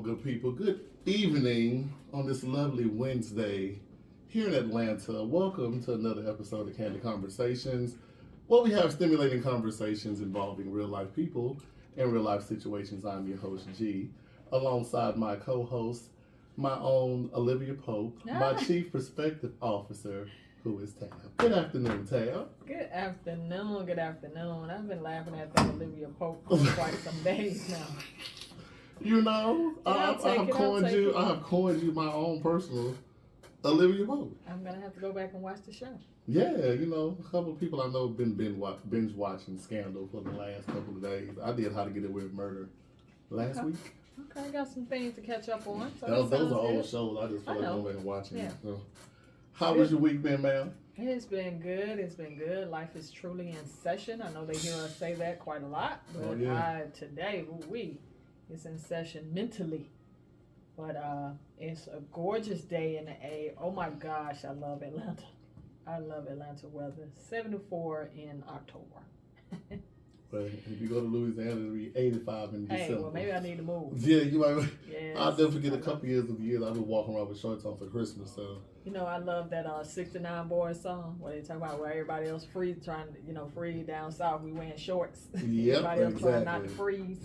good people. Good evening on this lovely Wednesday here in Atlanta. Welcome to another episode of Candid Conversations, where we have stimulating conversations involving real life people and real life situations. I'm your host, G, alongside my co-host, my own Olivia Pope, my Chief Perspective Officer, who is Tab. Good afternoon, Tab. Good afternoon. Good afternoon. I've been laughing at that Olivia Pope for quite some days now. You know, I have coined you my own personal Olivia Pope. I'm gonna have to go back and watch the show. Yeah, you know, a couple of people I know have been binge watching Scandal for the last couple of days. I did How to Get Away with Murder last week. Okay, I got some things to catch up on. So those are old shows. I just feel like going back and watching. Yeah. So. How was your week been, ma'am? It's been good. It's been good. Life is truly in session. I know they hear us say that quite a lot, but today, it's in session mentally. But it's a gorgeous day in the A. Oh my gosh, I love Atlanta. I love Atlanta weather. 74 in October. But if you go to Louisiana, it'll be 85 in December. Hey, well, maybe I need to move. Yeah, you might. Yes. I'll definitely get a couple years of years. I've been walking around with shorts on for Christmas, so. You know, I love that 69 Boys song where they talk about where everybody else free down south. We wearing shorts. Yep, everybody else trying not to freeze.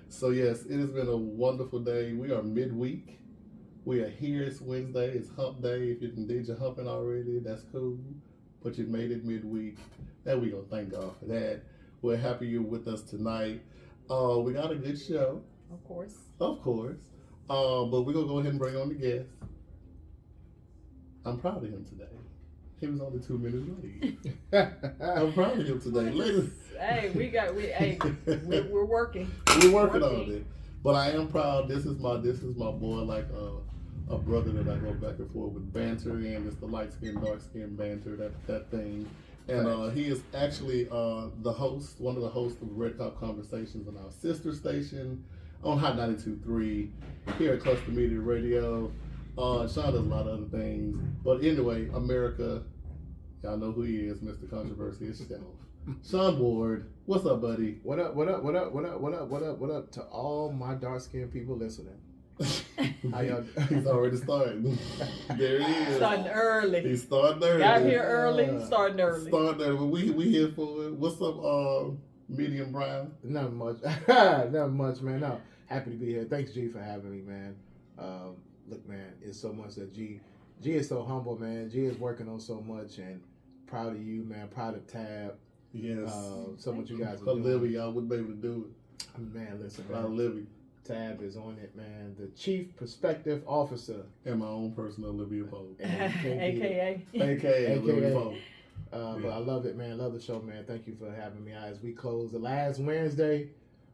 So yes, it has been a wonderful day. We are midweek. We are here. It's Wednesday. It's hump day. If you did your humping already, that's cool. But you made it midweek. And we gonna thank God for that. We're happy you're with us tonight. We got a good show. Of course. Of course. But we're gonna go ahead and bring on the guest. I'm proud of him today. He was only 2 minutes late. I'm proud of him today. Ladies. Hey, we're working. We're working on it. But I am proud. This is my boy, like a brother that I go back and forth with banter, and it's the light skin, dark skin banter, that thing. And he is actually the host, one of the hosts of Red Top Conversations on our sister station on Hot 92.3 here at Cluster Media Radio. Shawn does a lot of other things. But anyway, America, y'all know who he is, Mr. Controversy himself. Shawn Ward, what's up, buddy? What up to all my dark-skinned people listening? How y'all? He's already starting. There he is. Starting early. He's starting early. Got here early, starting early. Starting early. We here for it. What's up, medium brown? Not much. Not much, man. No, happy to be here. Thanks, G, for having me, man. Look, man, it's so much that G is so humble, man. G is working on so much, and proud of you, man. Proud of Tab. Yes. So much you guys are doing. Olivia, y'all wouldn't be able to do it. Man, listen, man. Olivia. Tab is on it, man. The Chief Perspective Officer. And my own personal Olivia Pope. AKA Olivia Pope. But I love it, man. Love the show, man. Thank you for having me. As we close the last Wednesday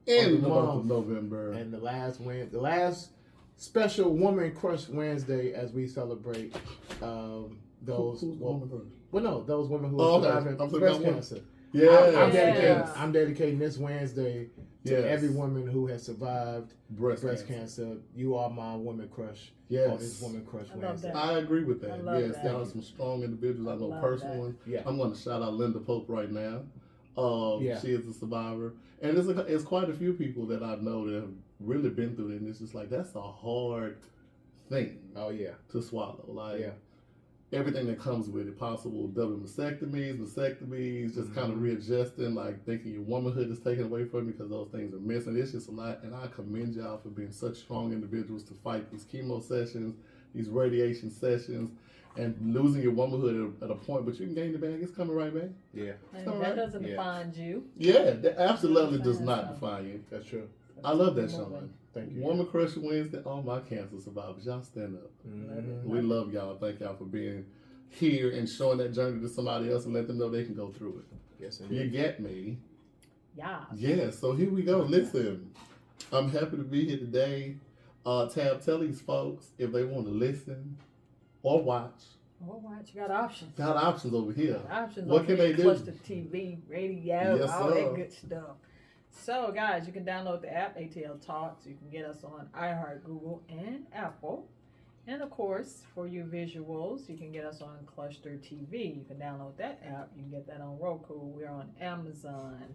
in the month of November. And the last special Woman Crush Wednesday as we celebrate those women who are surviving breast cancer. Yeah. I'm dedicating this Wednesday to every woman who has survived breast cancer. You are my woman crush. Yes. On this Woman Crush Wednesday. I agree with that. Yes, that. there are some strong individuals. I know personally. Yeah. I'm going to shout out Linda Pope right now. She is a survivor. And it's quite a few people that I know that have really been through it. And it's just like, that's a hard thing. Oh, yeah. To swallow. Like, everything that comes with it, possible double mastectomies, just kind of readjusting, like thinking your womanhood is taken away from you because those things are missing. It's just a lot, and I commend y'all for being such strong individuals to fight these chemo sessions, these radiation sessions, and losing your womanhood at a point, but you can gain it back. It's coming right back. Yeah. That doesn't define you. Yeah, that absolutely does not define you. That's true. I love that, Shawn. Thank you. Woman Crush Wednesday, all my cancer survivors, y'all stand up. Mm-hmm. We love y'all. Thank y'all for being here and showing that journey to somebody else and let them know they can go through it. Yes, indeed. You get me? Yeah. Yeah, so here we go. Listen, I'm happy to be here today. Tab, tell these folks if they want to listen or watch. You got options. Got options over here. What can they do? Cluster TV, radio, all sir. that good stuff. So, guys, you can download the app, ATL Talks. You can get us on iHeart, Google, and Apple. And, of course, for you visuals, you can get us on Cluster TV. You can download that app. You can get that on Roku. We're on Amazon.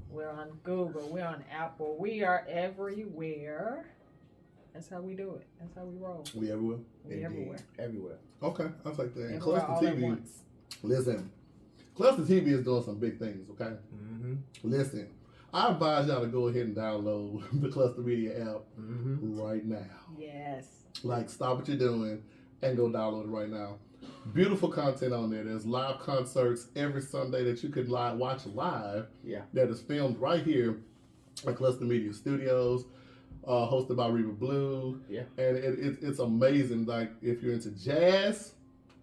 We're on Google. We're on Apple. We are everywhere. That's how we do it. That's how we roll. We everywhere. We everywhere. Everywhere. Okay, I'll take that. And Everywhere Cluster all at TV. once. Listen, Cluster TV is doing some big things. Okay. Mm-hmm. Listen, I advise y'all to go ahead and download the Cluster Media app Mm-hmm. right now. Yes. Like, stop what you're doing and go download it right now. Beautiful content on there. There's live concerts every Sunday that you could watch live. Yeah. That is filmed right here at Cluster Media Studios, hosted by Reba Blue. Yeah. And it's amazing. Like, if you're into jazz,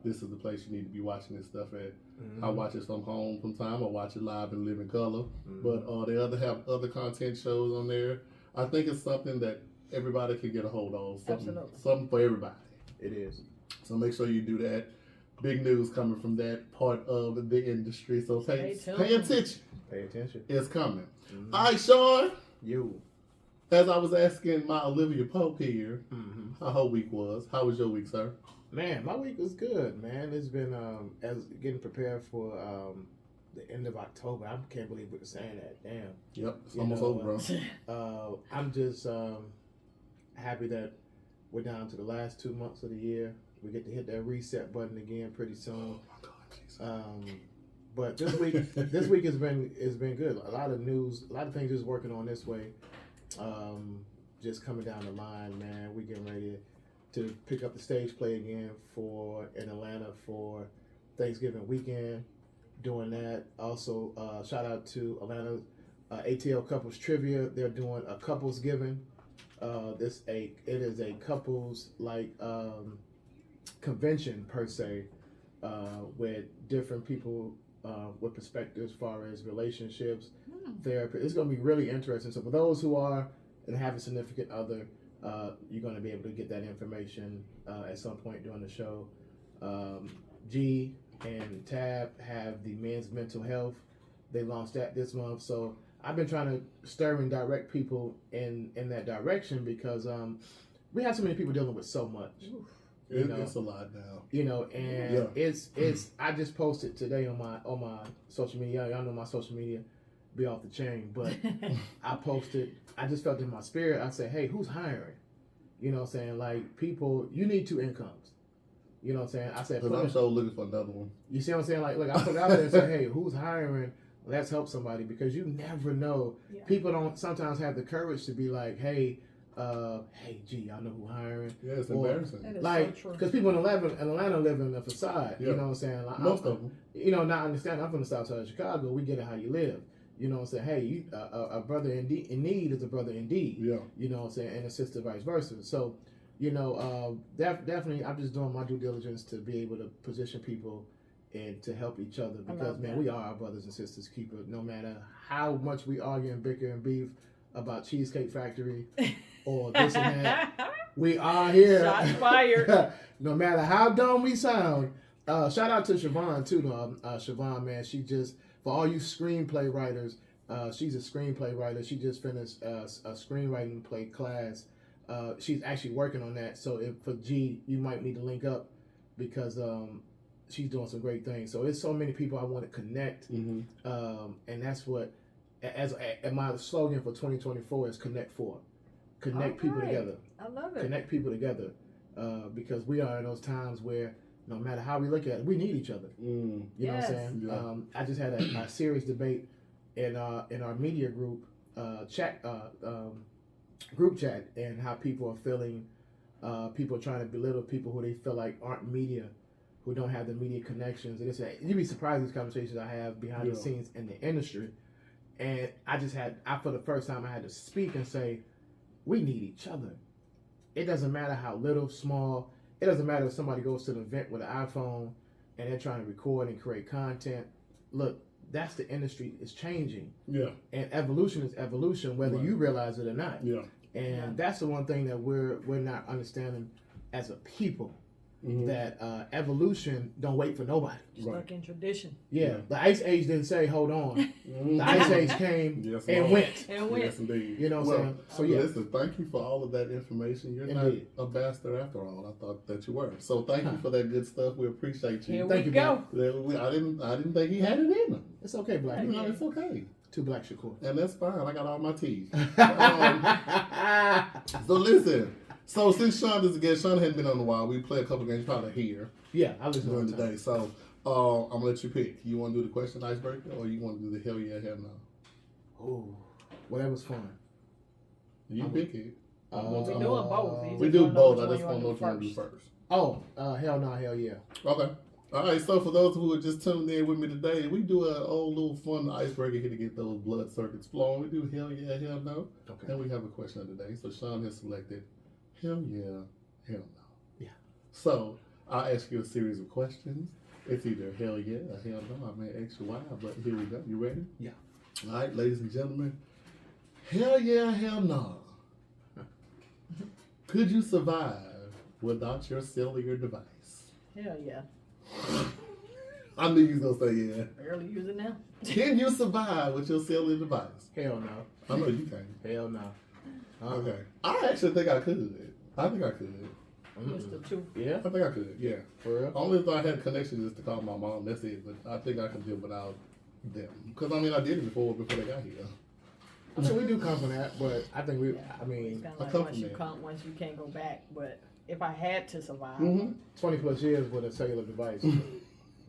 this is the place you need to be watching this stuff at. Mm-hmm. I watch it from home from time. I watch it live and live in color. Mm-hmm. But they have other content shows on there. I think it's something that everybody can get a hold of. Absolutely. Something for everybody. It is. So make sure you do that. Big news coming from that part of the industry. So pay attention. Pay attention. It's coming. Mm-hmm. All right, Shawn. You. As I was asking my Olivia Pope here, Mm-hmm. how her week was. How was your week, sir? Man, my week was good, man. It's been as getting prepared for the end of October. I can't believe we're saying that. Damn. Yep, it's You almost know, over, bro. I'm just happy that we're down to the last 2 months of the year. We get to hit that reset button again pretty soon. Oh my God, Jesus. But this week has been good. A lot of news, a lot of things just working on this way. Just coming down the line, man. We getting ready to pick up the stage play again in Atlanta for Thanksgiving weekend. Doing that. Also, shout out to Atlanta ATL Couples Trivia. They're doing a couples giving. It is a couples convention per se, with different people with perspectives as far as relationships, therapy. It's going to be really interesting. So for those who are and have a significant other, you're going to be able to get that information at some point during the show. G and Tab have the men's mental health. They launched that this month. So I've been trying to stir and direct people in that direction because we have so many people dealing with so much. It's a lot now. And it's. I just posted today on my social media. Y'all know my social media be off the chain, but I posted. I just felt in my spirit. I said, "Hey, who's hiring?" You know what I'm saying? Like, people, you need 2 incomes. You know what I'm saying? I said, because I'm so looking for another one. You see what I'm saying? Like, look, I put it out there and say, "Hey, who's hiring? Let's help somebody," because you never know. Yeah. People don't sometimes have the courage to be like, "Hey, gee, y'all know who hiring?" Yeah, it's Or, embarrassing. That is like, so true. because people in Atlanta live in a facade. Yeah. You know what I'm saying? Like, Most of them. not understand. I'm from the south side of Chicago. We get it how you live. You know what I'm saying? Hey, a brother in need is a brother indeed. Yeah. You know what I'm saying? And a sister vice versa. So, definitely, I'm just doing my due diligence to be able to position people and to help each other because, man, we are our brothers and sisters keeper. No matter how much we argue and bicker and beef about Cheesecake Factory or this and that, we are here. Shots fired. No matter how dumb we sound. Shout out to Siobhan too. Siobhan, man, she just, for all you screenplay writers, she's a screenplay writer. She just finished a screenwriting play class. She's actually working on that. So for G, you might need to link up because she's doing some great things. So it's so many people I want to connect, and that's what, and my slogan for 2024 is connect for. Connect people together. I love it. Connect people together, because we are in those times where no matter how we look at it, we need each other. You know what I'm saying? Yeah. I just had a serious debate in our media group group chat, and how people are feeling. People are trying to belittle people who they feel like aren't media, who don't have the media connections. And you'd be surprised these conversations I have behind the scenes in the industry. And I for the first time, I had to speak and say, we need each other. It doesn't matter how little, small. It doesn't matter if somebody goes to an event with an iPhone and they're trying to record and create content. Look, that's the industry is changing. Yeah. And evolution is evolution, whether you realize it or not. Yeah. And that's the one thing that we're not understanding as a people. That evolution don't wait for nobody. Stuck in tradition. Yeah. The Ice Age didn't say, hold on. The Ice Age came and went. Yes, indeed. You know what I'm saying? So, listen, thank you for all of that information. You're not a bastard after all. I thought that you were. So thank you for that good stuff. We appreciate you. Here thank we you, go. I didn't think he had it in him. It's okay, Black. No, it's okay. 2 Black Shakur. And that's fine. I got all my teeth. So listen, So since Shawn is a guest, Shawn hadn't been on in a while. We play a couple games, probably here Yeah, I listen during all the the time. day. So I'm gonna let you pick. You want to do the question icebreaker, or you want to do the hell yeah, hell no? Oh, well, that was fun. You pick it. We doing both. You We just do wanna know both. which I one just you want to know wanna what you want to do first. Oh, hell no, hell yeah. Okay. All right. So for those who are just tuning in with me today, we do an old little fun icebreaker here to get those blood circuits flowing. We do hell yeah, hell no. Okay. And we have a question of the day. So Shawn has selected hell yeah, hell no. Yeah. So I'll ask you a series of questions. It's either hell yeah or hell no. I may ask you why, but here we go. You ready? Yeah. All right, ladies and gentlemen. Hell yeah, hell no. Could you survive without your cellular device? Hell yeah. I knew you was gonna say yeah. Barely use it now. Can you survive with your cellular device? Hell no. I know you can. Hell no. Okay. I actually think I could. I think I could. Mr. Two. Yeah, I think I could. Yeah. for real. Only if I had connections just to call my mom. That's it. But I think I can live without them. Because I mean, I did it before they got here. I mean, we do come from that, but I think we. Yeah. I It's mean, kind I of come like from once you can't go back. But if I had to survive, 20 plus years with a cellular device.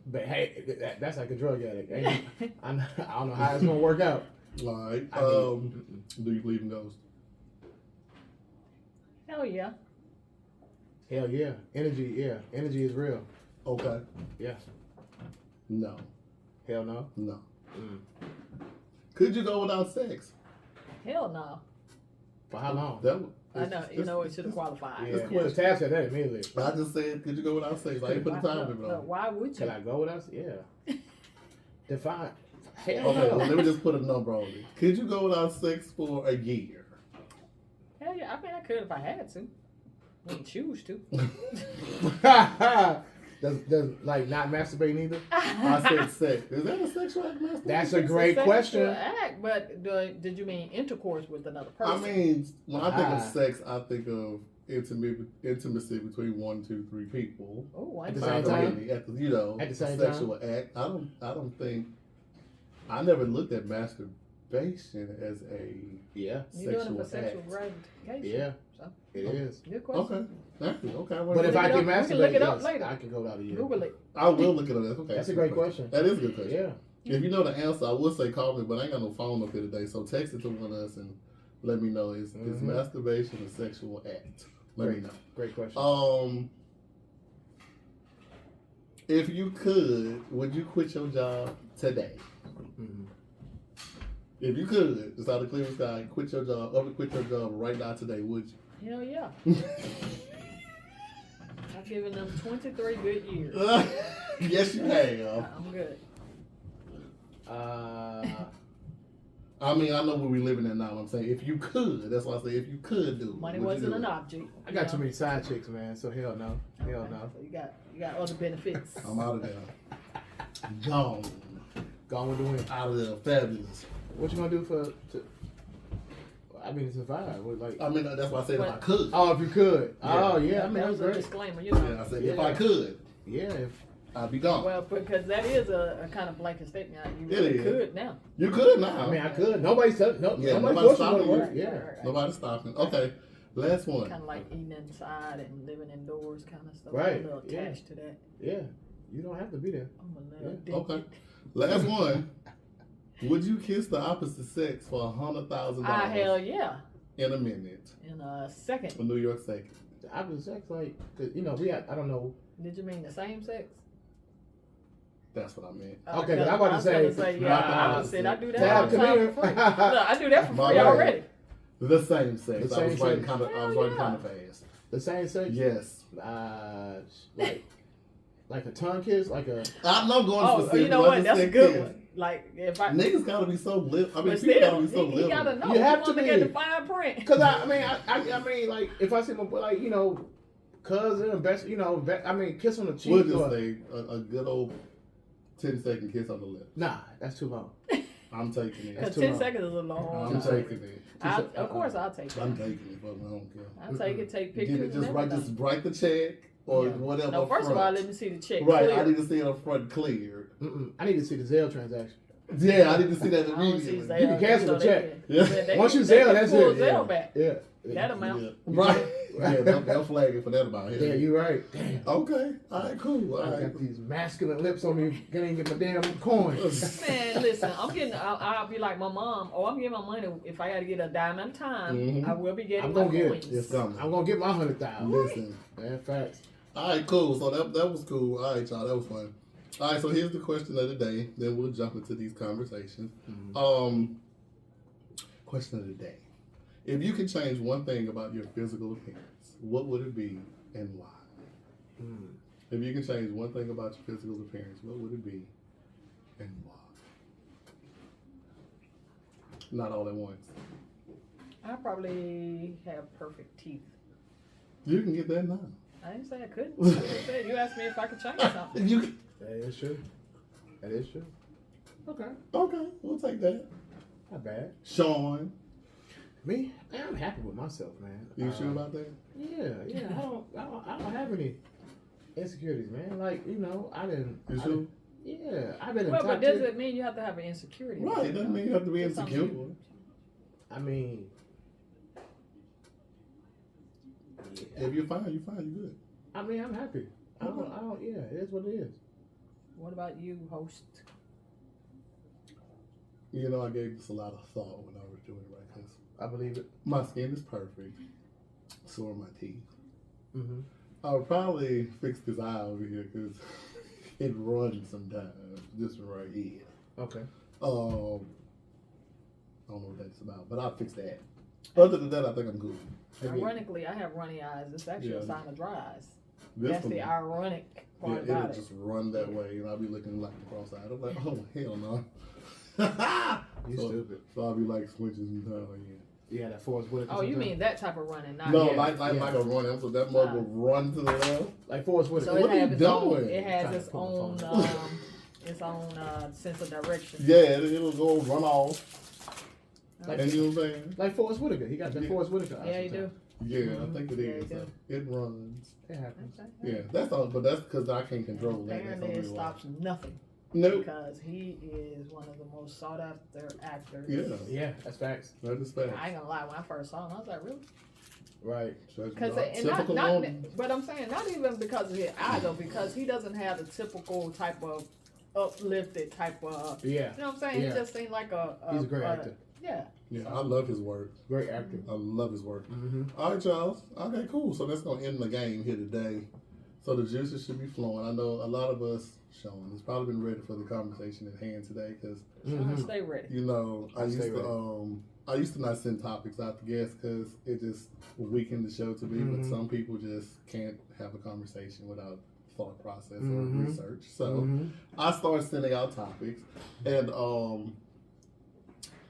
But hey, that's like a drug addict. I don't know how it's gonna work out. Like, I mean, do you believe in ghosts? hell yeah. Hell yeah, energy. Yeah, energy is real. Okay. Yeah. No. Hell no. No. Mm. Could you go without sex? Hell no. For how long? That I know. You know it should have qualified. Yeah, This because Tab said that immediately. I just said, could you go without sex? I ain't put the time limit on. Why would Can you? I go with us? Yeah. Define. Hell Okay, well, no. let me just put a number on it. Could you go without sex for a year? Hell yeah. I mean, I could if I had to. Wouldn't choose to. does like not masturbating either? I said sex. Is that a sexual act? Masturbation? That's a It's great sexual question. Act, but did you mean intercourse with another I person? mean, when I think of Ah. sex, I think of intimacy between 1, 2, 3 people. Oh, At the Not same time? really at the, you know, At the same a sexual act. I don't think. I never looked at masturbation as a Yeah. You're doing it sexual for sexual act. gratification. Yeah. So, It is. good question. Okay. Thank you. Okay. But if I can We can masturbate, look it up yes, later. I can go without a year. Google it. I will look at it. Okay. That's a great question. That is a good question. Yeah. If you know the answer, I would say call me, but I ain't got no phone up here today. So text it to one of us and let me know. Is masturbation a sexual act? Let me know. Great question. If you could, would you quit your job today? Mhm. If you could, just out of clear sky, quit your job right now today, would Hell yeah. I've given them 23 good years. you? Yes, you have. I'm good. I mean, I know where we're living in now. I'm saying if you could, that's why I say if you could do it. Money would you wasn't do an it? object. I got too many side chicks, man. So hell no. Hell Okay, no. So you got other benefits. I'm out of there. Gone. Gone with the wind. Out of there. Fabulous. What you gonna do to survive? What, like, I mean, that's why I said if I could. oh, if you could. Yeah. Oh, yeah. I mean, that that's was a great. disclaimer, you know. Yeah, I said if I could, Yeah. If, I'd be gone. Well, because that is a kind of blanket statement. You It really is. could now. You could now. I mean, I could. Nobody's telling. No, Yeah, nobody's nobody's forcing you to stopping work. you. Yeah. Nobody's stopping. Okay, last one. Kind of like eating inside and living indoors kind of stuff. Right, I'm a little yeah. attached to that. Yeah. You don't have to be there. I'm a little Yeah, addicted. Okay. Last one. Would you kiss the opposite sex for $100,000 Hell yeah. in a minute In a second. for New York City? The opposite sex, like, 'cause, you know, we had, I don't know. Did you mean the same sex? That's what I meant. Okay, but I'm about to I was gonna say, yeah, nah, I opposite. I do that Tab, all the come time here. for free. Look, I do that for My free bad. already. The same sex. The I was same writing sex. kind of. I was Hell writing yeah. kind of fast. The same sex? Yes. Like a tongue kiss? Like a. I'm not going Oh, specific. you know I what? just That's a said good kiss. one. Like if I. Niggas gotta be so lit. I mean, But people gotta still, be so he gotta liberal. know. You have He to wanna get be. the fine print. Because I mean, like, if I see my boy, like, you know, cousin, best, you know, I mean, kiss on the cheek. We'll just or, say a good old 10-second kiss on the lip. nah, that's too long. I'm taking it. Because too 10 long. seconds is a long I'm time. taking it. Of course, I'll take I'm it. taking it, but I don't care. I'll take it. Take Get pictures. it, just and write, everything. just write the check or Yeah. whatever. No, up first of front. all, let me see the check. Right, clear. I need to see it up front cleared. I need to see the Zelle transaction. Yeah, I need to see that I don't see immediately. Zelle, You can cancel so the they check. can- Yeah. they Once can- you they Zelle, can that's pull it. Zelle Yeah. back. Yeah. That amount. Yeah. Right. Yeah, they'll flag it for that about him. Yeah, you're right. Damn. Okay. All right, cool. All I right. got these masculine lips on me. Can't get my damn coins. Man, listen, I'll be like my mom. Oh, I'm getting my money. If I got to get a dime at a time, I will be getting I'm my gonna get coins. it. It's coming. I'm gonna get my 100,000. Listen. Man, facts. All right, cool. So that was cool. All right, y'all. That was fun. All right, so here's the question of the day. Then we'll jump into these conversations. Question of the day. If you could change one thing about your physical appearance, what would it be and why? If you can change one thing about your physical appearance, what would it be and why? Not all at once. I probably have perfect teeth. You can get that now. I didn't say I couldn't. I just said you asked me if I could change something. You can. That is true. That is true. Okay. Okay, we'll take that. Not bad. Shawn, Me? Man, I'm happy with myself, man. you sure about that? Yeah. I don't have any insecurities, man. Like, I didn't. You sure? Yeah, I've been in Well, top but does tier- it mean you have to have an insecurity? Right, it doesn't mean you have to be It's insecure. something- I mean, yeah. If you're fine, you're fine, you're good. I mean, I'm happy. I don't. Yeah, it is what it is. What about you, host? I gave this a lot of thought when I was doing it, right? Because I believe it. my skin is perfect, so are my teeth. Mm-hmm. I would probably fix this eye over here because it runs sometimes, just right here. Okay. I don't know what that's about, but I'll fix that. Other than that, I think I'm good. Ironically, I have runny eyes. It's actually a Yeah. sign of dry eyes. This That's one, the ironic part it'll about it. just run that way, and I'll be looking like cross-eyed. I'm like, oh, hell no. You stupid. So I'll be like switches and stuff like Yeah, that Forrest Whitaker. Oh, you sometimes. mean that type of running, not No, Yeah, like yeah. a running. So that mug will run to the left. Like Forrest Whitaker. So it What are you has its own. doing? It has Trying to its put my own. phone Its own sense of direction. Yeah, it'll go run off. Like- And you know what I'm saying? Like Forrest Whitaker. He got that Yeah. Forrest Whitaker. eyes Yeah, you do. sometimes. Yeah, I think it Yeah, is. you do. It runs. It happens. Okay. Yeah, that's all. But that's because I can't control that. That's Apparently, it only why. stops nothing Nope. because he is one of the most sought after actors. Yeah, Yeah, that's facts. that is fact. I ain't gonna lie. When I first saw him, I was like, really? Right. Because Typical woman. but I'm saying not even because of his eye though, because he doesn't have the typical type of uplifted type of. Yeah. You know what I'm saying? Yeah. He just seemed like a. He's a great actor. Yeah. Yeah, I love his work. Great actor. I love his work. Mm-hmm. All right, Charles. Okay, cool. So that's gonna end the game here today. So the juices should be flowing. I know a lot of us, Shawn, has probably been ready for the conversation at hand today because Mm-hmm. Stay ready. I used Stay to I used to not send topics out to guests because it just weakened the show to me. But some people just can't have a conversation without thought process or research. So I started sending out topics, and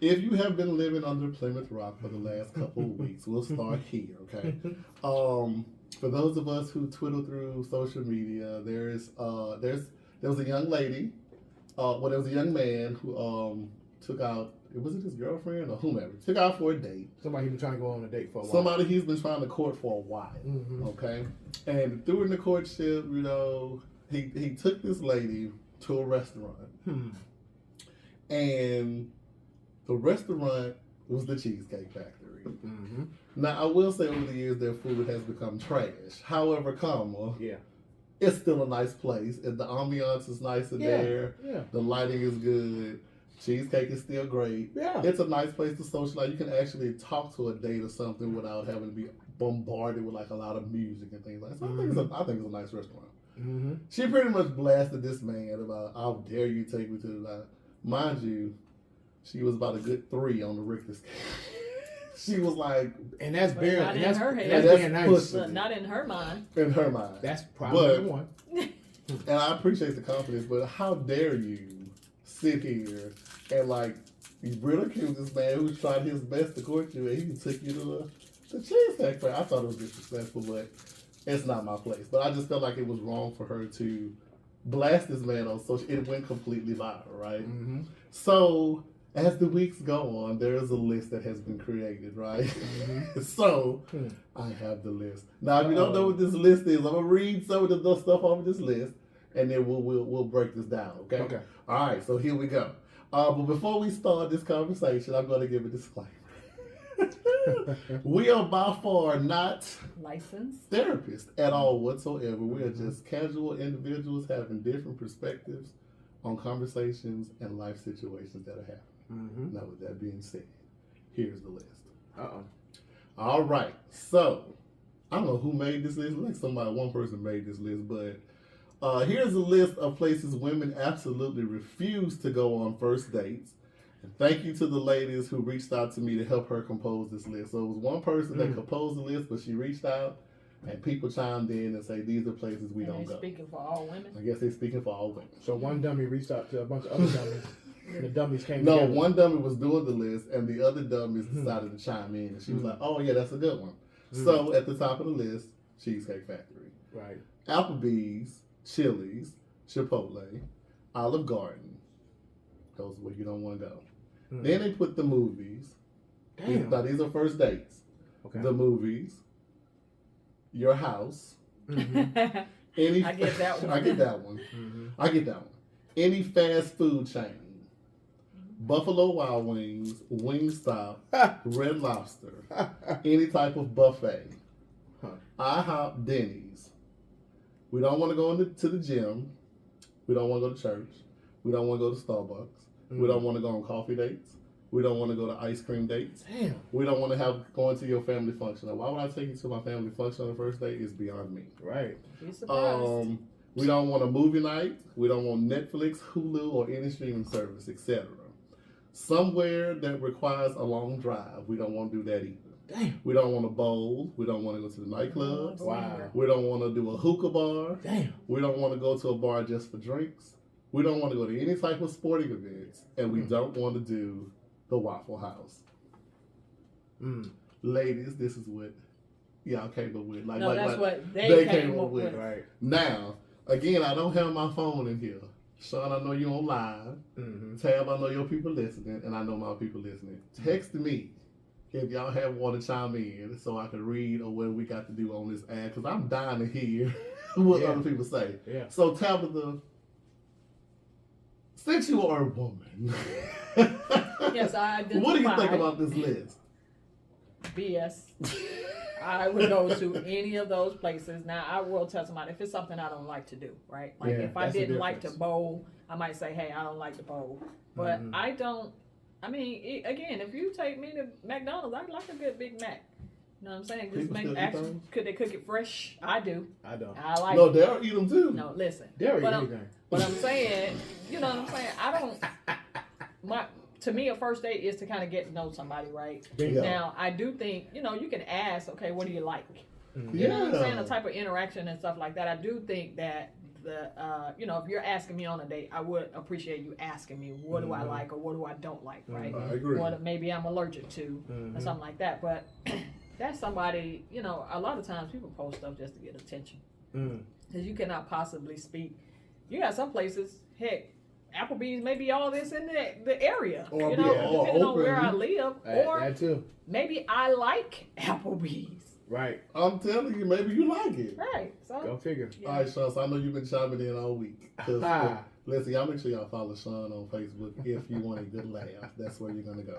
if you have been living under Plymouth Rock for the last couple of weeks, we'll start here, okay? For those of us who twiddle through social media, there was a young lady, there was a young man who took out, was it his girlfriend or whomever, took out for a date. Somebody who's been trying to go on a date for a while. Somebody he's been trying to court for a while, okay? And during the courtship, he took this lady to a restaurant. And the restaurant was the Cheesecake Factory. Mm-hmm. Now, I will say over the years their food has become trash. However, Yeah. it's still a nice place. And the ambiance is nice in there. Yeah. The lighting is good. Cheesecake is still great. Yeah. It's a nice place to socialize. You can actually talk to a date or something without having to be bombarded with like a lot of music and things like that. So I think it's a nice restaurant. Mm-hmm. She pretty much blasted this man about, how dare you take me to the line. Mind you, she was about a good 3 on the Richter scale. She was like, And that's But barely. not in That's, her and head. that's That's being nice. pussy. But not in her mind. in her mind. That's probably But- the one. And I appreciate the confidence, but how dare you sit here and like you ridicule this man who's tried his best to court you and he took you to the Cheesecake Factory. I thought it was disrespectful, but it's not my place. But I just felt like it was wrong for her to blast this man on social. It went completely viral, right? Mm-hmm. So as the weeks go on, there is a list that has been created, right? So I have the list. Now, if you don't know what this list is, I'm gonna read some of the stuff off of this list, and then we'll break this down. Okay. Okay. All right. So here we go. But before we start this conversation, I'm gonna give a disclaimer. We are by far not licensed therapists at all whatsoever. We are just casual individuals having different perspectives on conversations and life situations that are happening. Now, with that being said, here's the list. All right. So, I don't know who made this list. Like one person made this list, but here's a list of places women absolutely refuse to go on first dates. And thank you to the ladies who reached out to me to help her compose this list. So it was one person that composed the list, but she reached out and people chimed in and say these are places we don't go. Speaking for all women? I guess they're speaking for all women. So one dummy reached out to a bunch of other dummies. And the dummies came No, together. one dummy was doing the list and the other dummies decided to chime in. And she was like, oh yeah, that's a good one. So at the top of the list, Cheesecake Factory. Right. Applebee's, Chili's, Chipotle, Olive Garden. Those are where you don't want to go. Then they put the movies. Damn. Now these are first dates. Okay. The movies, your house. Any, I get that one. I get that one. I get that one. Any fast food chain. Buffalo Wild Wings, Wingstop, Red Lobster, any type of buffet. IHOP, Denny's. We don't want to go to the gym. We don't want to go to church. We don't want to go to Starbucks. We don't want to go on coffee dates. We don't want to go to ice cream dates. Damn. We don't want to going to your family function. Now, why would I take you to my family function on the first date? It's beyond me. Right. Be surprised. We don't want a movie night. We don't want Netflix, Hulu, or any streaming service, etc. Somewhere that requires a long drive. We don't want to do that either. Damn. We don't want to bowl. We don't want to go to the nightclubs. Wow. We don't want to do a hookah bar. Damn. We don't want to go to a bar just for drinks. We don't want to go to any type of sporting events. And we don't want to do the Waffle House. Ladies, this is what y'all came up with. That's what they came up with. Right. Now, again, I don't have my phone in here. Shawn, I know you're on live. Tab, I know your people listening, and I know my people listening. Text me if y'all have want to chime in so I can read or what we got to do on this ad, because I'm dying to hear what other people say. Yeah. So, Tabitha, since you are a woman, yes, I identify. what do you think about this list? BS. I would go to any of those places. Now, I will tell somebody if it's something I don't like to do, right? Like if I didn't like to bowl, I might say, hey, I don't like to bowl. But I don't, again, if you take me to McDonald's, I like a good Big Mac. You know what I'm saying? Just could they cook it fresh? I do. I don't. I like No, it. they'll eat them too. No, listen. They'll eat anything. But I'm saying, you know what I'm saying? I don't, to me, a first date is to kind of get to know somebody, right? Yeah. Now, I do think, you can ask, okay, what do you like? Yeah. You know what I'm saying? The type of interaction and stuff like that. I do think that if you're asking me on a date, I would appreciate you asking me, what do I like or what do I don't like, right? I agree. What maybe I'm allergic to or something like that. But that's somebody, a lot of times people post stuff just to get attention. Because you cannot possibly speak. You got some places, heck, Applebee's may be all this in the area, or depending on where I live, or that too. maybe I like Applebee's. Right. I'm telling you, maybe you like it. Right. So Go figure. yeah. All right, Shawn, so I know you've been chiming in all week. Listen, y'all make sure y'all follow Shawn on Facebook if you want a good laugh. That's where you're going to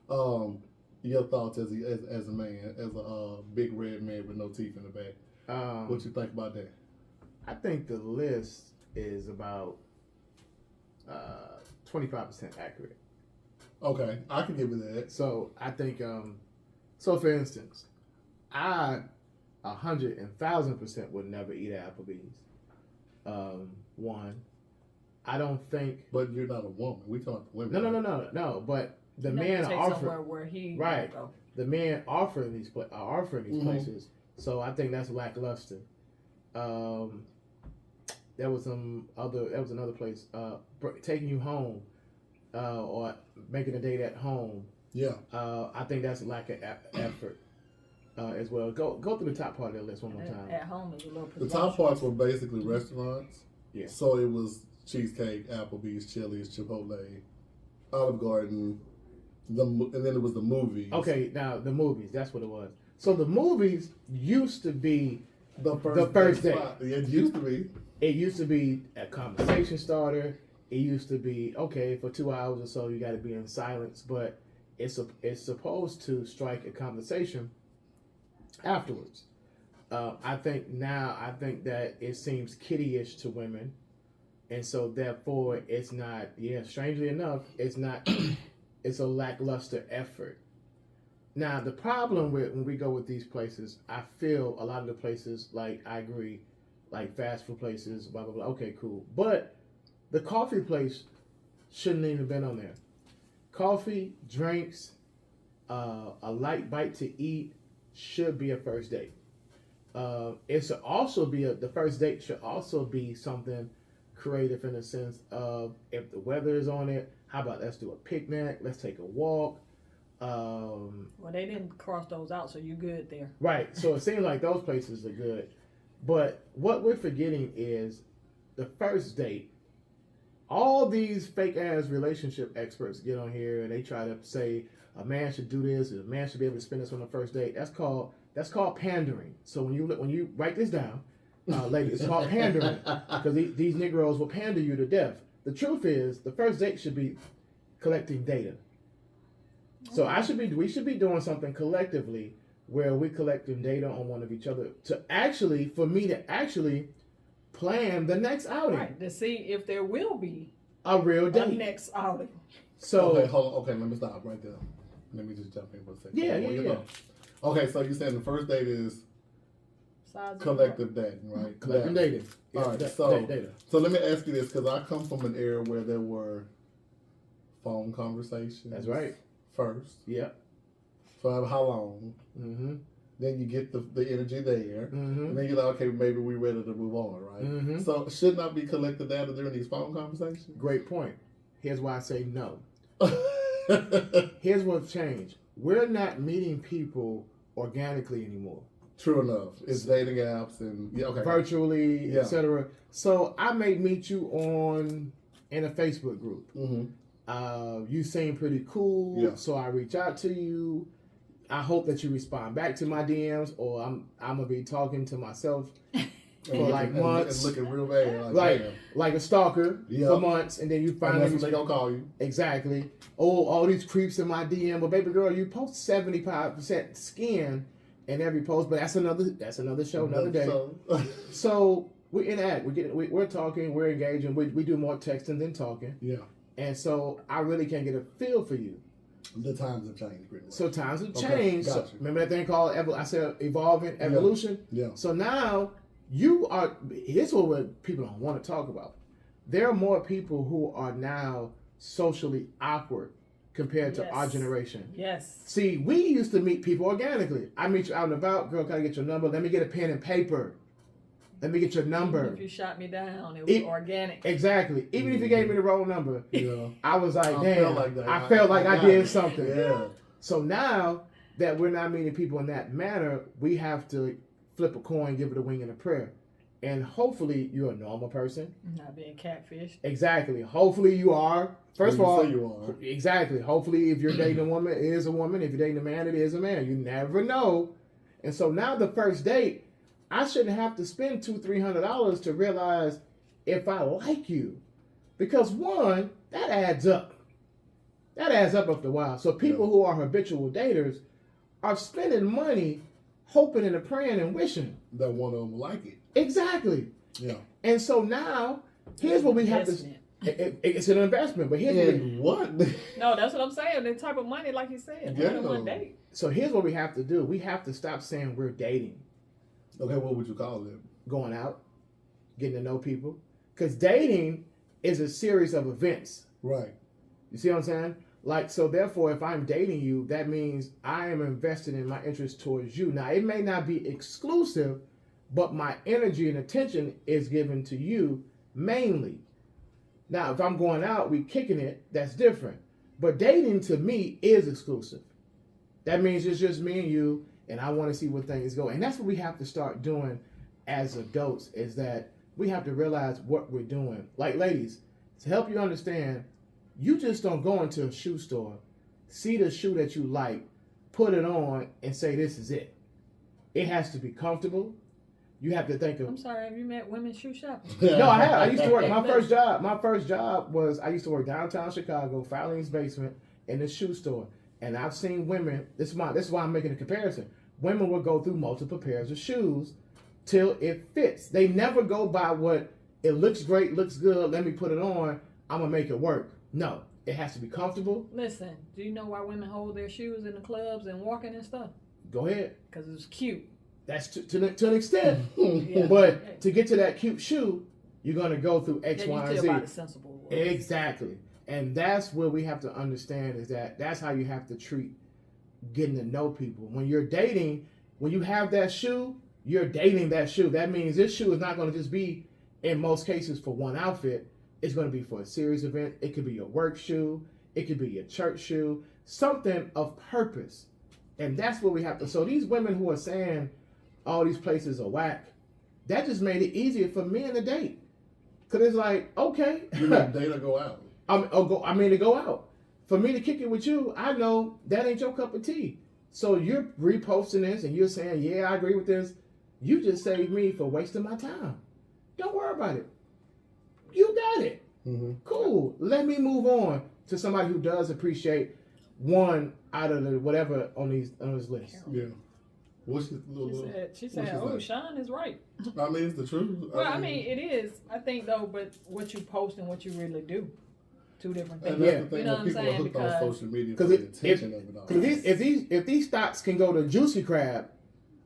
go. Your thoughts as a man, as a big red man with no teeth in the back. What you think about that? I think the list is about 25% accurate. Okay, I can give you that. So I think, so for instance, I 100,000% would never eat at Applebee's. One, I don't think. But you're not a woman. We talking women. No. But the You man take offer somewhere where he right. Go. The man offering these places. So I think that's lackluster. There was another place taking you home or making a date at home. Yeah. I think that's a lack of effort as well. Go through the top part of the list one more time. At home is a little. The top parts were basically restaurants. Yeah. So it was Cheesecake, Applebee's, Chili's, Chipotle, Olive Garden, and then it was the movies. Okay, now the movies. That's what it was. So the movies used to be the first date. It used to be. It used to be a conversation starter. It used to be, okay, for 2 hours or so, you got to be in silence. But it's supposed to strike a conversation afterwards. I think that it seems kiddie-ish to women, and so therefore it's not. Yeah, strangely enough, it's not. It's a lackluster effort. Now the problem with when we go with these places, I feel a lot of the places, like I agree, like fast food places, blah blah blah. Okay, cool, but the coffee place shouldn't even been on there. Coffee, drinks, a light bite to eat should be a first date. It should also be the first date should also be something creative in the sense of if the weather is on it, how about let's do a picnic, let's take a walk. Well, they didn't cross those out, so you're good there. Right. So it seems like those places are good. But what we're forgetting is the first date. All these fake ass relationship experts get on here and they try to say a man should do this, a man should be able to spend this on the first date. That's called pandering. So when you write this down, ladies, it's called pandering because these Negroes will pander you to death. The truth is, the first date should be collecting data. So we should be doing something collectively where we're collecting data on one of each other for me to actually plan the next outing. Right, to see if there will be a real date. A next outing. So okay, hold on. Okay, let me stop right there. Let me just jump in for a second. Yeah. Okay, so you're saying the first date is collective dating, right? Collective dating. All right, so let me ask you this, because I come from an era where there were phone conversations. That's right. First. Yep. For how long? Mm-hmm. Then you get the energy there. Mm-hmm. And then you're like, okay, maybe we're ready to move on, right? Mm-hmm. So should not be collected data during these phone conversations? Great point. Here's why I say no. Here's what's changed. We're not meeting people organically anymore. True enough. It's dating apps and virtually, etc. So I may meet you in a Facebook group. Mm-hmm. You seem pretty cool, so I reach out to you. I hope that you respond back to my DMs, or I'm gonna be talking to myself for like months. It's looking real bad. Like a stalker for months, and then you finally they gonna call you. Exactly. Oh, all these creeps in my DM. But baby girl, you post 75% skin in every post, but that's another show, another day. So we interact. We're talking. We're engaging. We do more texting than talking. Yeah. And so I really can't get a feel for you. The times have changed, pretty much. So times have changed. Gotcha. So remember that thing called evolving, evolution? Yeah. So now you are. Here's what people don't want to talk about. There are more people who are now socially awkward compared to our generation. Yes. See, we used to meet people organically. I meet you out and about. Girl, can I get your number? Let me get a pen and paper. Let me get your number. Even if you shot me down, it was organic. Exactly. Even if you gave me the wrong number, I was like, damn. I felt like I did something. Yeah. So now that we're not meeting people in that manner, we have to flip a coin, give it a wing and a prayer. And hopefully you're a normal person. Not being catfished. Exactly. Hopefully you are. First of all, you are. Exactly. Hopefully if you're dating a woman, it is a woman. If you're dating a man, it is a man. You never know. And so now the first date, I shouldn't have to spend $200-300 to realize if I like you. Because one, that adds up. That adds up after a while. So people who are habitual daters are spending money hoping and praying and wishing that one of them will like it. Exactly. Yeah. And so now, here's what we have to. It's an investment, but here's what? No, that's what I'm saying. The type of money, like you said, one date. So here's what we have to do. We have to stop saying we're dating. Okay, what would you call it? Going out, getting to know people, because dating is a series of events. Right. You see what I'm saying? Like, so therefore, if I'm dating you, that means I am invested in my interest towards you. Now, it may not be exclusive, but my energy and attention is given to you mainly. Now, if I'm going out, we kicking it, that's different. But dating to me is exclusive. That means it's just me and you, and I want to see where things go. And that's what we have to start doing as adults, is that we have to realize what we're doing. Like, ladies, to help you understand, you just don't go into a shoe store, see the shoe that you like, put it on, and say, this is it. It has to be comfortable. You have to think of... I'm sorry, have you met women shoe shopping? No, I have. I used to work... My first job was... I used to work downtown Chicago, Filene's basement, in the shoe store. And I've seen women. This is why I'm making a comparison. Women will go through multiple pairs of shoes till it fits. They never go by what it looks great, looks good. Let me put it on. I'm gonna make it work. No, it has to be comfortable. Listen, do you know why women hold their shoes in the clubs and walking and stuff? Go ahead. Because it's cute. That's to an extent. Yeah. But to get to that cute shoe, you're gonna go through X, Y, and Z. About the sensible words. Exactly. And that's what we have to understand is that's how you have to treat getting to know people. When you're dating, when you have that shoe, you're dating that shoe. That means this shoe is not going to just be, in most cases, for one outfit. It's going to be for a serious event. It could be your work shoe. It could be your church shoe. Something of purpose. And that's what we have to. So these women who are saying all these places are whack, that just made it easier for men to date. Because it's like, okay. You mean date or go out? To go out. For me to kick it with you, I know that ain't your cup of tea. So you're reposting this and you're saying, yeah, I agree with this. You just saved me for wasting my time. Don't worry about it. You got it. Mm-hmm. Cool. Let me move on to somebody who does appreciate one out of the whatever on this list. Yeah. What's his She said, "Oh, Shawn is right." I mean, it's the truth. Well, I mean, it is. I think though, but what you post and what you really do, two different things. And that's the thing, you know when people are hooked on social media for the attention of it all. Because if these stocks can go to Juicy Crab,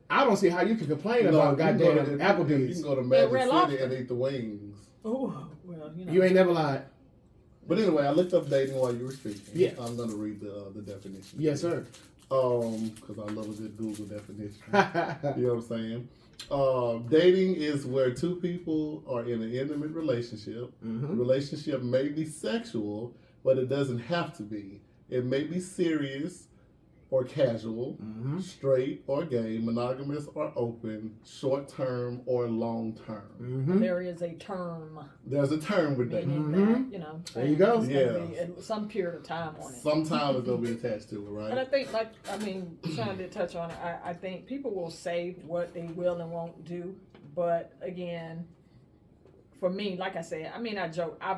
I don't see how you can complain about goddamn Applebee's. You can go to Magic City and eat the wings. Oh, well, you know. You ain't never lied. But anyway, I looked up dating while you were speaking. Yeah. I'm going to read the definition. Yes, sir. Because I love a good Google definition. You know what I'm saying? Dating is where two people are in an intimate relationship. Mm-hmm. The relationship may be sexual, but it doesn't have to be. It may be serious or casual, Mm-hmm. straight or gay, monogamous or open, short term or long term. Mm-hmm. There is a term. There's a term with that. Meaning Mm-hmm. that, There you go. it's gonna be some period of time on it. Sometime it's going to be attached to it, right? And I think, Shawn did touch on it. I think people will say what they will and won't do. But again, for me, like I said, I mean, I joke. I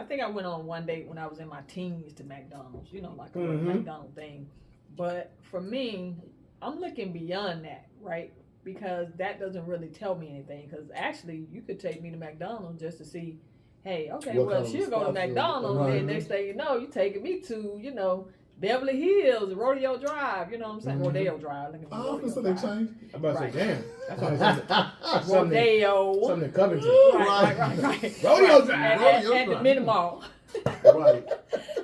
think I went on one date when I was in my teens to McDonald's, like a Mm-hmm. McDonald's thing. But for me, I'm looking beyond that, right? Because that doesn't really tell me anything. Because actually, you could take me to McDonald's just to see, hey, okay, What well, kind of she'll go to spots McDonald's, right. and next thing you know, you're taking me to, Beverly Hills, Rodeo Drive, you know what I'm saying? Mhm. Rodeo Drive. Look at me, Oh, Rodeo so they Drive. changed. I'm about to Right. say, damn. That's something Rodeo. in Covington. Right. Rodeo Drive. At Rodeo the Drive. mini mall. Right.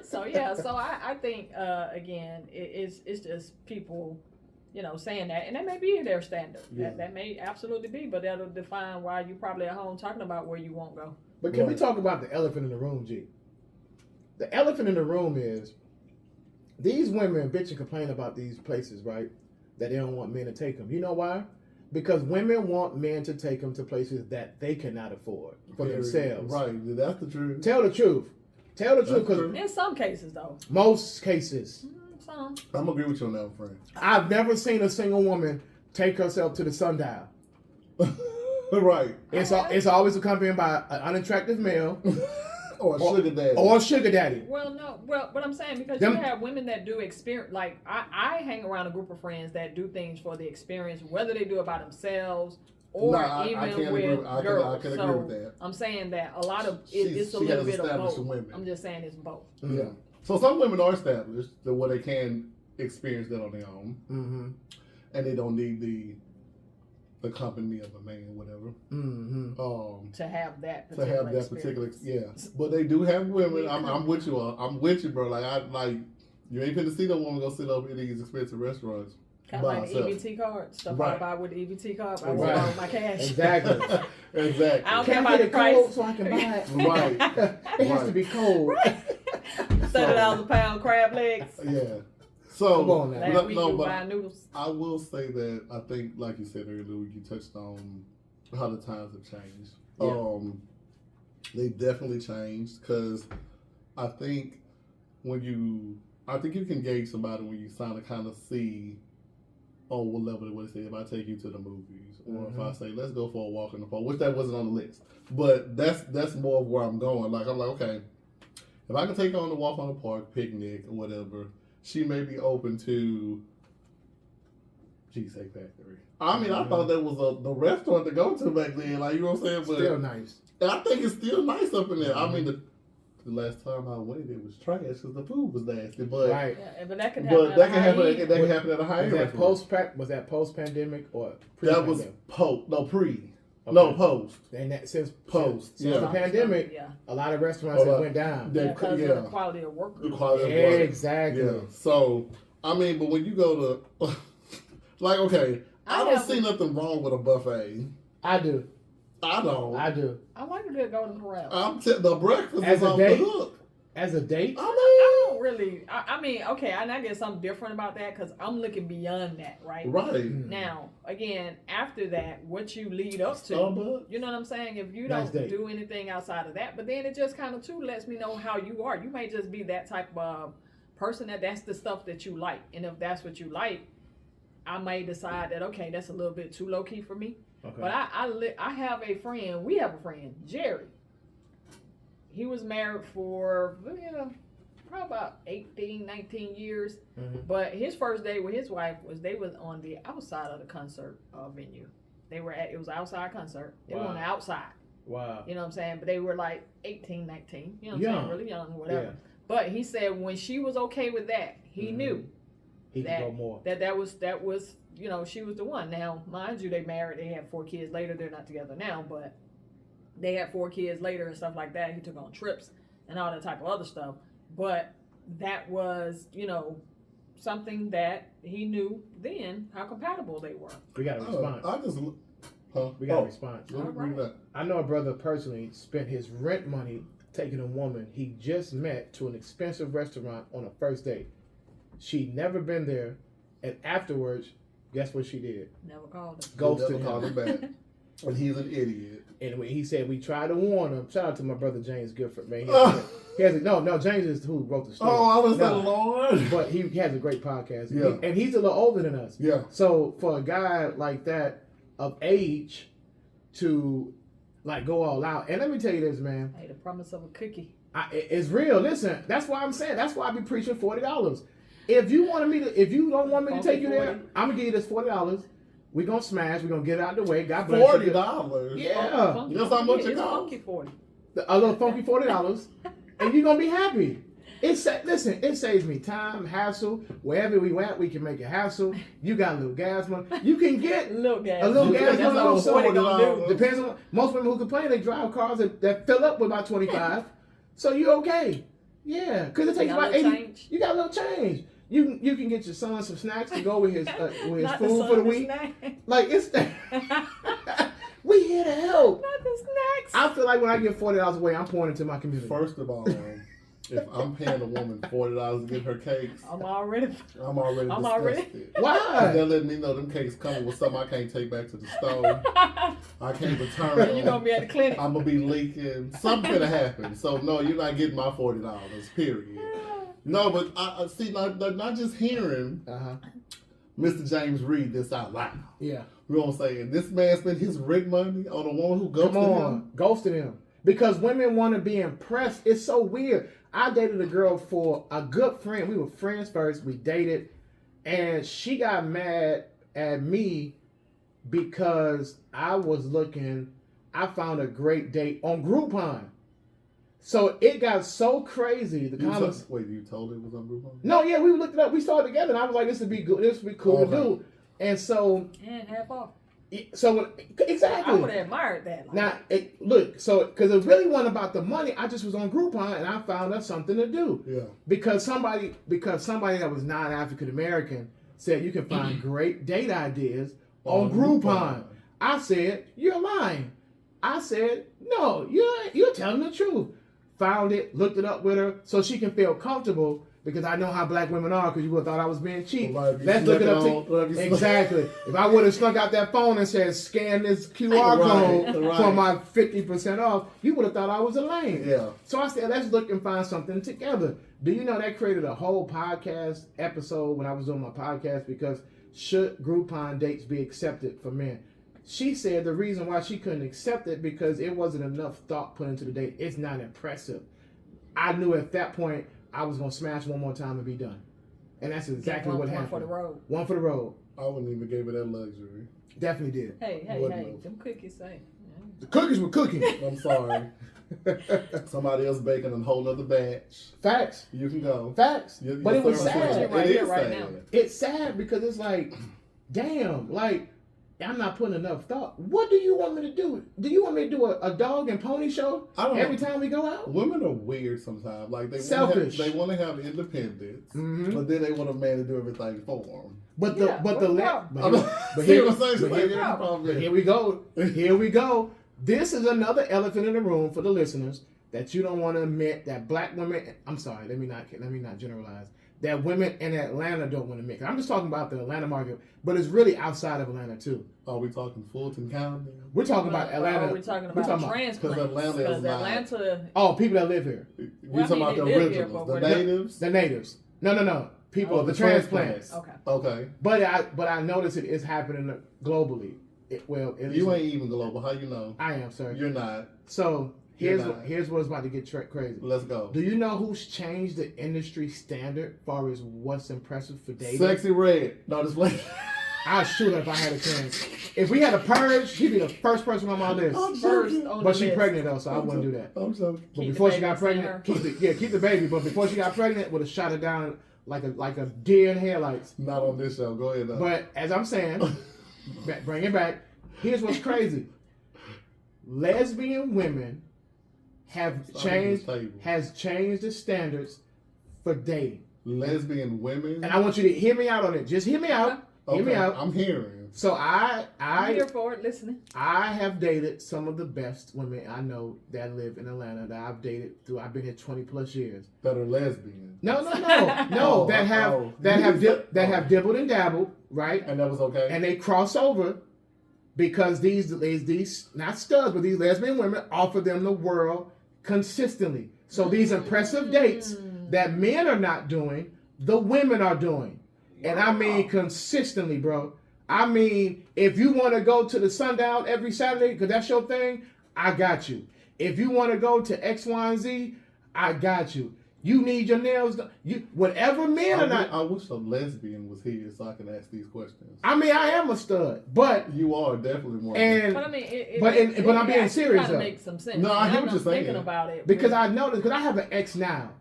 So yeah, I think again, it's just people, saying that, and that may be their standard. Yeah. That may absolutely be, but that'll define why you probably at home talking about where you won't go. But can we Right. talk about the elephant in the room, G? The elephant in the room is these women bitch and complain about these places, right? That they don't want men to take them. You know why? Because women want men to take them to places that they cannot afford for themselves. Right. That's the truth. Tell the truth. Tell the truth, That's because true. In some cases, though. most cases, Some. I'm going to agree with you on that, friend. I've never seen a single woman take herself to the sundial. Right. It's always accompanied by an unattractive male Or sugar daddy. or a sugar daddy. Well, no. Well, what I'm saying, because Them- you have women that do experience, like I hang around a group of friends that do things for the experience, whether they do it by themselves or I even can't with agree. I girls. can So agree with that. I'm saying that a lot of it's a She little has bit of established both. women. I'm just saying it's both. Yeah. So some women are established that where they can experience that on their own, Mm-hmm. and they don't need the company of a man, whatever. Mm-hmm. To have that To particular have that particular, experience. But they do have women. I'm with you. I'm with you, bro. Like you ain't finna see no woman go sit up in these expensive restaurants. Kind of by like the herself. EBT card stuff Right. I buy with the EBT card. I Right. want all my cash. Exactly. Exactly. I don't Can care I about get the a price. cold so I can buy it? Right. It has to be cold. $30 a pound crab legs. Yeah. So Come on now. Last week you but buying noodles. I will say that I think, like you said earlier, you touched on how the times have changed. Yeah. They definitely changed because I think you can gauge somebody when you kind of see on what level they would say if I take you to the movies or if I say let's go for a walk in the park, which that wasn't on the list, but that's more of where I'm going. Like I'm like, okay, if I can take you on a walk on the park, picnic or whatever, she may be open to Cheesecake Factory. I mean, I thought that was the restaurant to go to back then. Like, you know what I'm saying? But Still nice. I think it's still nice up in there. I mean, the last time I went, it was trash because the food was nasty. But Right. Yeah, but that could happen. That can happen at a higher restaurant. Was that post pandemic or That was post. No, pre. Okay. No, post. And that since Post. since the pandemic, a lot of restaurants have went down. Because of the quality of work. The quality of work. Exactly. Yeah. So, I mean, but when you go to, like, okay, I don't see nothing wrong with a buffet. I do. I don't. I do. I like a good Golden Corral. The breakfast As is a off date? the hook. As a date? I don't really. I mean, okay, and I get something different about that because I'm looking beyond that, right? Right. Now, again, after that, what you lead up to, Starbucks? you know what I'm saying? If you Nice don't date. do anything outside of that, but then it just kind of too lets me know how you are. You may just be that type of person that's the stuff that you like, and if that's what you like, I may decide that okay, that's a little bit too low key for me. Okay. But I have a friend. We have a friend, Jerry. He was married for probably about 18, 19 years. Mm-hmm. But his first day with his wife was they was on the outside of the concert venue. It was an outside concert. They were on the outside. Wow. You know what I'm saying? But they were like 18, 19. You know what I'm Young. saying? Really young, whatever. Yeah. But he said when she was okay with that, he knew he could go more. that was she was the one. Now, mind you, they married. They had 4 kids later. They're not together now, but they had 4 kids later and stuff like that. He took on trips and all that type of other stuff. But that was, something that he knew then how compatible they were. We got a response. We got a response. Right. I know a brother personally spent his rent money taking a woman he just met to an expensive restaurant on a first date. She'd never been there, and afterwards, guess what she did? Never called him. Ghosted Called him back. And he's an idiot. And when he said we tried to warn him. Shout out to my brother James Gifford, man. No, James is who wrote the story. Oh, I was the Lord. But he has a great podcast. Yeah. And he's a little older than us. Yeah. So for a guy like that of age to like go all out, and let me tell you this, man. Hey, the promise of a cookie. It's real. Listen, that's why I'm saying. That's why I be preaching $40. If you don't want me to take you there, I'm gonna give you this $40. We're gonna smash. We're gonna get it out of the way. God bless you. $40. Yeah. Funky. That's how much it It's costs. funky 40. A little funky $40, and you're gonna be happy. It saves me time, hassle. Wherever we at, we can make a hassle. You got a little gas money. You can get A little gas. a little gas That's money all also. 40 gonna do. Depends on most women who complain. They drive cars that fill up with about 25, so you're okay. Yeah, because it takes You got about a little 80. change? You got a little change. You can get your son some snacks to go with his Not the food for the sun, week. snack. Like it's we here to help. Not the snacks. I feel like when I give $40 away, I'm pouring into my community. First of all, if I'm paying a woman $40 to get her cakes, I'm already disgusted. Why? They're letting me know them cakes coming with something I can't take back to the store. I can't return them. You're gonna be at the clinic. I'm gonna be leaking. Something gonna happen. So no, you're not getting my $40. Period. No, but I see. Not just hearing Mr. James read this out loud. Yeah. You know what I'm saying? This man spent his rent money on a woman who Ghosted him. Because women want to be impressed. It's so weird. I dated a girl for a good friend. We were friends first. We dated. And she got mad at me because I found a great date on Groupon. So it got so crazy. Wait, you told her it was on Groupon? No, yeah, we looked it up. We saw it together, and I was like, "This would be good. This would be cool to do." And so, And half off. Exactly. I would have admired that. Now, because it really wasn't about the money. I just was on Groupon, and I found us something to do. Yeah. Because somebody that was not African American said you can find great date ideas on Groupon. I said, "You're lying." I said, "No, you're telling the truth." Found it, looked it up with her, so she can feel comfortable. Because I know how black women are, because you would have thought I was being cheap. Let's look it up. Exactly. If I would have snuck out that phone and said, scan this QR code for my 50% off, you would have thought I was a lame. Yeah. So I said, let's look and find something together. Do you know that created a whole podcast episode when I was doing my podcast? Because should Groupon dates be accepted for men? She said the reason why she couldn't accept it because it wasn't enough thought put into the date. It's not impressive. I knew at that point I was going to smash one more time and be done. And that's exactly what happened. One for the road. One for the road. I wouldn't even give it that luxury. Definitely did. Hey, them cookies say. The cookies were cooking. I'm sorry. Somebody else baking a whole other batch. Facts. You can go. Facts. But it was service sad. right here, right now. It's sad because it's like, damn, like, I'm not putting enough thought. What do you want me to do? Do you want me to do a dog and pony show every time we go out? Women are weird sometimes. Like they selfish. They want to have independence, but then they want a man to do everything for them. But here we go. Here we go. This is another elephant in the room for the listeners that you don't want to admit that black women. I'm sorry. Let me not generalize. That women in Atlanta don't want to admit. I'm just talking about the Atlanta market, but it's really outside of Atlanta too. Are we talking Fulton County? We're talking about Atlanta. We're talking about transplants. Because Atlanta. Oh, people that live here. You're talking about the originals, the natives. The natives. No. People, the transplants. Okay. But I notice it is happening globally. You ain't even global. How you know? I am, sir. You're not. So here's what's about to get crazy. Let's go. Do you know who's changed the industry standard as far as what's impressive for dating? Sexy Red. No, this way. I'll shoot her if I had a chance. If we had a purge, she'd be the first person on my list. But she's pregnant though, so I wouldn't do that. I'm joking. But before she got pregnant, keep the baby. But before she got pregnant, would have shot her down like a deer in headlights. Not on this show. Go ahead. Though. But as I'm saying, bring it back. Here's what's crazy. Lesbian women have changed the standards for dating. Lesbian women. And I want you to hear me out on it. Just hear me out. Okay. Hear me out. I'm hearing. So I'm here for it, listening. I have dated some of the best women I know that live in Atlanta that I've dated through. I've been here 20 plus years. That are lesbian. No. That have dibbled and dabbled, right? And that was okay. And they cross over because these not studs, but these lesbian women offer them the world consistently. So these impressive dates that men are not doing, the women are doing. And I mean consistently, bro. I mean, if you want to go to the Sundown every Saturday, because that's your thing, I got you. If you want to go to X, Y, and Z, I got you. You need your nails done. Whatever men are not. I wish a lesbian was here so I can ask these questions. I mean, I am a stud, but you are definitely more. But I mean, but I'm being serious. It makes some sense. No, I hear what you're saying. Thinking about it because I noticed because I have an ex now,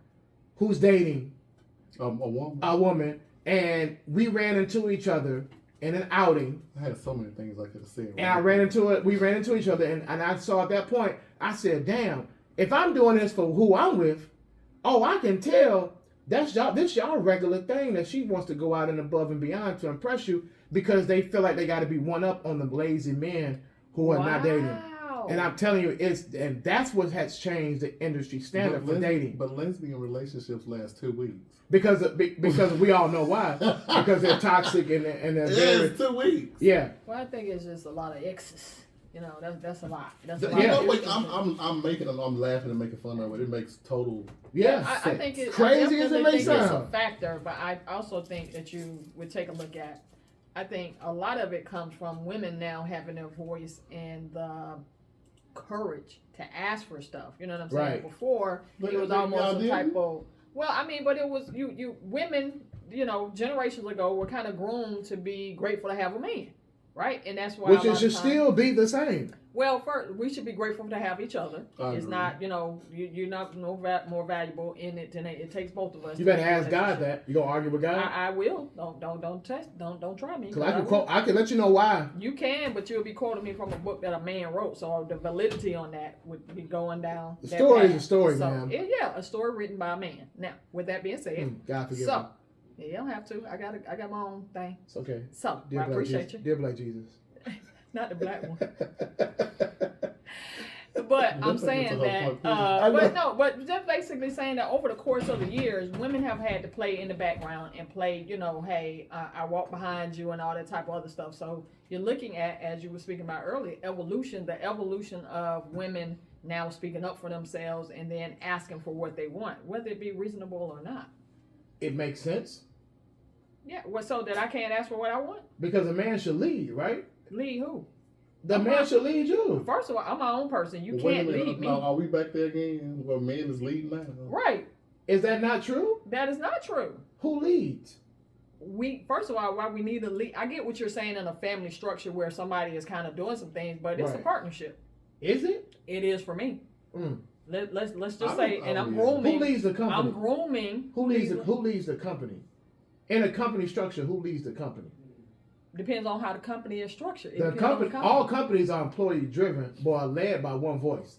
who's dating a woman. A woman, and we ran into each other in an outing. I had so many things I could have said. And we ran into each other, and I saw at that point, I said, damn, if I'm doing this for who I'm with, I can tell this y'all regular thing that she wants to go out and above and beyond to impress you because they feel like they got to be one up on the lazy men who are not dating. And I'm telling you, and that's what has changed the industry standard for dating. But lesbian relationships last 2 weeks. Because we all know why. Because they're toxic and they're very... It's 2 weeks. Yeah. Well, I think it's just a lot of exes. You know, that's a lot. That's a lot. Yeah. I'm laughing and making fun of it. It makes total. Yeah. I think it's crazy as it may sound. It's a factor, but I also think that you would take a look at. I think a lot of it comes from women now having their voice and the courage to ask for stuff. You know what I'm saying? Right. Before it was almost a type of. Well, I mean, but it was you women. You know, generations ago were kind of groomed to be grateful to have a man. Right, and that's why which it should still be the same. Well, first we should be grateful to have each other. It's not, you're not more valuable in it than it takes both of us. You better ask God that. You gonna argue with God? I will. Don't try me. Because I can let you know why. You can, but you'll be quoting me from a book that a man wrote, so the validity on that would be going down. The story is a story, man. Yeah, a story written by a man. Now, with that being said, God forgive me. Yeah, you don't have to. I got my own thing. It's okay. So, I appreciate you. Dear Black Jesus. Not the black one. But I'm saying that, but just basically saying that over the course of the years, women have had to play in the background and play, hey, I walk behind you and all that type of other stuff. So you're looking at, as you were speaking about earlier, the evolution of women now speaking up for themselves and then asking for what they want, whether it be reasonable or not. It makes sense. Yeah, well, so that I can't ask for what I want? Because a man should lead, right? Lead who? The man should lead you. First of all, I'm my own person. You can't lead me. Now, are we back there again where man is leading now? Right. Is that not true? That is not true. Who leads? first of all, why we need a lead. I get what you're saying in a family structure where somebody is kind of doing some things, but it's a partnership. Is it? It is for me. Let's just say, and I'm Who grooming. leads the company? I'm grooming. Who leads the company? In a company structure, who leads the company? Depends on how the company is structured. All companies are employee driven, but are led by one voice.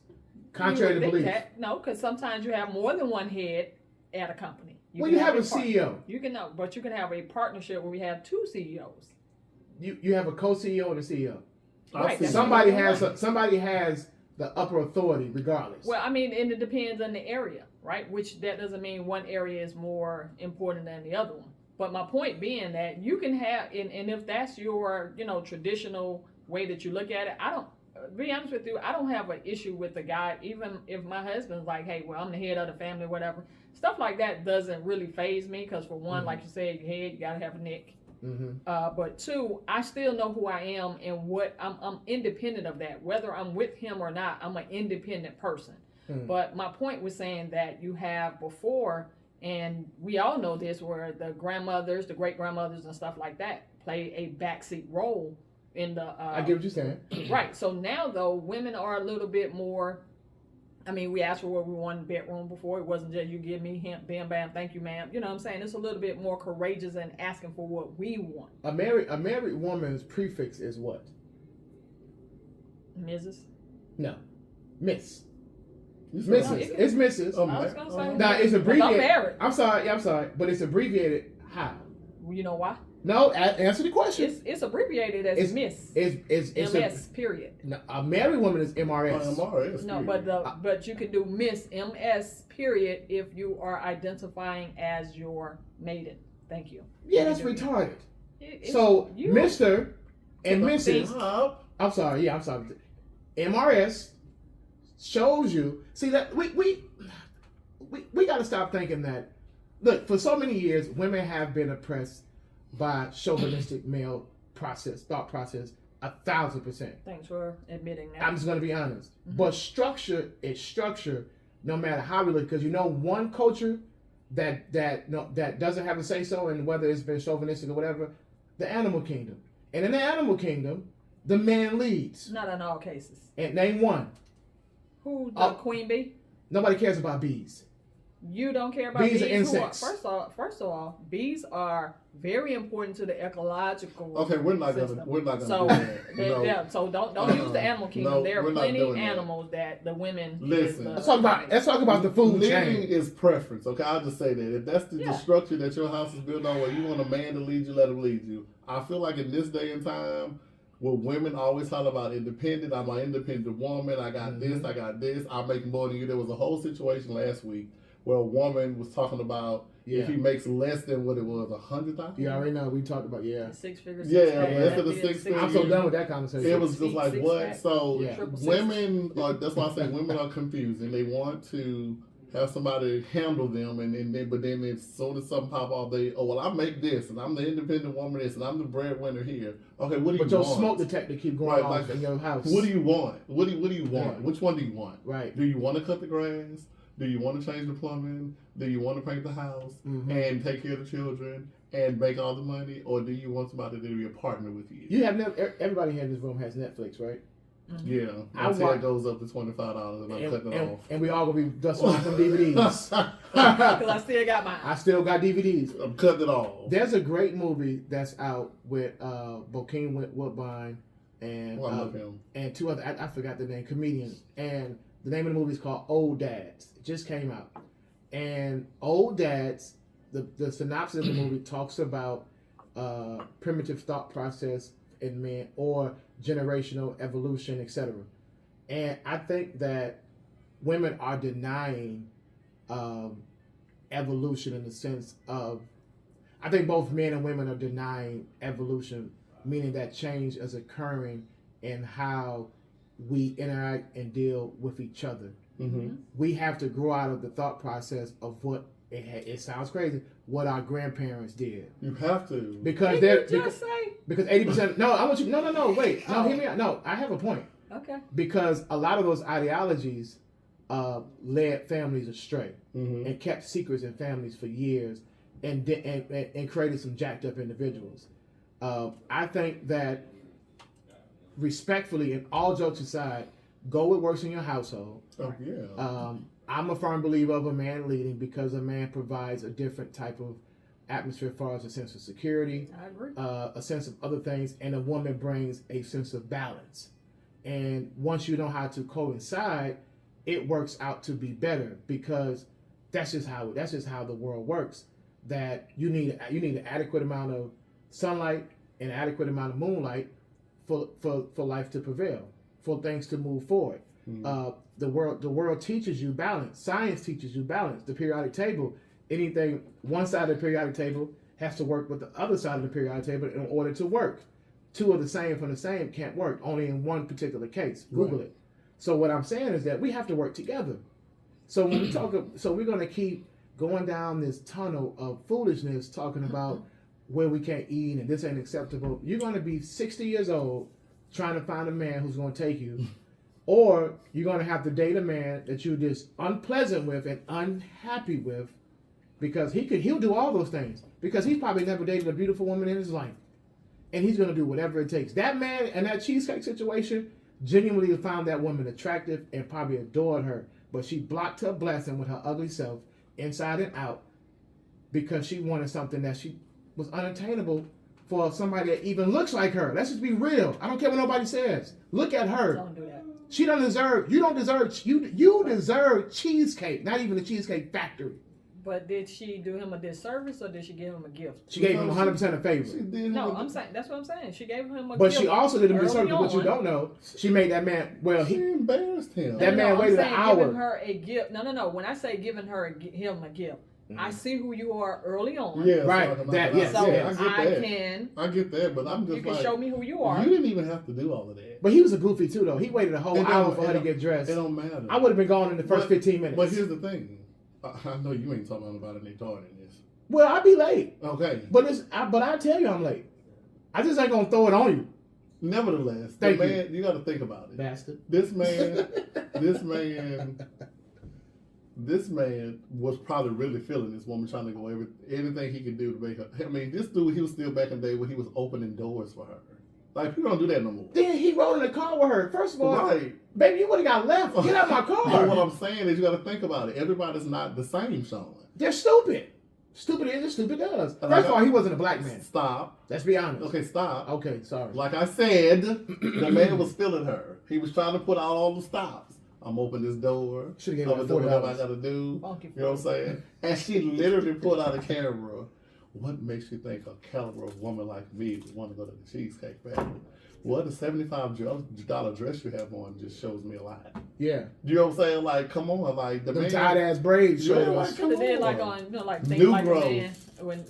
Contrary to belief. No, because sometimes you have more than one head at a company. You have a CEO. But you can have a partnership where we have two CEOs. You have a co-CEO and a CEO. Right. Somebody has the upper authority, regardless. Well, I mean, and it depends on the area, right? Which that doesn't mean one area is more important than the other one. But my point being that you can have, and if that's your, traditional way that you look at it, I don't, be honest with you, I don't have an issue with the guy, even if my husband's like, hey, well, I'm the head of the family, whatever. Stuff like that doesn't really faze me because for one, like you said, your head, you got to have a neck. But two, I still know who I am and what I'm independent of that. Whether I'm with him or not, I'm an independent person. But my point was saying that you have before, and we all know this, where the grandmothers, the great grandmothers and stuff like that play a backseat role in the. I get what you're saying. Right. So now though, women are a little bit more. I mean, we asked for what we wanted in the bedroom before. It wasn't just you give me hint, bam, bam, thank you, ma'am. You know what I'm saying? It's a little bit more courageous in asking for what we want. A married woman's prefix is what? Mrs. No, Miss. Mrs. It's Mrs. I was gonna say. Now it's abbreviated. I'm married. I'm sorry, but it's abbreviated. How? You know why? No, answer the question. It's abbreviated as Miss. It's MS period. No, a married woman is MRS. MRS. No, but you can do Miss MS period if you are identifying as your maiden. Thank you. Yeah, that's retarded. So Mr. and Mrs. I'm sorry. MRS shows you. See that we got to stop thinking that. Look, for so many years, women have been oppressed by chauvinistic male thought process, 1,000%. Thanks for admitting that. I'm just going to be honest. But structure is structure, no matter how we look. Because one culture that doesn't have a say so, and whether it's been chauvinistic or whatever, the animal kingdom. And in the animal kingdom, the man leads. Not in all cases. And name one. Who the queen bee? Nobody cares about bees. You don't care about bees. Are insects. First of all, bees are very important to the ecological. Okay, we're not gonna do that. Yeah, so don't use the animal kingdom. No, there are plenty of that. animals that the women. Listen, let's talk about the food chain. Leading is preference. Okay, I'll just say that if that's the structure that your house is built on, where you want a man to lead you, let him lead you. I feel like in this day and time, where women always talk about independent, I'm an independent woman. I got this. I got this. I'm making more than you. There was a whole situation last week where a woman was talking about if he makes less than what it was, 100,000. You already know. We talked about six figures. Less than the 6 figures. I'm so done with that conversation. It was just like what? So women are. That's why I say women are confused and they want to have somebody handle them, but then as soon as something pop off, I make this and I'm the independent woman this and I'm the breadwinner here. Okay, what do you want? But your smoke detector keep going off in your house. What do you want? What do you want? Which one do you want? Right. Do you want to cut the grass? Do you want to change the plumbing? Do you want to paint the house and take care of the children and make all the money? Or do you want somebody to be a partner with you? You have everybody here in this room has Netflix, right? Yeah. Until it goes up to $25 and I'm cutting it off. And we all going to be dusting off some DVDs. Because I still got mine. I still got DVDs. I'm cutting it off. There's a great movie that's out with Bokeem Woodbine and two other, I forgot the name, comedians. And the name of the movie is called Old Dads. It just came out. And Old Dads, the synopsis of the movie talks about primitive thought process in men or generational evolution, etc. And I think that women are denying evolution in the sense of, I think both men and women are denying evolution, meaning that change is occurring in how we interact and deal with each other. We have to grow out of the thought process of what it sounds crazy, what our grandparents did. You have to. Because because 80%, no, I want you, no, wait. No, hear me out. No, I have a point. Okay. Because a lot of those ideologies led families astray and kept secrets in families for years. and created some jacked up individuals. I think that, respectfully, and all jokes aside, go what works in your household. Oh, yeah. I'm a firm believer of a man leading because a man provides a different type of atmosphere as far as a sense of security. I agree. A sense of other things, and a woman brings a sense of balance. And once you know how to coincide, it works out to be better because that's just how the world works. That you need an adequate amount of sunlight and an adequate amount of moonlight for life to prevail, for things to move forward. The world teaches you balance. Science teaches you balance. The periodic table, anything one side of the periodic table has to work with the other side of the periodic table in order to work. Two of the same from the same can't work, only in one particular case. Google it. So what I'm saying is that we have to work together. So when we talk, so we're going to keep going down this tunnel of foolishness, talking about where we can't eat and this ain't acceptable. You're going to be 60 years old trying to find a man who's going to take you, or you're going to have to date a man that you're just unpleasant with and unhappy with, because he'll do all those things because he's probably never dated a beautiful woman in his life. And he's going to do whatever it takes. That man in that cheesecake situation genuinely found that woman attractive and probably adored her. But she blocked her blessing with her ugly self, inside and out, because she wanted something that she was unattainable for somebody that even looks like her. Let's just be real. I don't care what nobody says. Look at her. Don't do that. She don't deserve, you don't deserve, you deserve cheesecake, not even the Cheesecake Factory. But did she do him a disservice or did she give him a gift? She gave him 100% a favor. No, I'm saying that's what I'm saying. She gave him a gift. But she also did him a disservice. What you don't know, she made that man. Well, she embarrassed him. That man waited an hour. Giving her a gift. No. When I say giving him a gift, I see who you are early on. Yeah, right. So I get that, but I'm just you can show me who you are. You didn't even have to do all of that. But he was a goofy too, though. He waited a whole hour for her to get dressed. It don't matter. I would have been gone in the first 15 minutes. But here's the thing. I know you ain't talking about any tardiness. Well, I'll be late. Okay. But I tell you I'm late. I just ain't gonna throw it on you. Nevertheless, you got to think about it. Bastard. This man was probably really feeling this woman, trying to go anything he could do to make her. I mean, this dude, he was still back in the day when he was opening doors for her. Like, people don't do that no more. Then he rode in the car with her. First of all, right. Baby, you would have got left. Get out my car. But what I'm saying is you got to think about it. Everybody's not the same, Shawn. They're stupid. Stupid is and stupid does. First of all, he wasn't a black man. Stop. Let's be honest. Okay, stop. Okay, sorry. Like I said, the man was feeling her. He was trying to put out all the stops. I'm opening this door. Should have I'm gave doing her whatever I $40. got to do. You know what I'm saying? And she literally pulled out a camera. What makes you think a caliber of woman like me would want to go to the Cheesecake Factory? Well, the $75 dress you have on just shows me a lot. Yeah. You know what I'm saying? Like, come on, like the man. tight ass braids. Yeah, Like, Should have did like on, like Think New Like growth. a Man when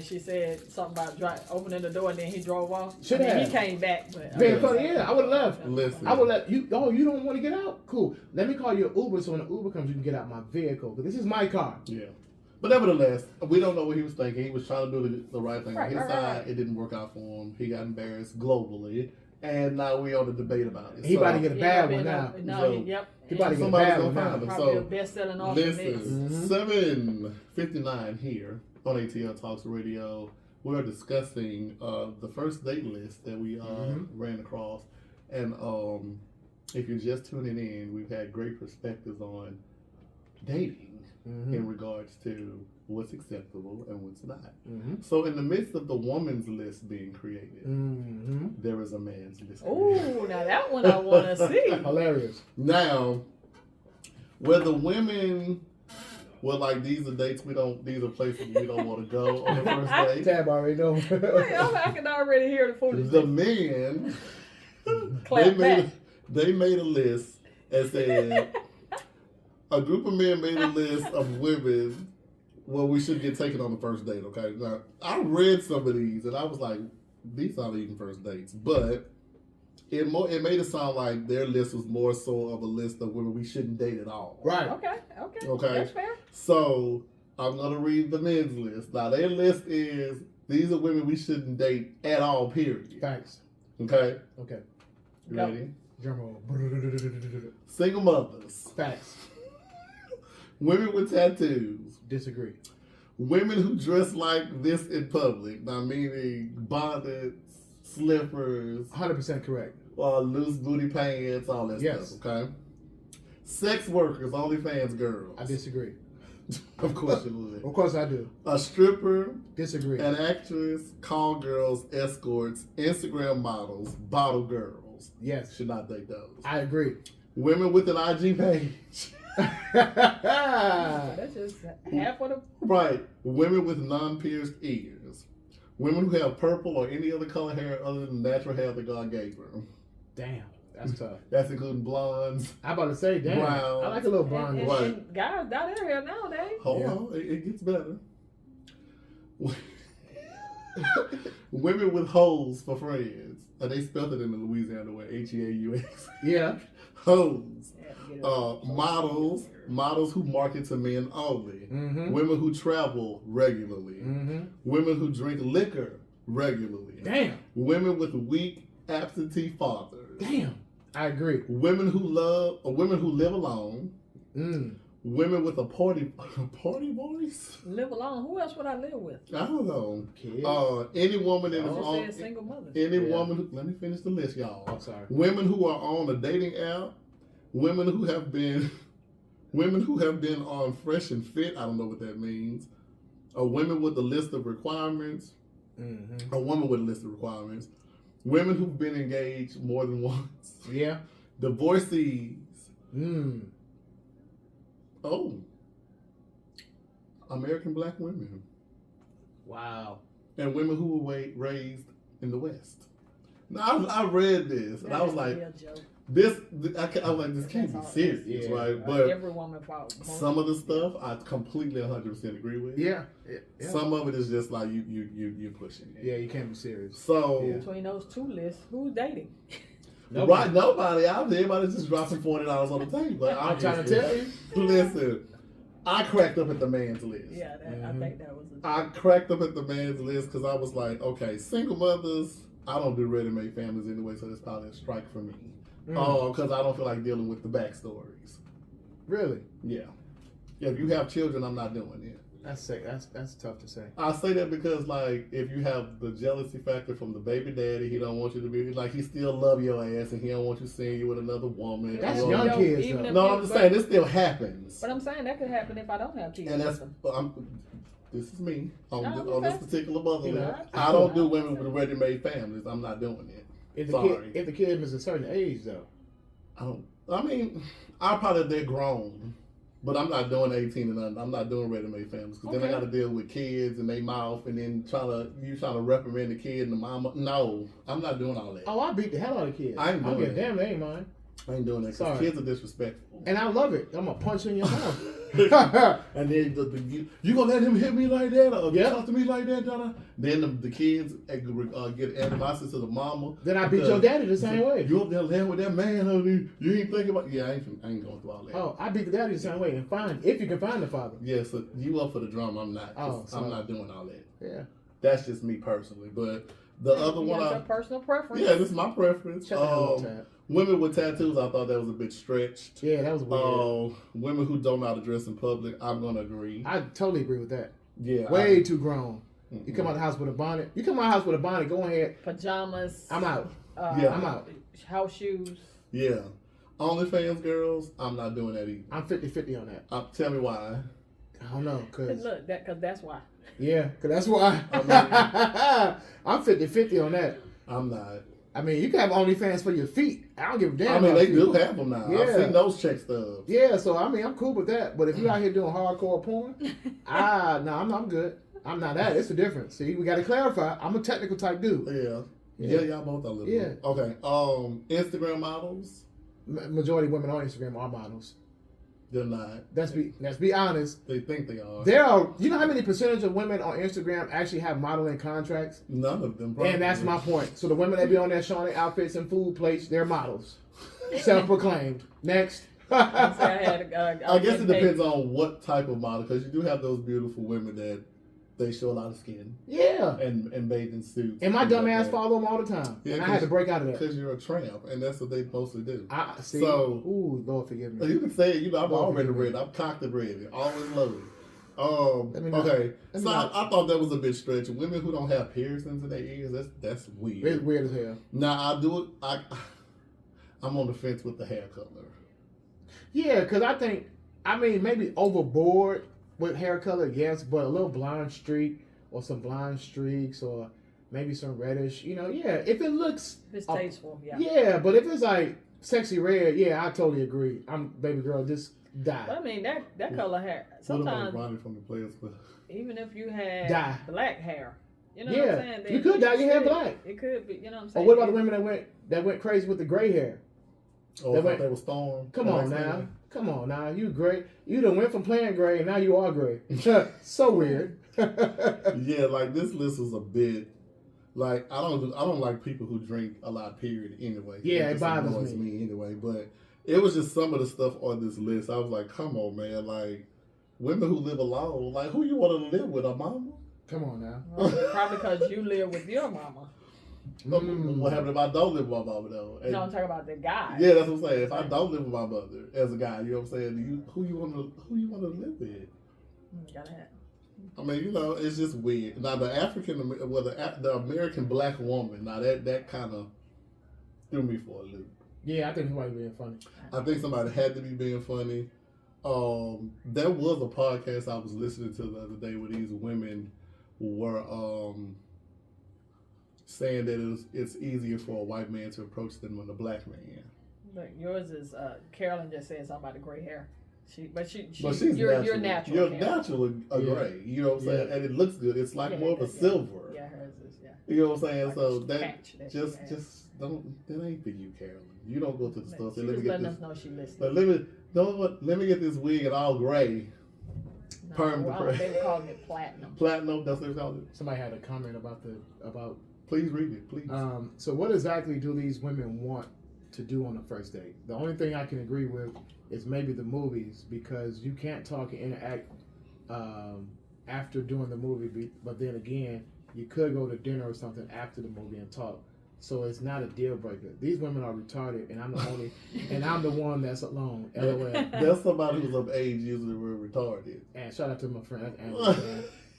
she said something about opening the door and then he drove off. Should have. He came back, but Very funny, yeah. I would have left. Listen. I would let you. Oh, you don't want to get out? Cool. Let me call you an Uber, so when the Uber comes, you can get out my vehicle. But this is my car. Yeah. But nevertheless, we don't know what he was thinking. He was trying to do the right thing on his side. Right. It didn't work out for him. He got embarrassed globally. And now we on the debate about it. He about to get a bad one now. He about to get a bad one now. Probably a best-selling author mix. Listen, 7:59 here on ATL Talks Radio. We're discussing the first date list that we ran across. And if you're just tuning in, we've had great perspectives on dating in regards to what's acceptable and what's not. So in the midst of the woman's list being created, there is a man's list. Oh, now that one I want to see. Hilarious. Now, whether women were like, these are dates these are places we don't want to go on the first date. Tab already know. I can already hear the foolishness. The men, they made a list and said, a group of men made a list of women we should get taken on the first date, okay? Now, I read some of these, and I was like, these aren't even first dates. But it made it sound like their list was more so of a list of women we shouldn't date at all. Right. Okay. That's fair. So, I'm going to read the men's list. Now, their list is, these are women we shouldn't date at all, period. Thanks. Okay? Okay. You ready? Drum roll. Single mothers. Facts. Women with tattoos. Disagree. Women who dress like this in public, now meaning bonnets, slippers, 100% correct. Loose booty pants, all that stuff, okay? Sex workers, OnlyFans girls. I disagree. Of course you would. Of course I do. A stripper, Disagree. an actress, call girls, escorts, Instagram models, bottle girls. Yes. Should not date those. I agree. Women with an IG page. That's just half of the. Right. Women with non-pierced ears. Women who have purple or any other color hair other than the natural hair that God gave her. Damn, that's tough. That's including blondes. I about to say, damn. Brown. I like a little blonde. And guys dye their hair nowadays. Hold on, it gets better. Women with hoes for friends. They spelled it in the Louisiana way, Heaux. Yeah. Hoes. Models who market to men only. Mm-hmm. Women who travel regularly. Mm-hmm. Women who drink liquor regularly. Damn. Women with weak absentee fathers. Damn. I agree. Women who live alone. Mm. Women with a party voice. Live alone. Who else would I live with? I don't know. Kids. Any woman that is Just on said single mothers. any woman. Who, let me finish the list, y'all. I'm sorry. Women who are on a dating app. Women who have been on Fresh and Fit. I don't know what that means. Women with a list of requirements. Mm-hmm. A woman with a list of requirements. Women who've been engaged more than once. Yeah. Divorcees. Mm. Oh. American black women. Wow. And women who were raised in the West. Now, I read this, and I was like, this can't be serious, right? But every woman fought. some of the stuff I completely 100% agree with. Yeah. Some of it is just like you're pushing it. Yeah, you can't be serious. So between those two lists, who's dating? Right, nobody out there. Everybody's just dropping $40 on the table. I'm trying to tell you. Listen, I cracked up at the man's list. Yeah, I think that was. I cracked up at the man's list because I was like, okay, single mothers. I don't do ready-made families anyway, so it's probably a strike for me. Because I don't feel like dealing with the backstories. Really? Yeah. If you have children, I'm not doing it. That's sick. That's tough to say. I say that because, like, if you have the jealousy factor from the baby daddy, he don't want you to be like he still love your ass, and he don't want you seeing you with another woman. That's young kids. No, I'm just saying this still happens. But I'm saying that could happen if I don't have kids. And that's this is me on this particular mother. You know, I don't do women with ready-made families. I'm not doing it. If the kid is a certain age, though. I'm probably they're grown. But I'm not doing 18 and under. I'm not doing ready-made families because then I got to deal with kids and they mouth and then trying to reprimand the kid and the mama. No, I'm not doing all that. Oh, I beat the hell out of kids. I ain't doing that. Damn, they ain't mine. I ain't doing that because kids are disrespectful. And I love it. I'm gonna punch in your mouth. And then you gonna let him hit me like that or talk to me like that? Then the kids get animosity to the mama. Then I beat your daddy the same way. You up there laying with that man, honey? You ain't thinking about? Yeah, I ain't going through all that. Oh, I beat the daddy the same way and if you can find the father. Yeah, so you up for the drama? I'm not. I'm not doing all that. Yeah, that's just me personally. But the other one, your personal preference. Yeah, this is my preference. Women with tattoos, I thought that was a bit stretched. Yeah, that was weird. Women who don't know how to dress in public, I'm gonna agree. I totally agree with that. Yeah, way too grown. You come out the house with a bonnet. Go ahead. Pajamas. I'm out. I'm out. House shoes. Yeah. OnlyFans girls, I'm not doing that either. I'm 50-50 on that. Tell me why. I don't know. Cause that's why. Yeah, because that's why. I'm 50-50 on that. I'm not. I mean, you can have OnlyFans for your feet. I don't give a damn. They do have them now. Yeah. I've seen those check stubs. Yeah, so I'm cool with that. But if you're out here doing hardcore porn, I'm good. I'm not that. It's a difference. See, we got to clarify. I'm a technical type dude. Yeah, y'all both are little. Yeah. Okay. Instagram models. Majority of women on Instagram are models. They're not. Let's be honest. They think they are. There are. You know how many percentage of women on Instagram actually have modeling contracts? None of them. Probably. And that's my point. So the women that be on there showing their outfits and food plates, they're models, self-proclaimed. Next. I guess it depends on what type of model, because you do have those beautiful women that they show a lot of skin. Yeah. And bathing suits. And my dumb ass follow them all the time. Yeah, and I had to break out of that. Because you're a tramp, and that's what they mostly do. Ooh, Lord forgive me. You can say it. I've already read. I'm cocked and ready. Always loaded. Okay. So I thought that was a bit stretch. Women who don't have piercings in their ears, that's weird. It's weird as hell. Now I do it. I'm on the fence with the hair color. Yeah, because I mean, maybe overboard with hair color, yes, but a little blonde streak or some blonde streaks or maybe some reddish, yeah. If it looks... It's tasteful, yeah. Yeah, but if it's like sexy red, yeah, I totally agree. Baby girl, just die. But I mean, that color hair, sometimes, from the Players Club. even if you had black hair, what I'm saying? You could dye your hair black. It could be, you know what I'm saying? Or what about the women that went crazy with the gray hair? Oh, I thought they were Storm. Come on now. You gray. You done went from playing gray and now you are gray. So weird. Yeah, like this list is a bit like I don't like people who drink a lot, period, anyway. Yeah, it bothers me anyway. But it was just some of the stuff on this list. I was like, come on, man, like women who live alone, like who you want to live with, a mama? Come on now. Well, probably because you live with your mama. What happened if I don't live with my mama though? No, I'm talking about the guy. Yeah, that's what I'm saying. If I don't live with my mother as a guy, you know what I'm saying? Who you want to live with? Gotta have. I mean, it's just weird. Now the the American black woman, now that kind of threw me for a loop. Yeah, I think somebody being funny. I think somebody had to be being funny. There was a podcast I was listening to the other day where these women were saying that it's easier for a white man to approach them than a black man. Look, yours is Carolyn just said something about the gray hair. You're natural. You're naturally a gray. You know what I'm saying? And it looks good. It's like more of a silver. Yeah, hers is. Yeah. You know what I'm saying? Like so that just don't. That ain't for you, Carolyn. You don't go to the store. She was letting us know she listened. But let me get this wig and all gray. Perm the gray. They were calling it platinum. Platinum. That's what they called it. Somebody had a comment about. Please read it, please. So what exactly do these women want to do on the first date? The only thing I can agree with is maybe the movies, because you can't talk and interact after doing the movie. But then again, you could go to dinner or something after the movie and talk. So it's not a deal breaker. These women are retarded, and I'm the one that's alone. LOL. That's somebody who's of age usually we're retarded. And shout out to my friend.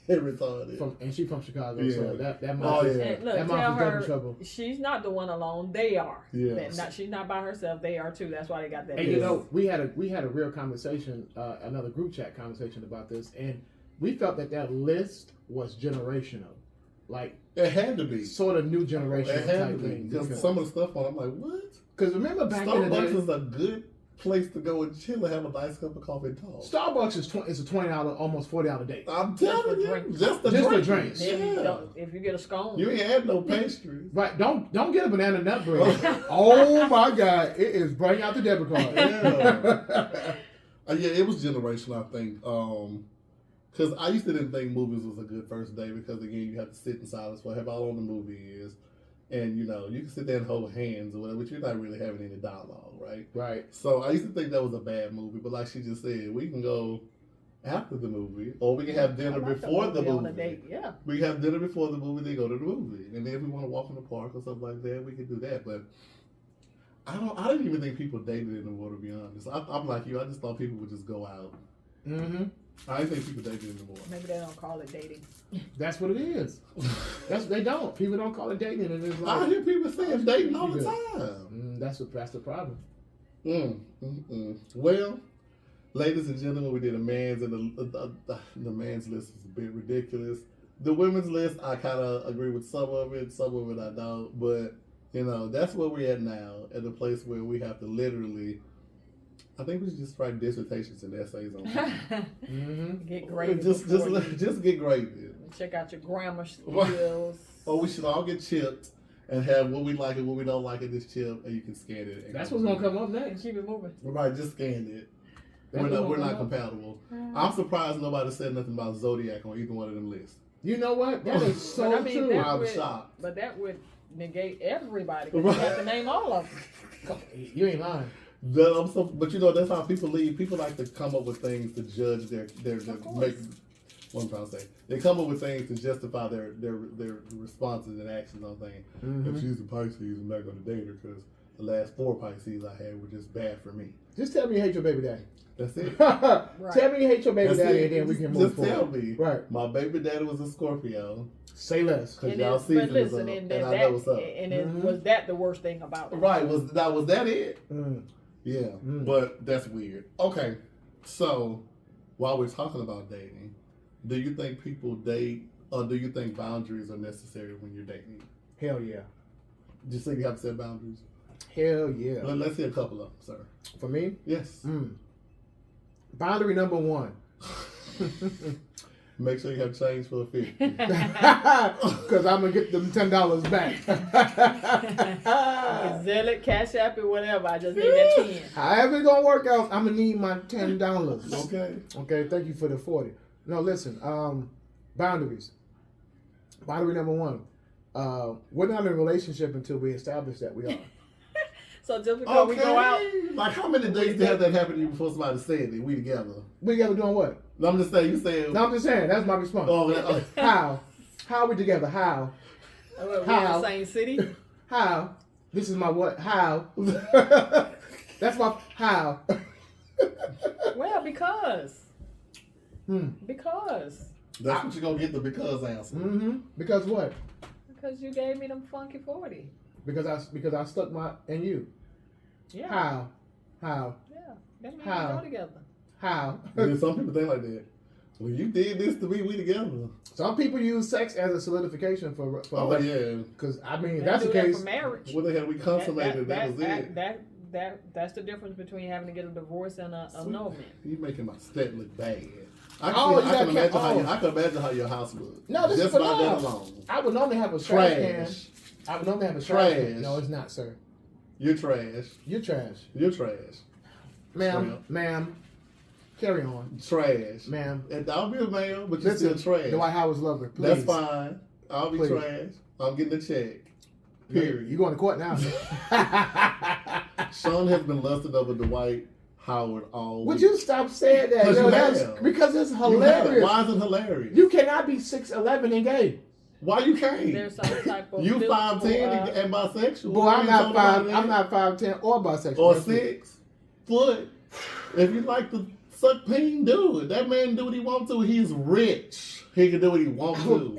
Retarded. And she's from Chicago, so that mom Look, is double trouble. She's not the one alone. They are. Yeah. She's not by herself. They are too. That's why they got that. And we had a real conversation, another group chat conversation about this, and we felt that list was generational. Like it had to be sort of new generation type thing. Because some of the stuff on, I'm like, what? Because remember back in the day, Starbucks is a good place to go and chill and have a nice cup of coffee and talk. Starbucks is a $20, almost $40 date. I'm telling you, just the drinks. If you get a scone, you ain't had no pastry. Right? Don't get a banana nut bread. Oh my God! It is bring out the debit card. Yeah, it was generational. I think. Because I used to didn't think movies was a good first day because, again, you have to sit in silence for how long the movie is. And, you can sit there and hold hands or whatever, but you're not really having any dialogue, right? Right. So I used to think that was a bad movie. But like she just said, we can go after the movie or we can have dinner before the movie. On a date. Yeah. We can have dinner before the movie, then go to the movie. And then if we want to walk in the park or something like that, we can do that. But I didn't even think people dated anymore, to be honest. I'm like you. I just thought people would just go out. Mm-hmm. I didn't think people dated anymore. Maybe they don't call it dating. That's what it is. They don't. People don't call it dating. And it's like, I hear people saying dating all the time. That's the problem. Well, ladies and gentlemen, we did a man's, and the man's list is a bit ridiculous. The women's list, I kind of agree with some of it I don't. But, that's where we're at now, at the place where we have to literally... I think we should just write dissertations and essays on it. Get graded. Just get graded. Check out your grammar skills. Or we should all get chipped and have what we like and what we don't like in this chip, and you can scan it. That's what's gonna come up next. And keep it moving. Right, just scan it. We're not compatible. I'm surprised nobody said nothing about Zodiac on either one of them lists. You know what? That is so true. I'm shocked. But that would negate everybody. You have to name all of them. You ain't lying. But that's how people leave. People like to come up with things to judge their make. What I'm trying to say, they come up with things to justify their responses and actions on things. If she's a Pisces, I'm not going to date her because the last 4 Pisces I had were just bad for me. Just tell me you hate your baby daddy. That's it. Tell me you hate your baby That's daddy, it. and then we can move Just forward. tell me. Right. My baby daddy was a Scorpio. Say less. Because And y'all it, season but listen, is up, and and I that, know what's up. and it, was that the worst thing about it? Right. Was that it? Mm. Yeah. Mm. But that's weird. Okay. So while we're talking about dating, do you think people date, or do you think boundaries are necessary when you're dating? Hell yeah. Just think you have to set boundaries? Hell yeah. Let's see a couple of them, sir. For me? Yes. Boundary number 1. Make sure you have change for a fee. Because I'm going to get them $10 back. Zelle it, Cash App it, whatever. I just need that 10. However it's going to work out, I'm going to need my $10. Okay. Okay, thank you for the 40. No, listen, boundaries. Boundary number 1. We're not in a relationship until we establish that we are. So just because we go out. Like, how many days did that happen to you before somebody said that we together? We together doing what? No, I'm just saying, you said. No, I'm just saying, that's my response. Oh, How? How are we together? How? We're in How? the same city. How? This is my what? How? That's my how. Well, because. Hmm. Because. That's what you're going to get the because answer. Mm-hmm. Because what? Because you gave me them funky 40. Because I stuck my in you. Yeah. How? How? Yeah. That means How? we go together. How? And then some people think like that. Well, you did this to me, we together. Some people use sex as a solidification for Oh, yeah. Because I mean, if They that's do the that case. for marriage. What the hell, we consummated, that was it. That's the difference between having to get a divorce and a annulment. You making my stat look bad. I can imagine how your house looked. No, this just is by that phenomenal. alone. I would normally have a trash can. Trash. I would normally have a trash can. Trash. No, it's not, sir. You're trash. You're trash. You're trash. Ma'am. Carry on. Trash. Ma'am. And I'll be a man, but you're still trash. Dwight Howard's lover, please. That's fine. I'll be Please. trash. I'm getting a check. Period. You going to court now. Shawn has been lusted over Dwight Howard all Would week. you stop saying that? Because Yo, you that's have. because it's You have. hilarious. Why is it hilarious? You cannot be 6'11" and gay. Why you can't? There's some type of You physical, 5'10" and bisexual. Boy, I'm We not ain't talking about I'm that. not 5'10" or bisexual. Or That's 6 foot. If you like to suck peen, do it. That man do what he wants to. He's rich. He can do what he wants to.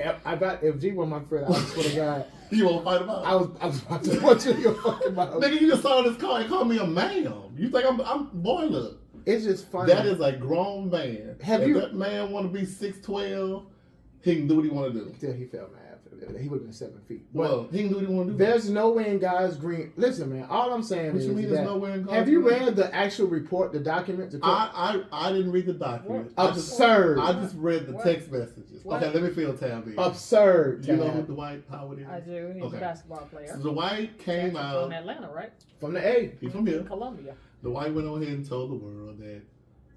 If G were my friend, I swear to God, You won't fight about it? I was about to punch you in your fucking mouth. Nigga, you just saw this car and called me a man. You think I'm boy, look. It's just funny. That is a grown man. If that man want to be 6'12", he can do what he want to do. Until he fell mad. He would have been 7 feet. Well, he can do what he want to do. There's no way in God's green. Listen, man. All I'm saying What is you mean that. there's no way in God's Have you green? read the actual report, the document? I didn't read the document. Absurd. I just read the What? text messages. What? Okay, let me feel tab in. Absurd. You know Tab. who Dwight Howard is? I do. He's Okay. a basketball player. So Dwight came Actually out. from Atlanta, right? From the A. He's from here. In Columbia. Dwight went on here and told the world that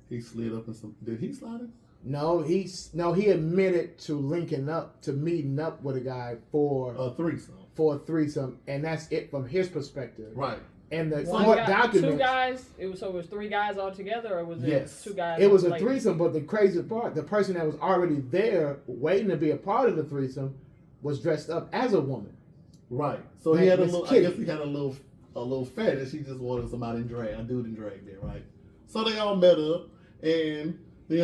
he slid up in some. Did he slide in? No, he admitted to linking up, to meeting up with a guy for A threesome. a threesome, and that's it from his perspective. Right. And the One court guy, documents. 2 guys. It was 3 guys all together, or was it Yes. 2 guys? It was and a ladies? threesome, but the crazy part, the person that was already there waiting to be a part of the threesome was dressed up as a woman. Right. So he Man, had a Miss little. Kitty. I guess he had a little fetish. He just wanted somebody in drag, a dude in drag there, right? So they all met up, and did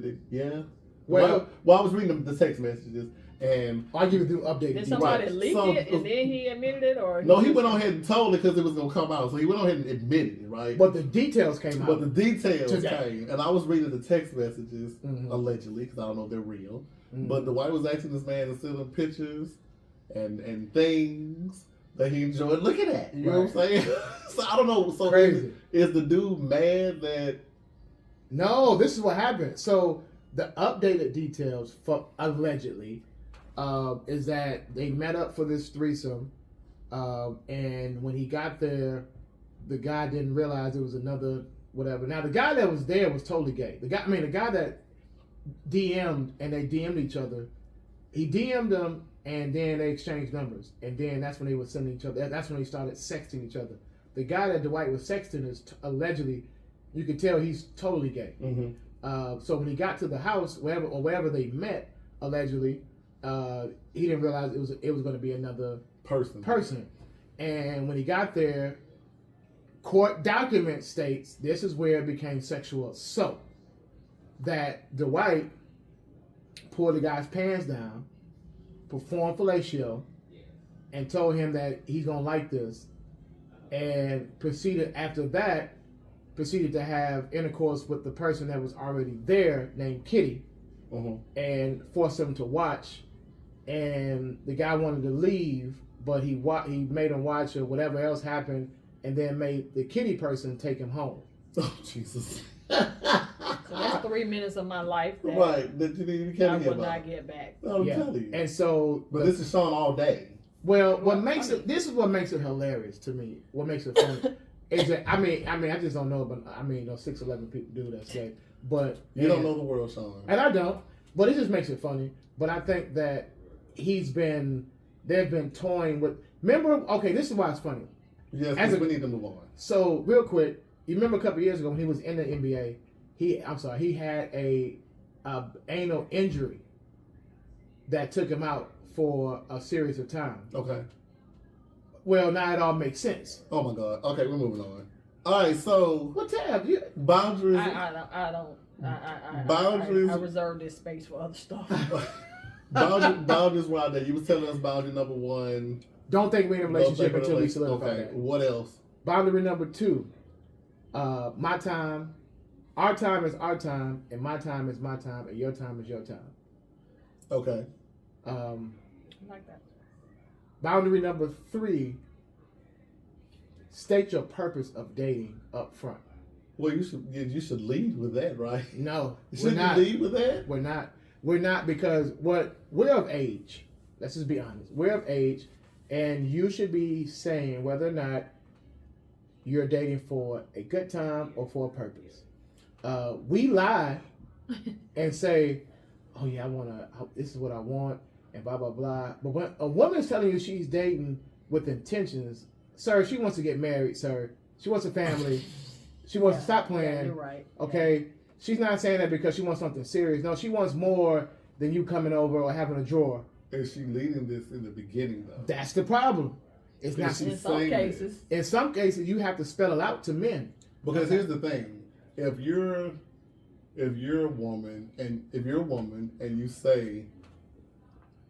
it, yeah. Well, I was reading the text messages, and I'll give you the updated Did details. somebody Right. leak So- it and then he admitted it, or no, he went on ahead and told it because it was gonna come out. So he went on ahead and admitted it, right? But the details came out. But the details Today. came, and I was reading the text messages Mhm. allegedly because I don't know if they're real. Mhm. But Dwight was asking this man to send him pictures and things that he enjoyed looking at. You know what I'm saying? So I don't know. So Crazy. is the dude mad that? No, this is what happened. So the updated details, for allegedly, is that they met up for this threesome, and when he got there, the guy didn't realize it was another whatever. Now the guy that was there was totally gay. The guy that DM'd and they DM'd each other. He DM'd them and then they exchanged numbers, and then that's when they were sending each other. That's when they started sexting each other. The guy that Dwight was sexting is allegedly, you could tell he's totally gay. Mm-hmm. So when he got to the house, wherever they met, allegedly, he didn't realize it was going to be another Person. And when he got there, court document states this is where it became sexual assault. That Dwight pulled the guy's pants down, performed fellatio, and told him that he's gonna like this, and proceeded to have intercourse with the person that was already there named Kitty, and forced him to watch. And the guy wanted to leave, but he made him watch or whatever else happened, and then made the Kitty person take him home. Oh, Jesus. So that's 3 minutes of my life that that you I can't will not get back. I'm telling you. And so, but this is Shawn all day. Well, this is what makes it hilarious to me. What makes it funny is that I just don't know, but 6'11" people do that shit. But you don't know the world, Shawn, and I don't. But it just makes it funny. But I think that they've been toying with. Remember? Okay, this is why it's funny. Yes, we need to move on. So real quick, you remember a couple of years ago when he was in the NBA, he had a anal injury that took him out for a series of time. Okay. Well, now it all makes sense. Oh my God. Okay, we're moving on. All right, so what tab? You boundaries. I don't. Boundaries. I reserve this space for other stuff. boundaries were out there. You were telling us boundary number 1. Don't think we're in a relationship until we solidify that. that. What else? Boundary number 2. My time. Our time is our time, and my time is my time, and your time is your time. Okay. I like that. Boundary number 3. State your purpose of dating up front. Well, you should lead with that, right? No, Should you lead with that? We're not because we're of age. Let's just be honest. We're of age, and you should be saying whether or not you're dating for a good time or for a purpose. We lie and say, "Oh yeah, this is what I want," and blah blah blah. But when a woman's telling you she's dating with intentions, sir, she wants to get married, sir. She wants a family. She wants to stop playing. Yeah, you're right. Okay. Yeah. She's not saying that because she wants something serious. No, she wants more than you coming over or having a drawer. Is she leading this in the beginning, though? That's the problem. It's not. In some cases. In some cases, you have to spell it out to men. Because here's the thing: if you're a woman and you say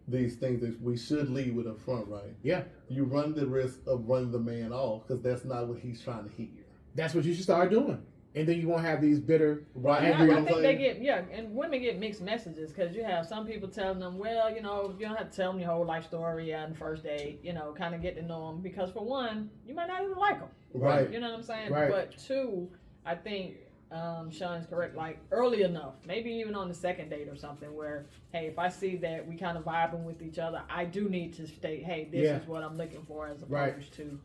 these things that we should lead with up front, right? Yeah. You run the risk of running the man off because that's not what he's trying to hear. That's what you should start doing. And then you won't have these bitter, angry. I think they get, and women get mixed messages because you have some people telling them, well, you don't have to tell them your whole life story on the first date, kind of get to know them because for one, you might not even like them. Right. You know what I'm saying? Right. But 2, I think Shawn is correct, like early enough, maybe even on the second date or something where, hey, if I see that we kind of vibing with each other, I do need to state, hey, this is what I'm looking for as opposed to,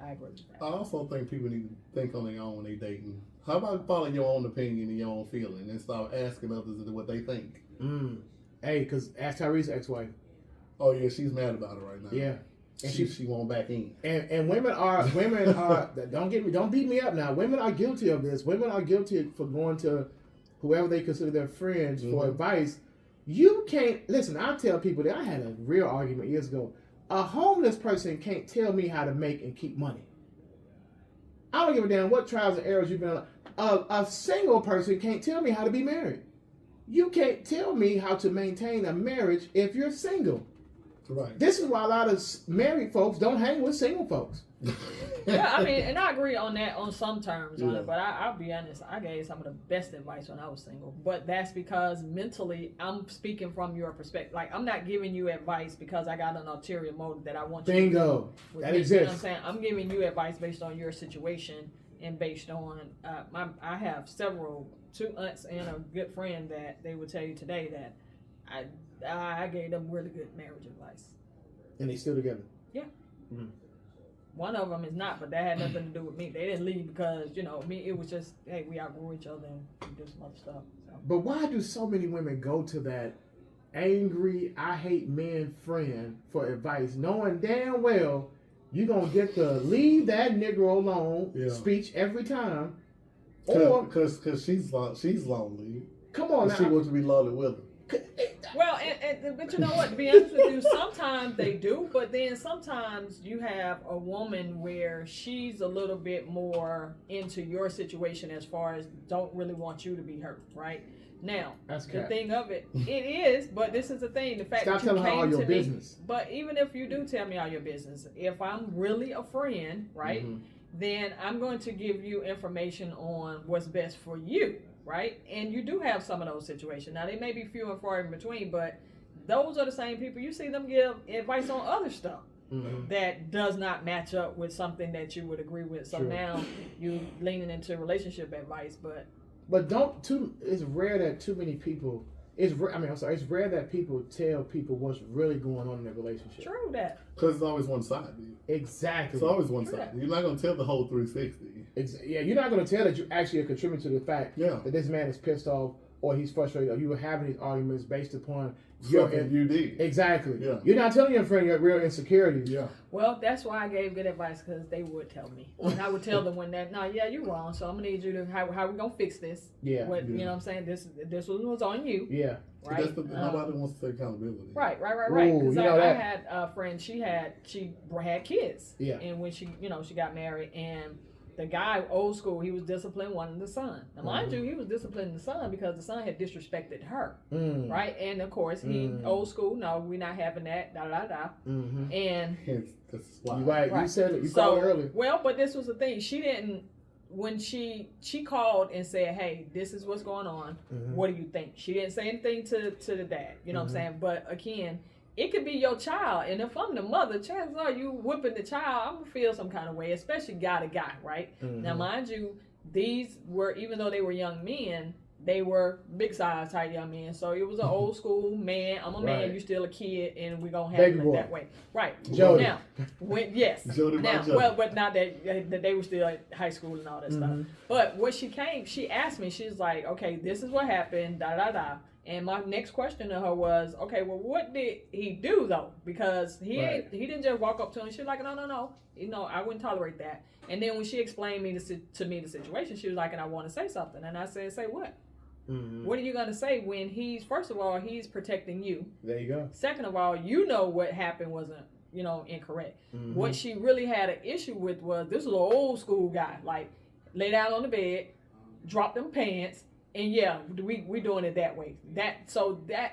I agree with that. I also think people need to think on their own when they dating. How about follow your own opinion and your own feeling and stop asking others what they think? Hey, because ask Tyrese's ex-wife. Oh yeah, she's mad about it right now. Yeah. And she won't back in. And women are don't beat me up now. Women are guilty of this. Women are guilty for going to whoever they consider their friends for advice. You can't listen. I tell people that I had a real argument years ago. A homeless person can't tell me how to make and keep money. I don't give a damn what trials and errors you've been on. A single person can't tell me how to be married. You can't tell me how to maintain a marriage if you're single. Right. This is why a lot of married folks don't hang with single folks. Yeah, I mean, and I agree on that on some terms on it, but I'll be honest, I gave some of the best advice when I was single. But that's because mentally, I'm speaking from your perspective. Like, I'm not giving you advice because I got an ulterior motive that I want you to Bingo. do. That exists. You know what I'm exists. saying? I'm giving you advice based on your situation and based on, I have two aunts and a good friend that they would tell you today that I gave them really good marriage advice. And they still together. Yeah. Mm-hmm. One of them is not, but that had nothing to do with me. They didn't leave because, me, it was just, hey, we outgrew each other and we do some other stuff. So. But why do so many women go to that angry, I hate men friend for advice, knowing damn well you're going to get the leave that Negro alone speech every time? Or because she's lonely. Come on now. She wants to be lonely with him. Well, but you know what? To be honest with you, sometimes they do, but then sometimes you have a woman where she's a little bit more into your situation as far as don't really want you to be hurt, right? Now, the thing of it, it is, but this is the thing, the fact Stop that you telling her all came your to business. me, but even if you do tell me all your business, if I'm really a friend, right, then I'm going to give you information on what's best for you, right? And you do have some of those situations. Now, they may be few and far in between, but those are the same people. You see them give advice on other stuff that does not match up with something that you would agree with. So now you leaning into relationship advice, but it's rare that too many people. It's rare that people tell people what's really going on in their relationship. True that. Because it's always one side, dude. Exactly. It's always one side. You're not going to tell the whole 360. Yeah, you're not going to tell that you actually are contributing to the fact that this man is pissed off or he's frustrated or you were having these arguments based upon you did. Exactly. Yeah. You're not telling your friend your real insecurities. Yeah. Well, that's why I gave good advice, because they would tell me. And I would tell them when you're wrong, so I'm going to need you to, how we going to fix this? Yeah. You know what I'm saying? This was on you. Yeah. Right? Nobody wants to take accountability. Right. Ooh, Because you know I that. had a friend, she had kids. Yeah. And when she got married, and the guy, old school, he was disciplining wanting the son. Now, mind you, he was disciplining the son because the son had disrespected her, right? And of course, he old school. No, we're not having that. Da da da. And that's why. Right. You said it. You called it earlier. Well, but this was the thing. She didn't. When she called and said, "Hey, this is what's going on. What do you think?" She didn't say anything to the dad. You know what I'm saying? But again, it could be your child, and if I'm the mother, chances are you whipping the child, I'm gonna feel some kind of way, especially guy to guy, right? Now, mind you, these were, even though they were young men, they were big size type young men. So it was an old school man. I'm a man, you still a kid, and we're gonna handle it that way, right? Jody. Now, but not that they were still at high school and all that stuff. But when she came, she asked me, she's like, "Okay, this is what happened." Da da da. And my next question to her was, okay, well, what did he do though? Because he didn't just walk up to her and she was like, no, I wouldn't tolerate that. And then when she explained to me the situation, she was like, and I want to say something. And I said, say what? What are you going to say when first of all, he's protecting you. There you go. Second of all, what happened wasn't, incorrect. What she really had an issue with was, this was an old school guy, like lay down on the bed, drop them pants, and we doing it that way. That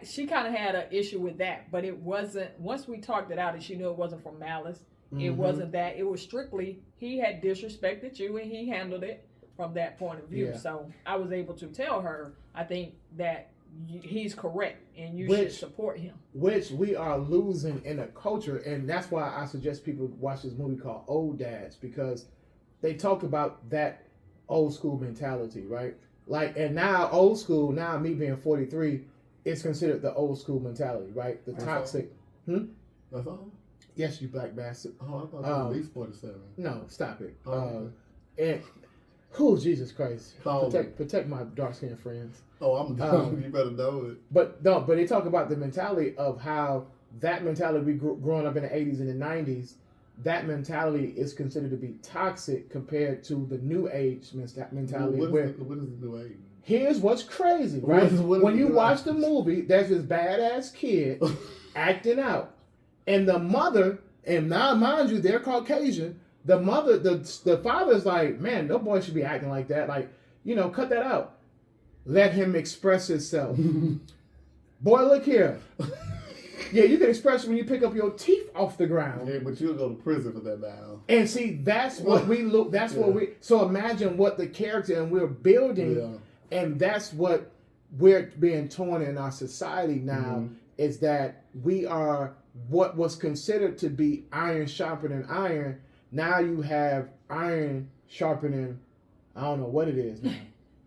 she kind of had an issue with that, but it wasn't. Once we talked it out, and she knew it wasn't from malice. It wasn't that. It was strictly he had disrespected you, and he handled it from that point of view. Yeah. So I was able to tell her, I think that he's correct, and you should support him. Which we are losing in a culture, and that's why I suggest people watch this movie called Old Dads, because they talk about that old school mentality, right? Like, and now old school, now me being 43, is considered the old school mentality, right? The toxic. That's all? Yes, you black bastard. Oh, I thought it was at least 47. No, stop it. Okay. And, Jesus Christ. Call protect my dark skinned friends. Oh, I'm done. You better know it. But they talk about the mentality of how that mentality we growing up in the 80s and the 90s, that mentality is considered to be toxic compared to the new age mentality. What is the new age? Here's what's crazy, right? When you watch the movie, there's this badass kid acting out. And the mother, and now mind you, they're Caucasian. The mother, the father's like, man, no boy should be acting like that. Like, cut that out. Let him express himself. Boy, look here. Yeah, you can express it when you pick up your teeth off the ground. Yeah, but you'll go to prison for that now. And see, that's what we look. That's what we. So imagine what the character and we're building, and that's what we're being torn in our society now. Is that we are what was considered to be iron sharpening iron. Now you have iron sharpening. I don't know what it is now.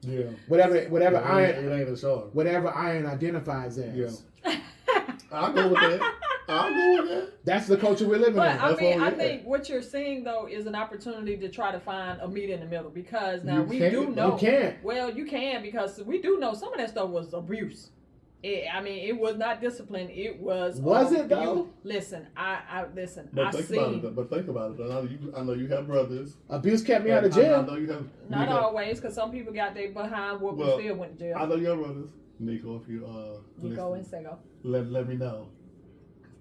Yeah. Whatever iron. It ain't a sharp. Whatever iron identifies as. Yeah. I'll go with that. That's the culture we're living in. But I think what you're seeing though is an opportunity to try to find a meet in the middle, because now we do know. You can't. Well, you can, because we do know some of that stuff was abuse. It was not discipline. It was. Was it though? Listen, listen. But think about it. I know you have brothers. Abuse kept me out of jail. I know you have. Not always, because some people got their behind whooping still went to jail. I know your brothers. Nico, if you Nico and Sego. let me know.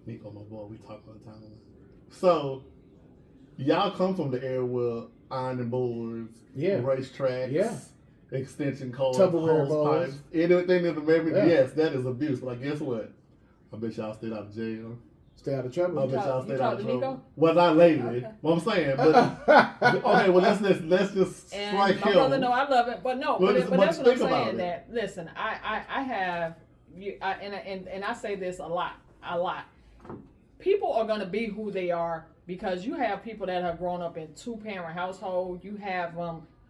Nico, my boy, we talk all the time. So, y'all come from the era where ironing boards, racetracks, extension cords, Tupperware hose pipes, anything that's American. Yes, that is abuse. But guess what? I bet y'all stayed out of jail. Stay out of trouble. I bet y'all stayed out of trouble. Well, not lately. Okay. What I'm saying, but okay. Well, let's just strike my him. brother, no, I love it, but no, but that's what I'm saying. It. That listen, I have you, and I say this a lot. People are gonna be who they are because you have people that have grown up in 2-parent household. You have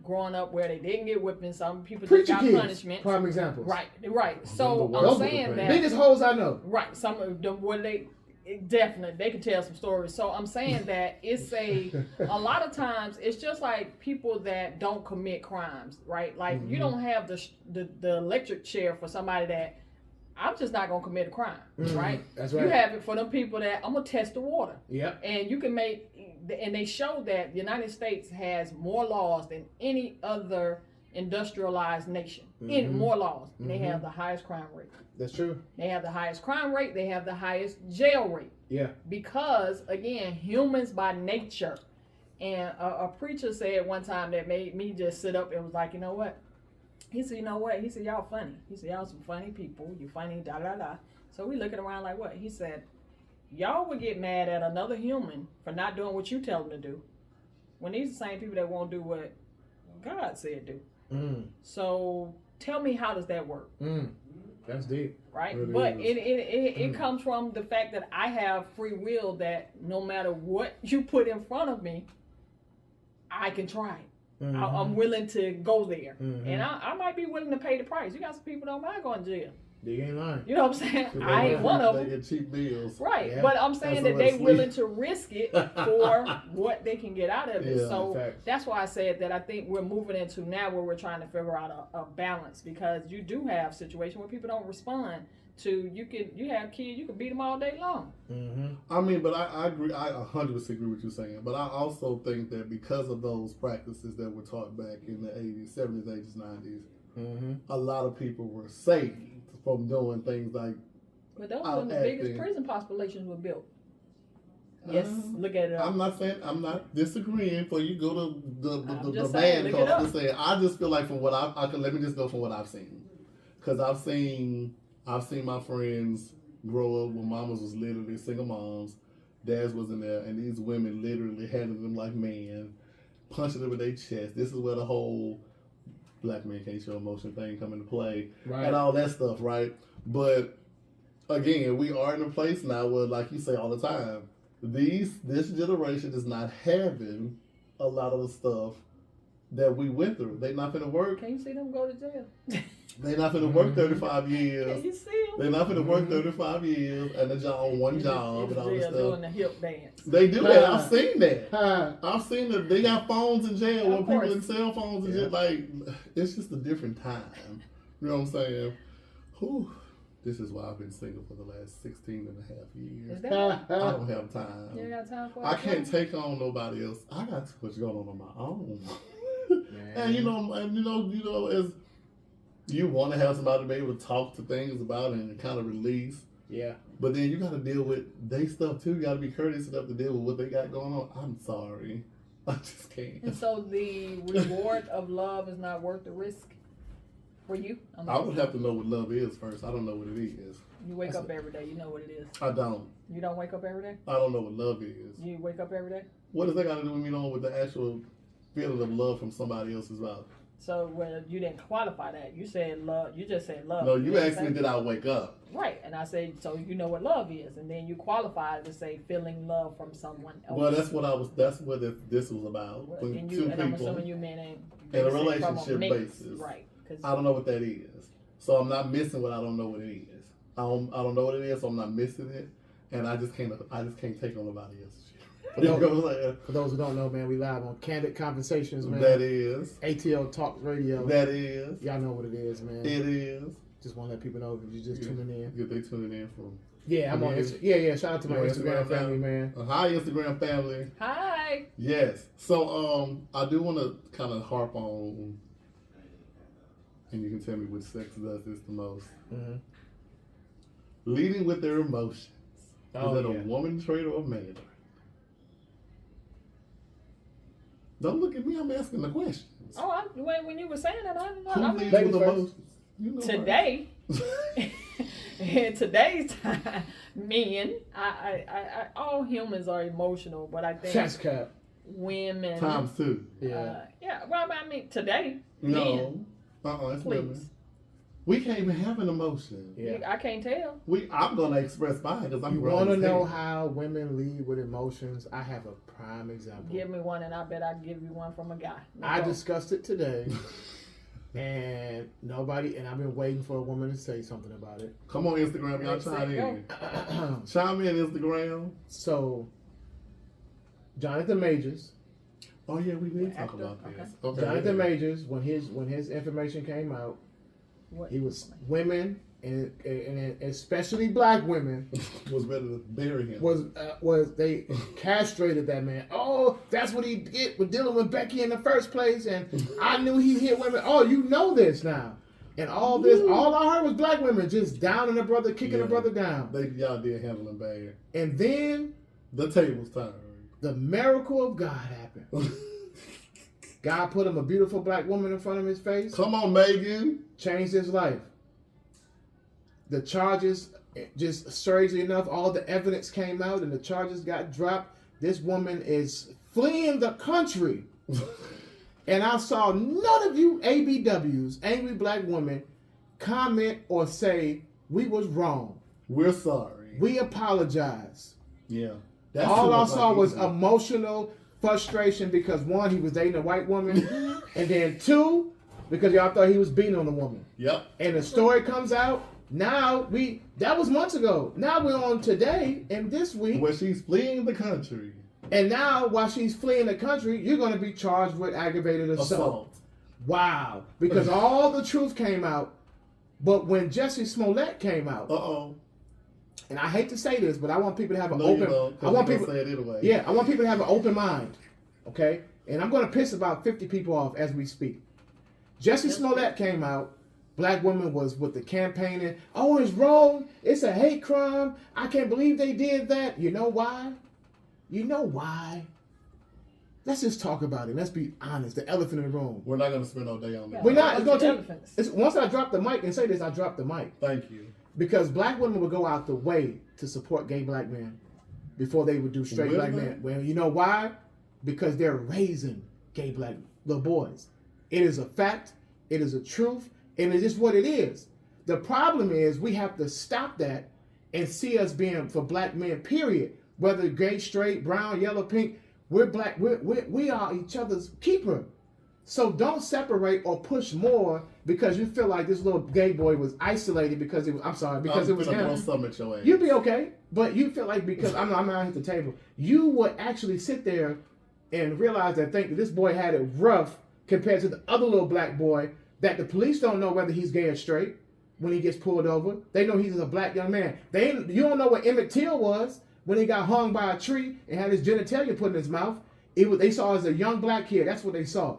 growing up where they didn't get whipping. Some people just got punishment. Prime examples. Right. So I'm saying that biggest hoes I know. Right. Some of them where they definitely they can tell some stories. So I'm saying that it's a lot of times it's just like people that don't commit crimes, right? Like you don't have the electric chair for somebody that I'm just not gonna commit a crime, right? That's right. You have it for them people that I'm gonna test the water. Yep. And you can make, and they show that the United States has more laws than any other industrialized nation. In more laws, and they have the highest crime rate. That's true. They have the highest crime rate. They have the highest jail rate. Yeah. Because again, humans by nature. And a preacher said one time that made me just sit up and was like, you know what? He said, you know what? He said, y'all funny. He said, y'all some funny people. You funny, da da da. So we looking around like what? He said, y'all would get mad at another human for not doing what you tell them to do, when these are the same people that won't do what God said do. So tell me, how does that work? That's deep. Right? Really but is. it comes from the fact that I have free will, that no matter what you put in front of me, I can try it. I'm willing to go there. And I might be willing to pay the price. You got some people don't mind going to jail. They ain't lying. You know what I'm saying? I ain't one of them. They get cheap deals. Right. Yeah. But I'm saying that they're willing to risk it for what they can get out of it. Yeah, so that's why I said that I think we're moving into now where we're trying to figure out a balance, because you do have situations where people don't respond to, you have kids, you can beat them all day long. I mean, but I agree. I 100% agree with you saying. But I also think that because of those practices that were taught back in the 80s, 70s, 80s, 90s, a lot of people were saved from doing things like. But those were the biggest prison populations were built. Yes, look at it. I'm not disagreeing. Before you go to the saying, band, I'm just saying. I just feel like from what let me just go from what I've seen, because I've seen my friends grow up when mamas was literally single moms, dads wasn't there, and these women literally handled them like men, punching them in their chest. This is where the whole black man can't show emotion thing come into play, and all that stuff, right? But again, we are in a place now where, like you say all the time, this generation is not having a lot of the stuff that we went through. They not finna work. Can you see them go to jail? They not finna work 35 years. Can you see them? They not finna work 35 years and a job on one job and all this stuff. Doing the hip dance. They do that. I've seen that. I've seen that. They got phones in jail where people in cell phones and just like, it's just a different time. You know what I'm saying? Whew. This is why I've been single for the last 16 and a half years. Is that I don't have time. You got time for it? I can't take on nobody else. I got too much going on my own. And you know, as you want to have somebody to be able to talk to things about and kind of release. Yeah. But then you got to deal with they stuff too. You got to be courteous enough to deal with what they got going on. I'm sorry. I just can't. And so the reward of love is not worth the risk for you? I would have to know what love is first. I don't know what it is. You wake up every day. You know what it is. I don't. You don't wake up every day? I don't know what love is. You wake up every day? What does that got to do with me knowing what the actual feeling of love from somebody else is about? So you didn't qualify that. You said love. You just said love. No, you asked me did I wake up. Right, and I said, so you know what love is, and then you qualified to say feeling love from someone else. Well, that's what this was about. Well, When and two I'm people assuming you meant in a relationship basis. Right. I don't know what that is, so I'm not missing what I don't know what it is. I don't know what it is, so I'm not missing it, and I just can't take on nobody else's shit. For those who don't know, man, we live on Candid Conversations, man. That is ATL Talk Radio. That is. Y'all know what it is, man. It is. Just want to let people know if you're just tuning in. Yeah, they tuning in from. Yeah, I'm on Instagram. Yeah. Shout out to my Instagram family, man. Hi, Instagram family. Hi. Yes. So, I do want to kind of harp on, and you can tell me which sex does this the most. Leading with their emotions. Oh, Is that yeah. a woman trait or a man trait? Don't look at me. I'm asking the questions. Oh, when you were saying that, I didn't know. Who I leads mean, Ladies with first. emotions? You know today, in today's time, men, all humans are emotional, but I think Chest cap. women. Times two. Yeah. Yeah. Well, I mean, today, No. men, It's please. women. We can't even have an emotion. Yeah. I can't tell. I'm gonna express mine because I'm You grown want to as know hell. how women lead with emotions? I have a prime example. Give me one, and I bet I give you one from a guy. I discussed it today, and nobody. And I've been waiting for a woman to say something about it. Come on, Instagram, y'all chime in. Chime in, Instagram. So, Jonathan Majors. Oh yeah, we did talk Actor, about this. okay. Okay. Jonathan Majors, when his information came out, What? he was women and especially black women was better to bury him. was they castrated that man. Oh, that's what he get with dealing with Becky in the first place, and I knew he hit women. Oh, you know this now, and all this, all I heard was black women just downing a brother, kicking a brother down, Y'all did handle him bad. and then The tables turned. the miracle of God happened. God put him a beautiful black woman in front of his face, Come on, Megan. changed his life. The charges, just strangely enough, all the evidence came out and the charges got dropped. This woman is fleeing the country. And I saw none of you ABWs, angry black women, comment or say, we was wrong. We're sorry. We apologize. Yeah. All too I much saw like was easy. emotional frustration because one, he was dating a white woman, and then two, because y'all thought he was beating on a woman. Yep. And the story comes out. Now that was months ago. Now we're on today and this week. Where she's fleeing the country. And now while she's fleeing the country, you're going to be charged with aggravated assault. Wow. Because all the truth came out. But when Jussie Smollett came out, and I hate to say this, but I want people to have an open. I want people say it anyway. Yeah, I want people to have an open mind. Okay? And I'm going to piss about 50 people off as we speak. Jussie Smollett came out. Black women was with the campaigning. Oh, it's wrong. It's a hate crime. I can't believe they did that. You know why? You know why? Let's just talk about it. Let's be honest. The elephant in the room. We're not going to spend all day on that. We're not. It's going to elephants. take. Once I drop the mic and say this, I drop the mic. Thank you. Because black women would go out the way to support gay black men before they would do straight Will black they? men. Well, you know why? Because they're raising gay black little boys. It is a fact. It is a truth. And it's just what it is. The problem is we have to stop that and see us being for black men, period. Whether gay, straight, brown, yellow, pink, we're black. We are each other's keeper. So don't separate or push more because you feel like this little gay boy was isolated because it was, because it was him. You'd be okay. But you feel like because I'm not at the table, you would actually sit there and realize that think that this boy had it rough compared to the other little black boy that the police don't know whether he's gay or straight when he gets pulled over. They know he's a black young man. You don't know what Emmett Till was when he got hung by a tree and had his genitalia put in his mouth. They saw as a young black kid. That's what they saw.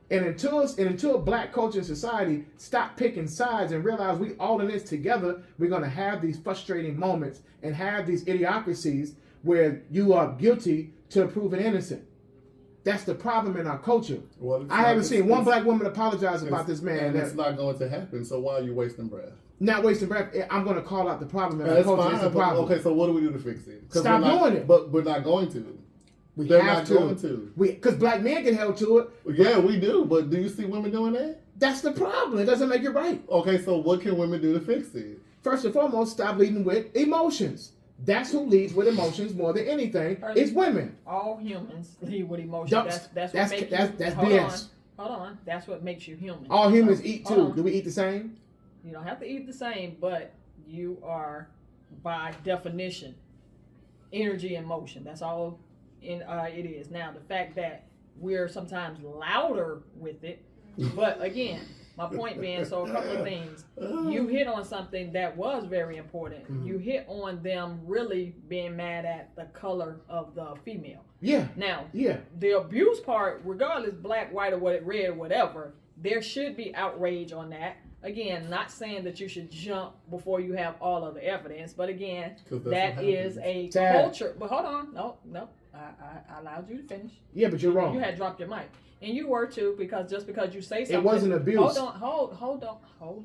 And until black culture and society stop picking sides and realize we all in this together, we're going to have these frustrating moments and have these idiocracies where you are guilty to proven innocent. That's the problem in our culture. Well, I haven't seen one black woman apologize about this man. And it's not going to happen, so why are you wasting breath? Not wasting breath. I'm going to call out the problem in our That's culture. fine, It's a problem. okay, so what do we do to fix it? Stop doing it. But we're not going to. They're not going to. Because black men get held to it. Yeah, we do, but do you see women doing that? That's the problem. It doesn't make it right. Okay, so what can women do to fix it? First and foremost, stop leading with emotions. That's who leads with emotions more than anything. It's women. All humans lead with emotions. That's BS. Hold on. That's what makes you human. All humans eat too. Do we eat the same? You don't have to eat the same, but you are, by definition, energy and motion. That's all it is. Now, the fact that we're sometimes louder with it, but again, my point being, so a couple of things. You hit on something that was very important. Mm-hmm. You hit on them really being mad at the color of the female. Yeah. Now, the abuse part, regardless black, white, or red, whatever, there should be outrage on that. again, not saying that you should jump before you have all of the evidence, but again, 'Cause that's that what is happens. a culture. But hold on, no, I allowed you to finish. Yeah, but you're wrong. You had dropped your mic, and you were too, because just because you say something, it wasn't abuse. Hold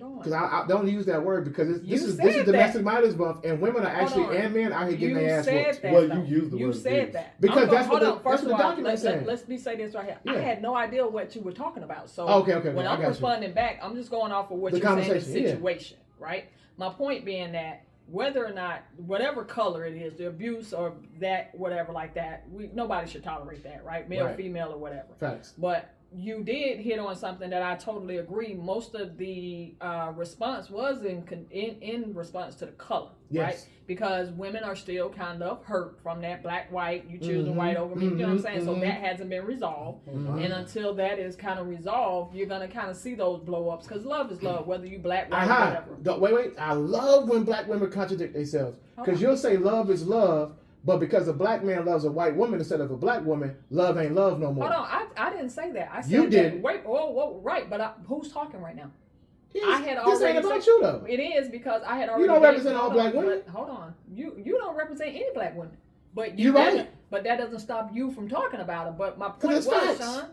on. Because I don't use that word because this is said domestic violence month, and women are actually and men out here getting their ass whooped. Well, you used the You word said abuse. that. Because that's what First the of all, document's saying. let's be say this right here. I Yeah. had no idea what you were talking about. So Okay, when I I'm got you. responding back, I'm just going off of what The you're saying in the conversation, yeah. situation, right? My point being that whether or not, whatever color it is, the abuse or that, whatever like that, nobody should tolerate that, right? Male, Right. female, or whatever. Facts. But you did hit on something that I totally agree. Most of the response was in response to the color, Yes. right? Because women are still kind of hurt from that black, white, you choosing white over me, you know what I'm saying? So that hasn't been resolved. And until that is kind of resolved, you're going to kind of see those blow ups, because love is love, whether you black, white, whatever. Wait. I love when black women contradict themselves. Because you'll say love is love, but because a black man loves a white woman instead of a black woman, love ain't love no more. Hold on, I didn't say that. I said You that, did. Wait, whoa, right, but who's talking right now? Yes, I had this ain't already about said- you though. It is, because I had already. You don't gave- represent all hold black on, women. but hold on, you don't represent any black women. But You're right. But that doesn't stop you from talking about it. But my 'Cause point it's was, facts. Sean,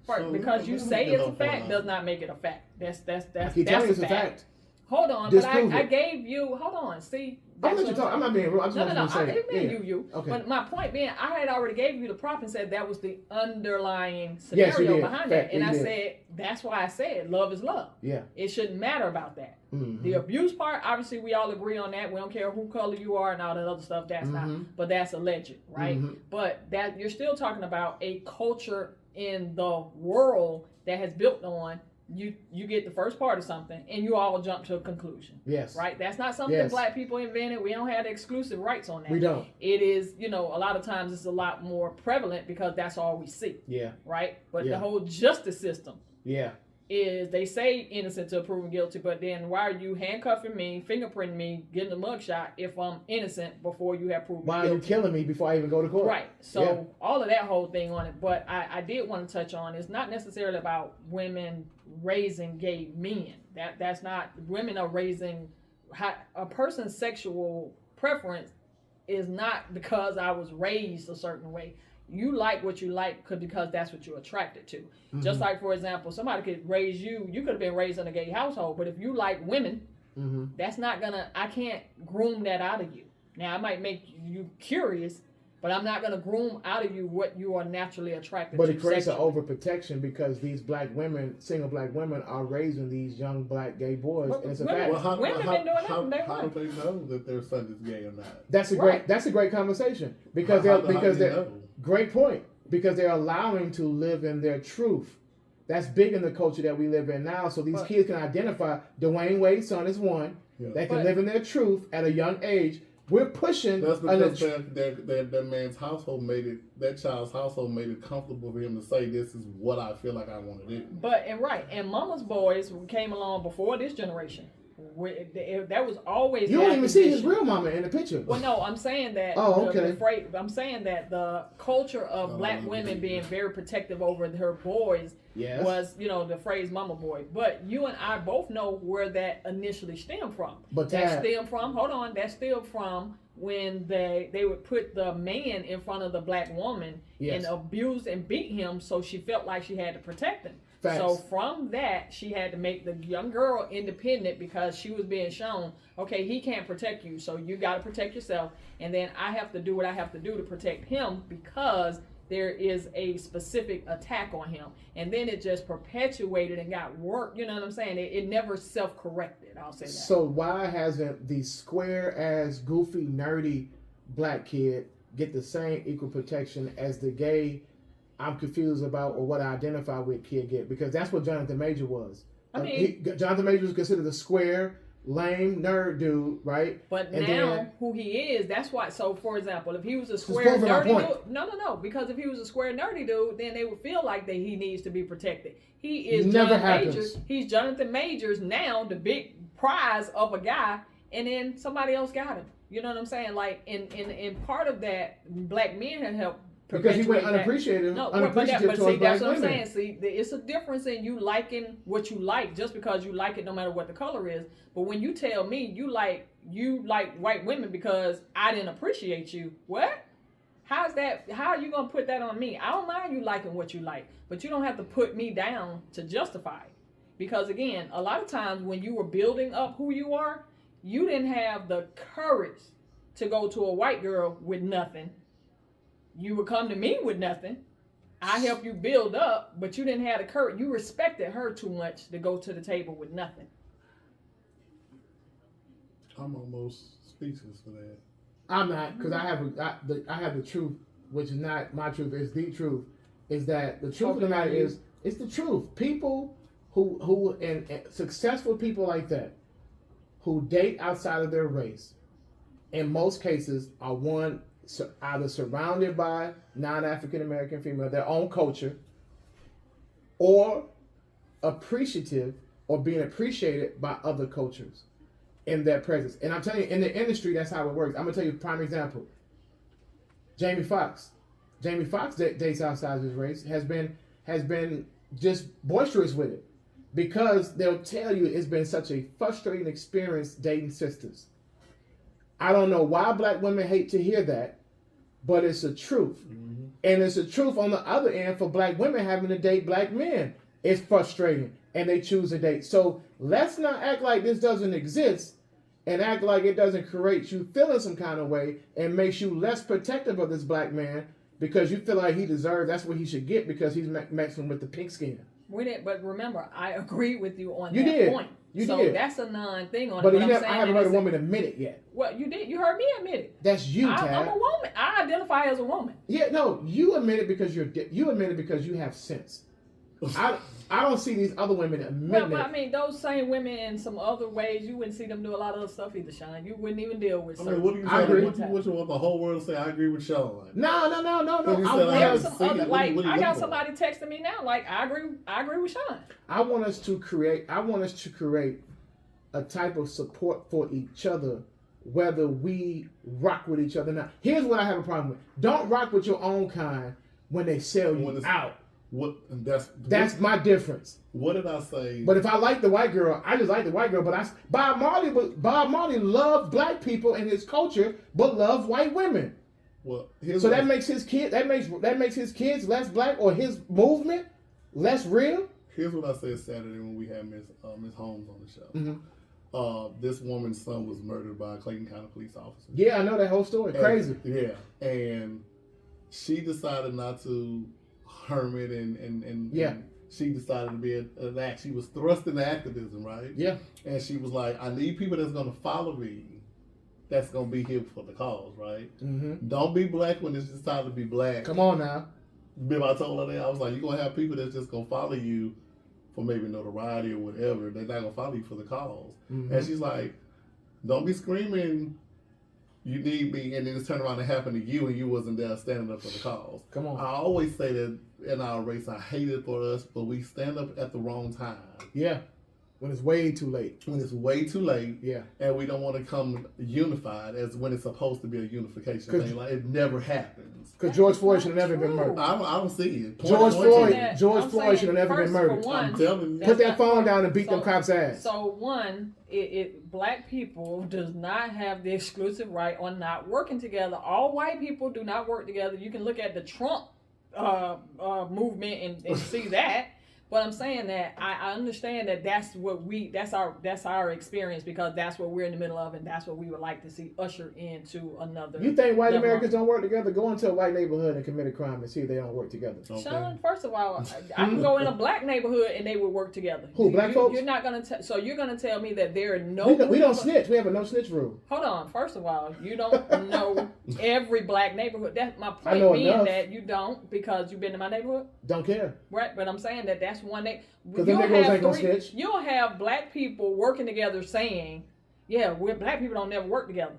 first, So because you let me say get it's a off fact on does not make it a fact. That's Keep telling you a it's a fact. Hold on, but Disprove I it. gave you. Hold on, see. I'm that's let you what talk. I'm not being rude. I just No, want you to say it meant it. you. Okay. But my point being, I had already gave you the prop and said that was the underlying Yes, you scenario did. behind Fact, that. And you I did. said, that's why I said love is love. Yeah. It shouldn't matter about that. Mhm. The abuse part, obviously we all agree on that. We don't care who color you are and all that other stuff. That's not, but that's alleged, right? But that you're still talking about a culture in the world that has built on you get the first part of something and you all jump to a conclusion. Yes. Right? That's not something Yes. black people invented. We don't have the exclusive rights on that. We don't. It is, a lot of times it's a lot more prevalent because that's all we see. Yeah. Right? But Yeah. the whole justice system Yeah. is they say innocent till proven guilty, but then why are you handcuffing me, fingerprinting me, getting a mugshot if I'm innocent before you have proven Why are you guilty? killing me before I even go to court? Right. So Yeah. all of that whole thing on it. But I did want to touch on it's not necessarily about women raising gay men. That's not women are raising a person's sexual preference is not because I was raised a certain way. You like what you like because that's what you're attracted to. Just like, for example, somebody could raise you could have been raised in a gay household, but if you like women, that's not I can't groom that out of you. Now, I might make you curious, but I'm not going to groom out of you what you are naturally attracted to. But it creates an sexually. overprotection because these black women, single black women, are raising these young black gay boys, But and it's a women- fact. Well, how, Women how, been doing that how, from day how one. do they know that their son is gay or not? That's a Right. great conversation because How they're do you they're know? great point because they're allowing to live in their truth. That's big in the culture that we live in now. So these But- kids can identify. Dwayne Wade's son is one. Yeah. They can But- live in their truth at a young age. We're pushing. That's because that man's household made it, that child's household made it comfortable for him to say, this is what I feel like I want to do. And Mama's boys came along before this generation. That was always You the don't even see his acquisition. real mama in the picture. Well, no, I'm saying that. Oh, okay. I'm saying that the culture of black women being very protective over her boys Yes. was, the phrase "mama boy." But you and I both know where that initially stemmed from. But that stemmed from when they would put the man in front of the black woman Yes. and abuse and beat him, so she felt like she had to protect him. Facts. So from that, she had to make the young girl independent because she was being shown, okay, he can't protect you, so you got to protect yourself. And then I have to do what I have to do to protect him because there is a specific attack on him. And then it just perpetuated and got work. You know what I'm saying? It never self-corrected. I'll say that. So why hasn't the square ass, goofy, nerdy black kid get the same equal protection as the gay, I'm confused about or what I identify with kid get? Because that's what Jonathan Major was. I mean, Jonathan Major was considered a square, lame nerd dude, right? But And now, then- who he is, that's why. So, for example, if he was a square proving my nerdy point. dude, no, because if he was a square nerdy dude, then they would feel like that he needs to be protected. He is Never Jonathan happens. Majors. He's Jonathan Majors now, the big prize of a guy, and then somebody else got him. You know what I'm saying? Like, in part of that, black men have helped Because he went perpetuate that. unappreciative, No, unappreciative but towards see, black that's what I'm women. saying. See, it's a difference in you liking what you like just because you like it no matter what the color is. But when you tell me you like white women because I didn't appreciate you, what? How's that? How are you gonna put that on me? I don't mind you liking what you like, but you don't have to put me down to justify it. Because again, a lot of times when you were building up who you are, you didn't have the courage to go to a white girl with nothing. You would come to me with nothing. I help you build up, but you didn't have the courage. You respected her too much to go to the table with nothing. I'm almost speechless for that. I'm not, because I have the truth, which is not my truth. It's the truth. Is that the truth of the matter is it's the truth. People who and successful people like that who date outside of their race, in most cases, are one either surrounded by non-African American female, their own culture, or appreciative or being appreciated by other cultures in their presence. And I'm telling you, in the industry, that's how it works. I'm gonna tell you a prime example. Jamie Foxx. Jamie Foxx dates outside his race, has been just boisterous with it, because they'll tell you it's been such a frustrating experience dating sisters. I don't know why black women hate to hear that, but it's a truth. Mm-hmm. And it's a truth on the other end for black women having to date black men. It's frustrating, and they choose a date. So let's not act like this doesn't exist and act like it doesn't create you feeling some kind of way and makes you less protective of this black man because you feel like he deserves, that's what he should get because he's messing with the pink skin. But remember, I agree with you on you that did. point. You so did. That's a non-thing on but it. But I haven't heard a woman admit it yet. Well, you did. You heard me admit it. That's you, Tad. I'm a woman. I identify as a woman. Yeah, no, you admit it because you admit it because you have sense. I don't see these other women admitting Well, I mean, those same women in some other ways, you wouldn't see them do a lot of other stuff either, Shawn. You wouldn't even deal with. I mean, what do you say? What you want the whole world to say? I agree with Shawn. No. I got somebody texting me now. Like, I agree with Shawn. I want us to create a type of support for each other, whether we rock with each other now. Here's what I have a problem with: don't rock with your own kind when they sell you out. That's my difference. What did I say? But if I like the white girl, I just like the white girl. But Bob Marley loved black people and his culture, but loved white women. Well, so that makes his his kids less black, or his movement less real. Here's what I said Saturday when we had Miss Holmes on the show. Mm-hmm. This woman's son was murdered by a Clayton County police officer. Yeah, I know that whole story. Crazy. Yeah, and she decided not to hermit and she decided to be an act. She was thrust into activism, right? Yeah. And she was like, I need people that's going to follow me, that's going to be here for the cause, right? Mm-hmm. Don't be black when it's just time to be black. Come on now. Remember I told her that? I was like, you're going to have people that's just going to follow you for maybe notoriety or whatever. They're not going to follow you for the cause. Mm-hmm. And she's like, don't be screaming, you need me, and then it's turned around and happened to you and you wasn't there standing up for the cause. Come on. I always say that in our race, I hate it for us, but we stand up at the wrong time. Yeah. When it's way too late. When it's way too late. Yeah. And we don't want to come unified as when it's supposed to be a unification thing. Like, it never happens. Because George Floyd should have never been murdered. I don't see it. George Floyd should have never been murdered. I'm telling you. Put that phone down and beat them cops' ass. So one, black people does not have the exclusive right on not working together. All white people do not work together. You can look at the Trump movement and see that. But I'm saying that I understand that that's our experience, because that's what we're in the middle of, and that's what we would like to see ushered into another. You think white Americans don't work together? Go into a white neighborhood and commit a crime and see if they don't work together. Okay. Shawn, first of all, I can go in a black neighborhood and they would work together. Who, black folks? You're not gonna so you're gonna tell me that there are no. We don't snitch. We have a no snitch rule. Hold on. First of all, you don't know every black neighborhood. That's my point being enough. That you don't, because you've been to my neighborhood. Don't care. Right, but I'm saying that's one day. Because the niggas ain't gonna snitch. You'll have black people working together saying, yeah, we're black people don't never work together.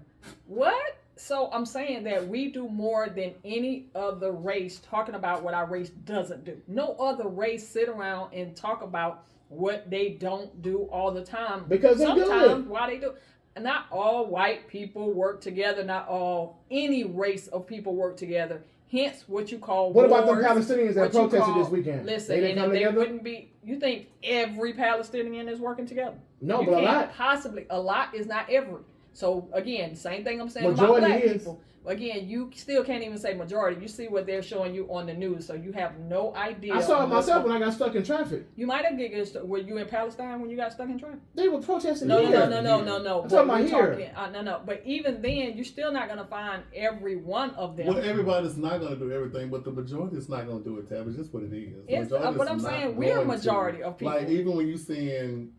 What? So I'm saying that we do more than any other race talking about what our race doesn't do. No other race sit around and talk about what they don't do all the time. Because they do it. Why they do. not all white people work together. Not all any race of people work together. Hence, what you call what wars, about the Palestinians that protested this weekend? Listen, they and if they wouldn't be, you think every Palestinian is working together? No, you but can't a lot. Possibly, a lot is not every. So again, same thing I'm saying Majority about black is. people. Again, you still can't even say majority. You see what they're showing you on the news, so you have no idea. I saw it myself when I got stuck in traffic. You might have get. Were you in Palestine when you got stuck in traffic? They were protesting No. here. I'm talking about here. No. But even then, you're still not gonna find every one of them. Well, everybody's not gonna do everything, but the majority is not gonna do it, Tab. It's just what it is. But I'm saying we're a majority of people. Like, even when you seeing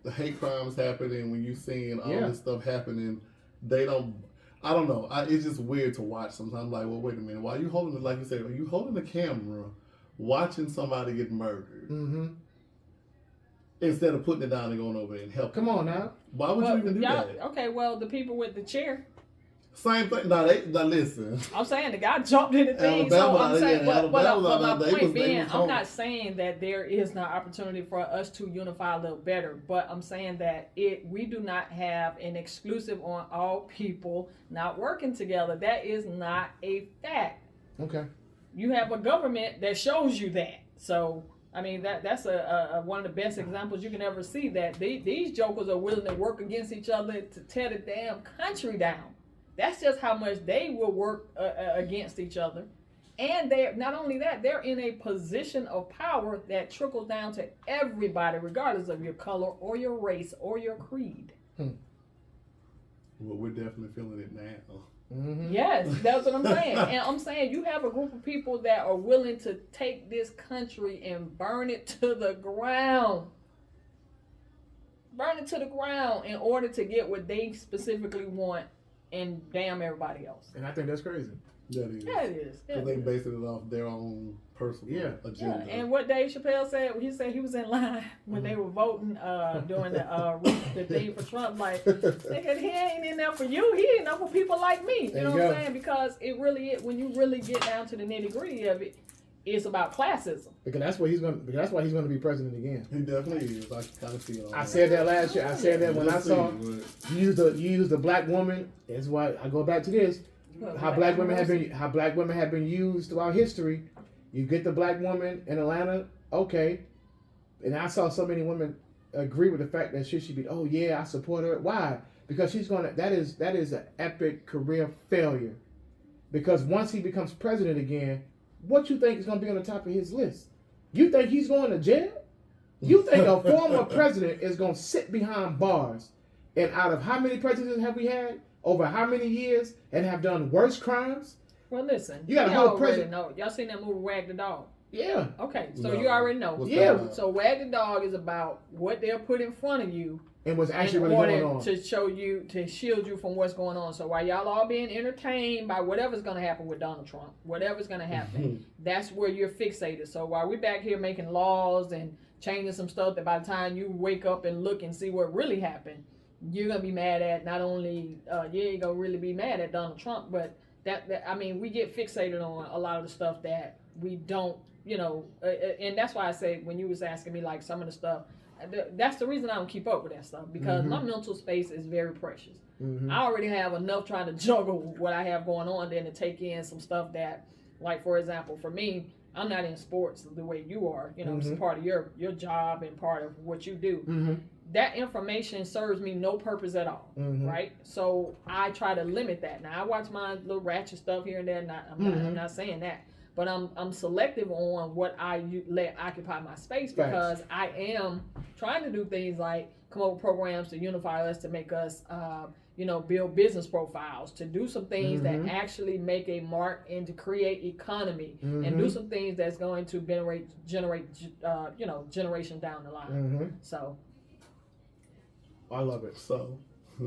the hate crimes happening, when you seeing all this stuff happening, they don't. I don't know. It's just weird to watch sometimes. Like, well, wait a minute. Why are you holding it? Like you said, are you holding the camera, watching somebody get murdered, instead of putting it down and going over and helping? Come on now. Why would you even do that? Okay, well, the people with the chair. Same thing. Now listen. I'm saying the guy jumped in the thing. Alabama, so I'm saying, but my point being, I'm home. not saying that there is no opportunity for us to unify a little better, but I'm saying that we do not have an exclusive on all people not working together. That is not a fact. Okay. You have a government that shows you that. So I mean that's a one of the best examples you can ever see, that these jokers are willing to work against each other to tear the damn country down. That's just how much they will work against each other. And they're not only that, they're in a position of power that trickles down to everybody, regardless of your color or your race or your creed. Well, we're definitely feeling it now. Yes, that's what I'm saying. And I'm saying you have a group of people that are willing to take this country and burn it to the ground. Burn it to the ground in order to get what they specifically want, and damn everybody else. And I think that's crazy. That is. Yeah, it is. Because they basing it off their own personal agenda. Yeah. And what Dave Chappelle said he was in line when they were voting during the thing for Trump. Like, nigga, he ain't in there for you. He in there for people like me. You know what I'm saying? Because it really is, when you really get down to the nitty gritty of it, it's about classism. Because that's why he's going to be president again. He definitely is. I kind of see it. I said that last year. I said that when I saw you use the black woman. That's why I go back to this. How black women have been used throughout history. You get the black woman in Atlanta, okay. And I saw so many women agree with the fact that she should be. Oh yeah, I support her. Why? Because that is an epic career failure. Because once he becomes president again, what you think is going to be on the top of his list? You think he's going to jail? You think a former president is going to sit behind bars? And out of how many presidents have we had over how many years and have done worse crimes? Well, listen. You got a whole president. Y'all seen that movie Wag the Dog? Yeah. Okay, so you already know. So Wag the Dog is about what they'll put in front of you. And what's actually really going on. To show you, to shield you from what's going on. So while y'all all being entertained by whatever's going to happen with Donald Trump, whatever's going to happen, that's where you're fixated. So while we're back here making laws and changing some stuff that by the time you wake up and look and see what really happened, you're going to be mad at not only, you ain't going to really be mad at Donald Trump, but I mean, we get fixated on a lot of the stuff that we don't, and that's why I say when you was asking me like some of the stuff, that's the reason I don't keep up with that stuff, because my mental space is very precious. I already have enough trying to juggle what I have going on than to take in some stuff that, like for example, for me, I'm not in sports the way you are. It's part of your job and part of what you do. That information serves me no purpose at all, right? So I try to limit that. Now I watch my little ratchet stuff here and there. I'm not saying that. But I'm selective on what I let occupy my space, because I am trying to do things like come up with programs to unify us, to make us, build business profiles, to do some things that actually make a mark and to create economy, and do some things that's going to generate generations down the line. So. I love it. So. I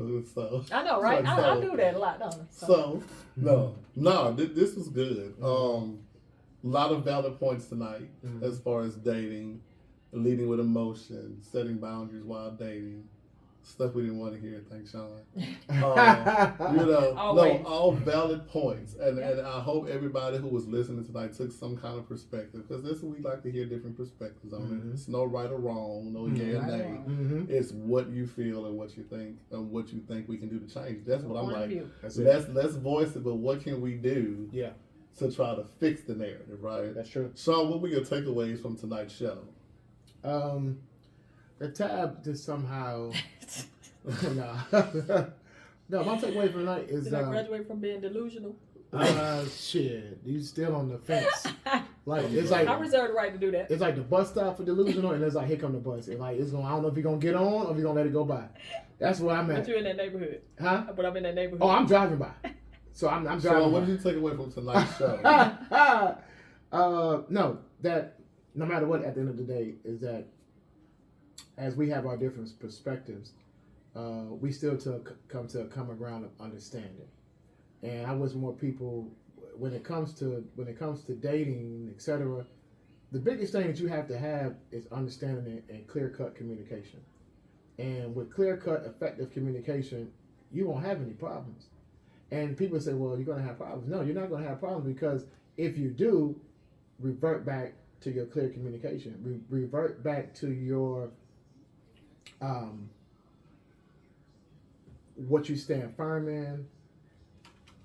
know, right? I do that a lot, don't I? This was good. A lot of valid points tonight as far as dating, leading with emotion, setting boundaries while dating, Stuff we didn't want to hear. Thanks, Shawn. No, all valid points, and I hope everybody who was listening tonight took some kind of perspective, because this we like to hear different perspectives on it. It's no right or wrong, no yay or nay. It's what you feel and what you think and what you think we can do to change. That's what I'm like. Let's voice it, but what can we do? Yeah. To try to fix the narrative, right? That's true. Shawn, what were your takeaways from tonight's show? The tab just somehow. No, my takeaway from tonight is. Did I graduate from being delusional? Shit, you still on the fence. Like it's like I reserve the right to do that. It's like the bus stop for delusional, and it's like here come the bus, and like it's going. I don't know if you're gonna get on or if you're gonna let it go by. That's where I'm at. But you're in that neighborhood, huh? But I'm in that neighborhood. Oh, I'm driving by. So I'm driving. So what by. did you take away from tonight's show? No, that no matter what, at the end of the day, is that as we have our different perspectives, we still come to a common ground of understanding. And I wish more people, when it comes to dating, etc., the biggest thing that you have to have is understanding and clear-cut communication. And with clear-cut, effective communication, you won't have any problems. And people say, well, you're going to have problems. No, you're not going to have problems, because if you do, revert back to your clear communication. Revert back to your what you stand firm in,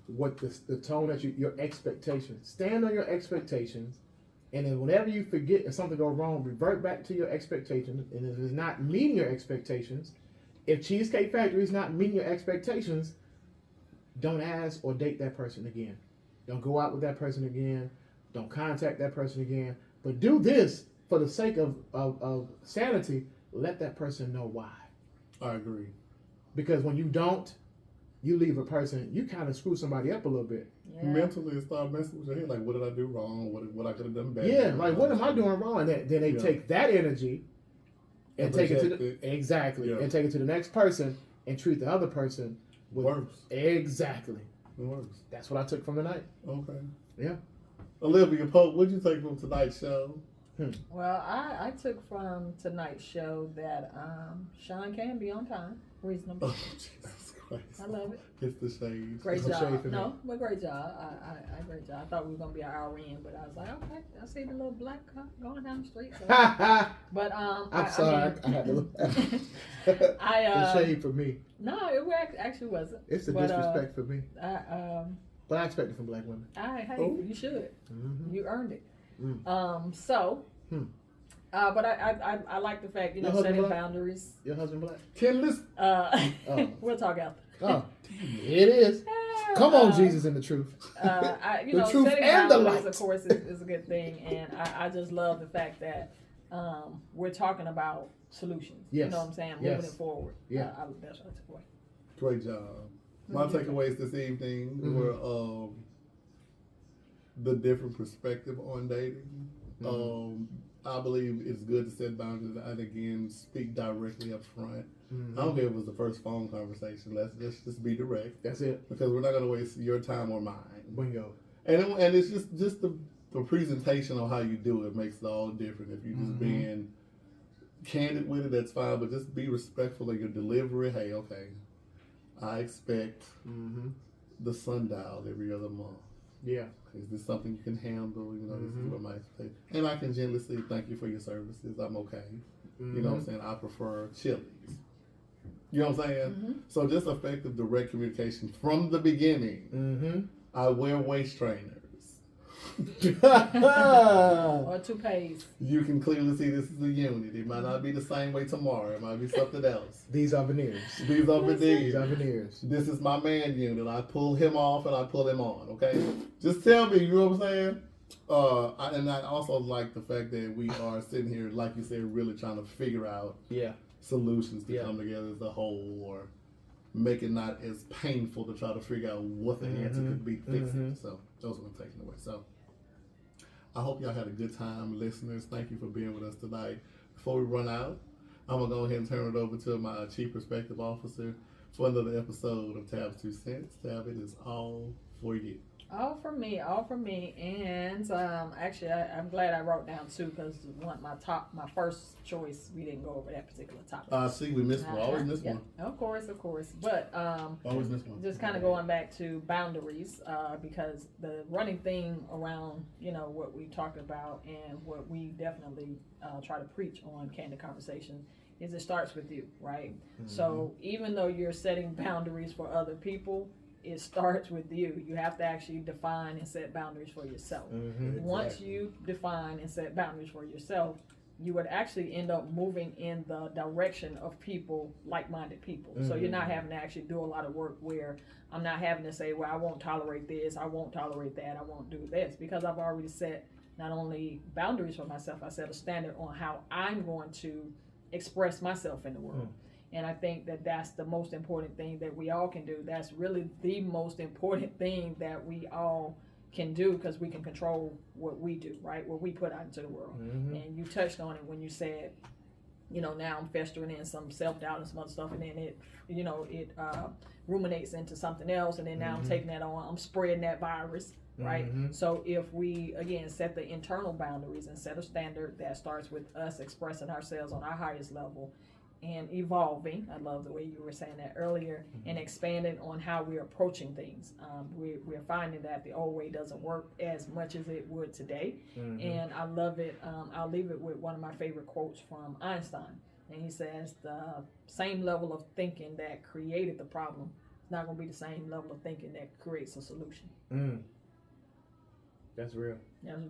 what the tone that your expectations. Stand on your expectations, and then whenever you forget and something goes wrong, revert back to your expectations. And if it's not meeting your expectations, if Cheesecake Factory is not meeting your expectations, don't ask or date that person again. Don't go out with that person again. Don't contact that person again. But do this for the sake of sanity. Let that person know why. I agree. Because when you don't, you leave a person, you kind of screw somebody up a little bit. Yeah. Mentally, start messing with your head. Like, what did I do wrong? What I could have done better? Yeah, like, what am I doing wrong? And then they take that energy and take it to and take it to the next person and treat the other person worse. Exactly. Worse. That's what I took from the night. Okay. Yeah. Olivia Pope, what did you take from tonight's show? Well, I took from tonight's show that Shawn can be on time, reasonable. Oh, Jesus Christ. I love it. It's the shade. Great job. No, but great job. I great job. I thought we were gonna be an hour in, but I was like, okay, I see the little black car going down the street. So. But I'm sorry, I had to look. The shade for me. No, it actually wasn't. It's the disrespect for me. But I expect it from black women. You should. Mm-hmm. You earned it. But I like the fact, setting boundaries. Your husband black? Kinless? We'll talk after. Oh, it is. Come on, Jesus and the truth. The truth setting and the light. Of course, is a good thing, and I just love the fact that we're talking about solutions. Yes. You know what I'm saying? Moving it forward. Yeah. That's what I took away. Great job. My takeaways this evening were the different perspective on dating. I believe it's good to set boundaries and again speak directly up front. I don't care if it was the first phone conversation. Let's just be direct. That's it. Because we're not going to waste your time or mine. Bingo. And it's just the presentation on how you do it makes it all different. If you're just being candid with it, that's fine. But just be respectful of your delivery. Hey, okay, I expect the sundial every other month. Yeah. Is this something you can handle? This is what my expectation. And I can gently say, thank you for your services. I'm okay. You know what I'm saying? I prefer Chili's. You know what I'm saying? So just effective direct communication from the beginning. I wear waist trainers. Or toupees. You can clearly see this is a unit. It might not be the same way tomorrow. It might be something else. These are veneers. These are veneers. These are veneers. This is my man unit. I pull him off and I pull him on. Okay? Just tell me, you know what I'm saying? And I also like the fact that we are sitting here, like you said, really trying to figure out solutions to come together as a whole, or make it not as painful to try to figure out what the answer could be to fix it. So those are what I'm taking away. So I hope y'all had a good time, listeners. Thank you for being with us tonight. Before we run out, I'm going to go ahead and turn it over to my Chief Perspective Officer for another episode of Tab's 2 Cents. Tab, it is all for you. All for me, and actually, I'm glad I wrote down two because my first choice, we didn't go over that particular topic. See, we missed one. Always miss one. Of course, but always miss one. Just kind of going back to boundaries, because the running theme around what we talked about and what we definitely try to preach on Candid Conversations is it starts with you, right? Mm-hmm. So even though you're setting boundaries for other people, it starts with you. You have to actually define and set boundaries for yourself. Mm-hmm, Once exactly. you define and set boundaries for yourself, you would actually end up moving in the direction of people, like-minded people. Mm-hmm. So you're not having to actually do a lot of work where I'm not having to say, well, I won't tolerate this, I won't tolerate that, I won't do this, because I've already set not only boundaries for myself, I set a standard on how I'm going to express myself in the world. Mm. And I think that that's the most important thing that we all can do. That's really the most important thing that we all can do, because we can control what we do, right? What we put out into the world. Mm-hmm. And you touched on it when you said, now I'm festering in some self-doubt and some other stuff, and then it ruminates into something else, and then now mm-hmm. I'm taking that on, I'm spreading that virus, right? Mm-hmm. So if we, again, set the internal boundaries and set a standard that starts with us expressing ourselves on our highest level, and evolving, I love the way you were saying that earlier, mm-hmm. and expanding on how we're approaching things. We're finding that the old way doesn't work as much as it would today, mm-hmm. and I love it. I'll leave it with one of my favorite quotes from Einstein, and he says, the same level of thinking that created the problem is not going to be the same level of thinking that creates a solution. Mm. That's real.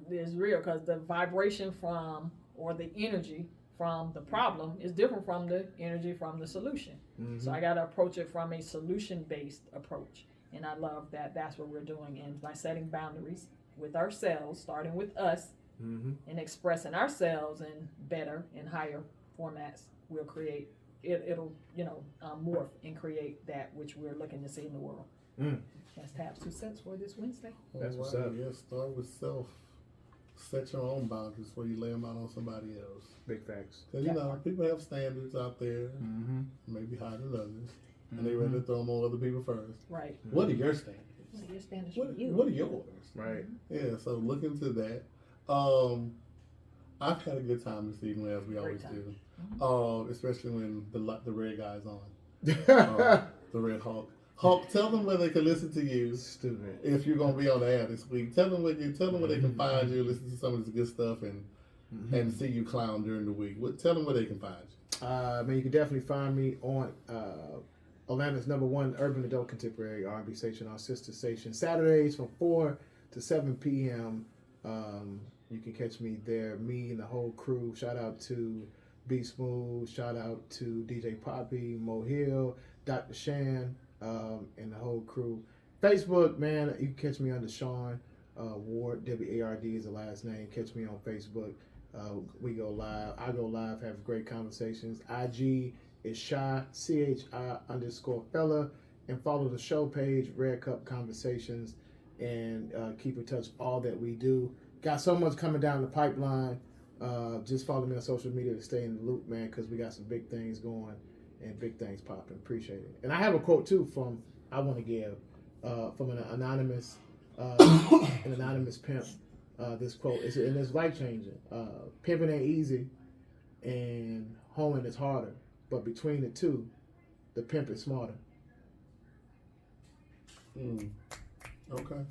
It's real, because the vibration from, or the energy from the problem is different from the energy from the solution. Mm-hmm. So I got to approach it from a solution-based approach. And I love that that's what we're doing. And by setting boundaries with ourselves, starting with us, mm-hmm. and expressing ourselves in better and higher formats, we'll create, it'll morph and create that which we're looking to see in the world. Mm. That's Tab's 2 cents for this Wednesday. That's what's up. Yeah, start with self. Set your own boundaries before you lay them out on somebody else. Big facts. Because, people have standards out there, mm-hmm. maybe higher than others, mm-hmm. and they ready to throw them on other people first. Right. Mm-hmm. What are your standards? What are your standards for you? What are yours? Right. Yeah, so look into that. I've had a good time this evening, as we always do. Mm-hmm. Especially when the red guy's on. The Red Hawk. Hulk, tell them where they can listen to you. Stupid. If you're gonna be on the air this week, tell them where they can find you, listen to some of this good stuff, and mm-hmm. and see you clown during the week. Tell them where they can find you. You can definitely find me on Atlanta's #1 urban adult contemporary R&B station, our sister station, Saturdays from 4 to 7 p.m. You can catch me there. Me and the whole crew. Shout out to B Smooth. Shout out to DJ Poppy, Mo Hill, Dr. Shan. And the whole crew. Facebook, man, you can catch me under Shawn Ward, W-A-R-D is the last name. Catch me on Facebook. We go live. I go live, have great conversations. IG is Shy, CHI_fella. And follow the show page, Red Cup Conversations, and keep in touch all that we do. Got so much coming down the pipeline. Just follow me on social media to stay in the loop, man, because we got some big things going. And big things popping. Appreciate it. And I have a quote too I want to give from an anonymous pimp. This quote and it's life changing. Pimping ain't easy, and hoeing is harder. But between the two, the pimp is smarter. Okay.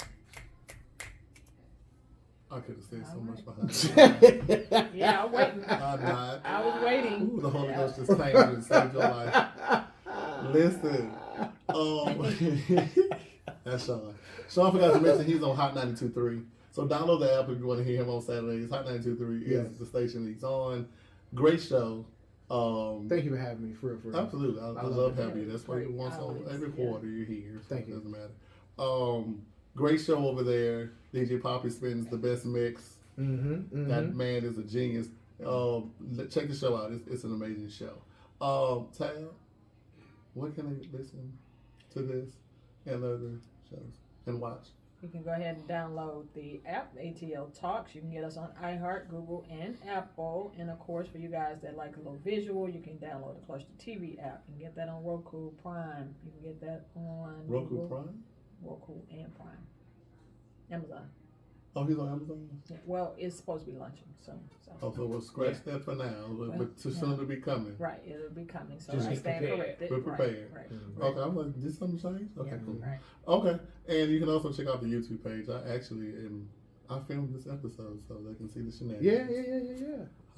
I could have said so much behind it. Yeah, I'm waiting. I was waiting. Ooh, the Holy Ghost just came and saved your life. Listen. That's Shawn. Shawn forgot to mention he's on Hot 92.3. So download the app if you want to hear him on Saturdays. Hot 92.3 is the station he's on. Great show. Thank you for having me. For real. Absolutely. I love having you. That's why you once on every quarter you're here. So Thank you. It doesn't matter. Great show over there. DJ Poppy spins the best mix. Mm-hmm, mm-hmm. That man is a genius. Check the show out. It's an amazing show. Tab, what can they listen to this and other shows and watch? You can go ahead and download the app, ATL Talks. You can get us on iHeart, Google, and Apple. And of course, for you guys that like a little visual, you can download the Cluster TV app. You can get that on Roku Prime. You can get that on Roku Prime? Roku and Prime. Amazon. Oh, he's on Amazon? Yeah, well, it's supposed to be launching soon. So. Oh, so we'll scratch that for now, but too soon to be coming. Right, it'll be coming. So Just I get stand prepared. corrected. We're prepared. Right. Mm-hmm. Okay, I'm like, did something change? Okay, Yeah, cool. right. Okay, and you can also check out the YouTube page. I filmed this episode so they can see the shenanigans.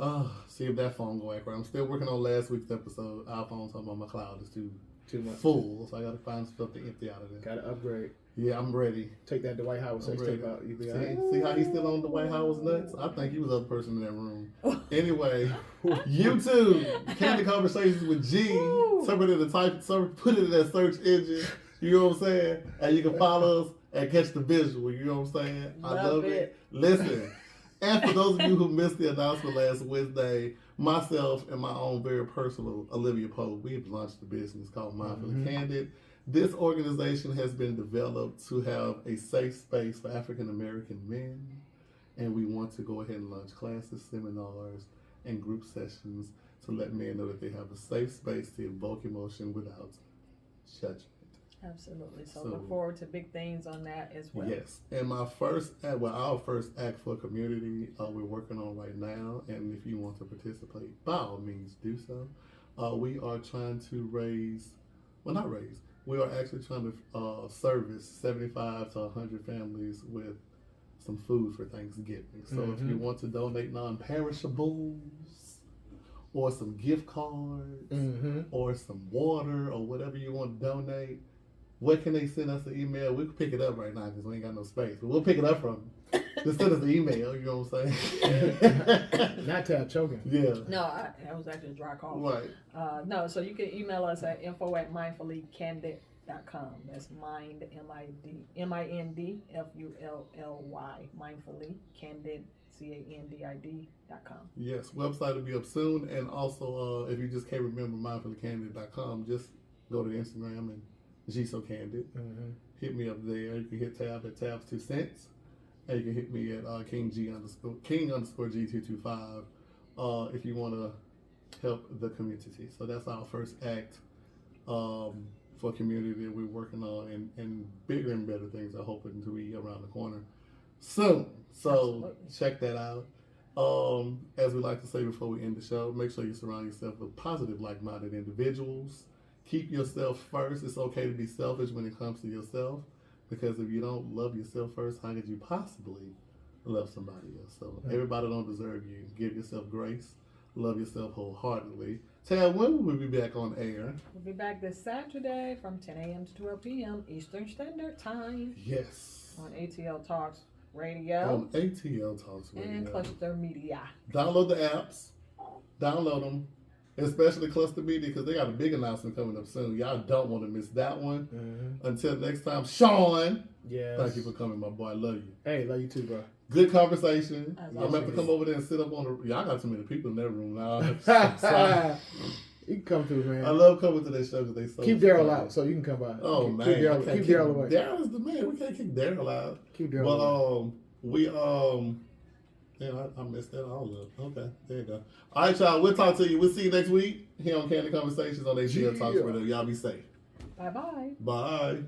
Yeah. See if that phone go act right. I'm still working on last week's episode. iPhone's on my cloud is too Too much. full, so I gotta find stuff to empty out of there. Gotta upgrade. Yeah, I'm ready. Take that Dwight Howard sex tape out. You be all right. See how he's still on Dwight Howard's nuts? I think he was the other person in that room. Anyway, YouTube, Candid Conversations with G. Somebody to type, put it in that search engine. You know what I'm saying? And you can follow us and catch the visual. You know what I'm saying? I love it. Listen. And for those of you who missed the announcement last Wednesday, myself and my own very personal Olivia Pope, we've launched a business called Mindfully Candid. This organization has been developed to have a safe space for African American men, and we want to go ahead and launch classes, seminars, and group sessions to let men know that they have a safe space to evoke emotion without judgment. Absolutely. So look forward to big things on that as well. Yes. And our first act for community, we're working on right now. And if you want to participate, by all means, do so. We are trying to we are actually trying to service 75 to 100 families with some food for Thanksgiving. So if you want to donate non-perishables, or some gift cards, or some water, or whatever you want to donate, where can they send us an email? We can pick it up right now because we ain't got no space. But we'll pick it up from them. Just send us an email, you know what I'm saying? Not to have choking. Yeah. No, that was actually a dry cough. Right. No, so you can email us at info@mindfullycandid.com. That's mind, MIND, FULLY, mindfully, candid, CANDID.com. Yes, website will be up soon. And also, if you just can't remember mindfullycandid.com, just go to Instagram and So Candid. Hit me up there. You can hit tab at tabs 2 cents. And you can hit me at King G_G225 if you want to help the community. So that's our first act for community that we're working on, and bigger and better things are hoping to be around the corner soon. So check that out. As we like to say before we end the show, make sure you surround yourself with positive, like-minded individuals. Keep yourself first. It's okay to be selfish when it comes to yourself, because if you don't love yourself first, how could you possibly love somebody else? So everybody don't deserve you. Give yourself grace. Love yourself wholeheartedly. Tab, when will we be back on air? We'll be back this Saturday from 10 a.m. to 12 p.m. Eastern Standard Time. Yes. On ATL Talks Radio. On ATL Talks Radio. And Cluster Media. Download the apps. Download them. Especially Cluster Media, because they got a big announcement coming up soon. Y'all don't want to miss that one. Until next time, Shawn. Yes. Thank you for coming, my boy. I love you. Hey, love you too, bro. Good conversation. I'm going to have to always. come over there and sit up on the... Y'all got too many people in that room now. You can come through, man. I love coming to this show because they so... Keep Daryl out so you can come by. Oh, man. Keep Daryl away. Daryl's the man. We can't kick Daryl out. Keep Daryl away. Yeah, I messed that all up. Okay, there you go. All right, y'all. We'll talk to you. We'll see you next week here on Candid Conversations on ATL Talks Radio. Y'all be safe. Bye-bye. Bye.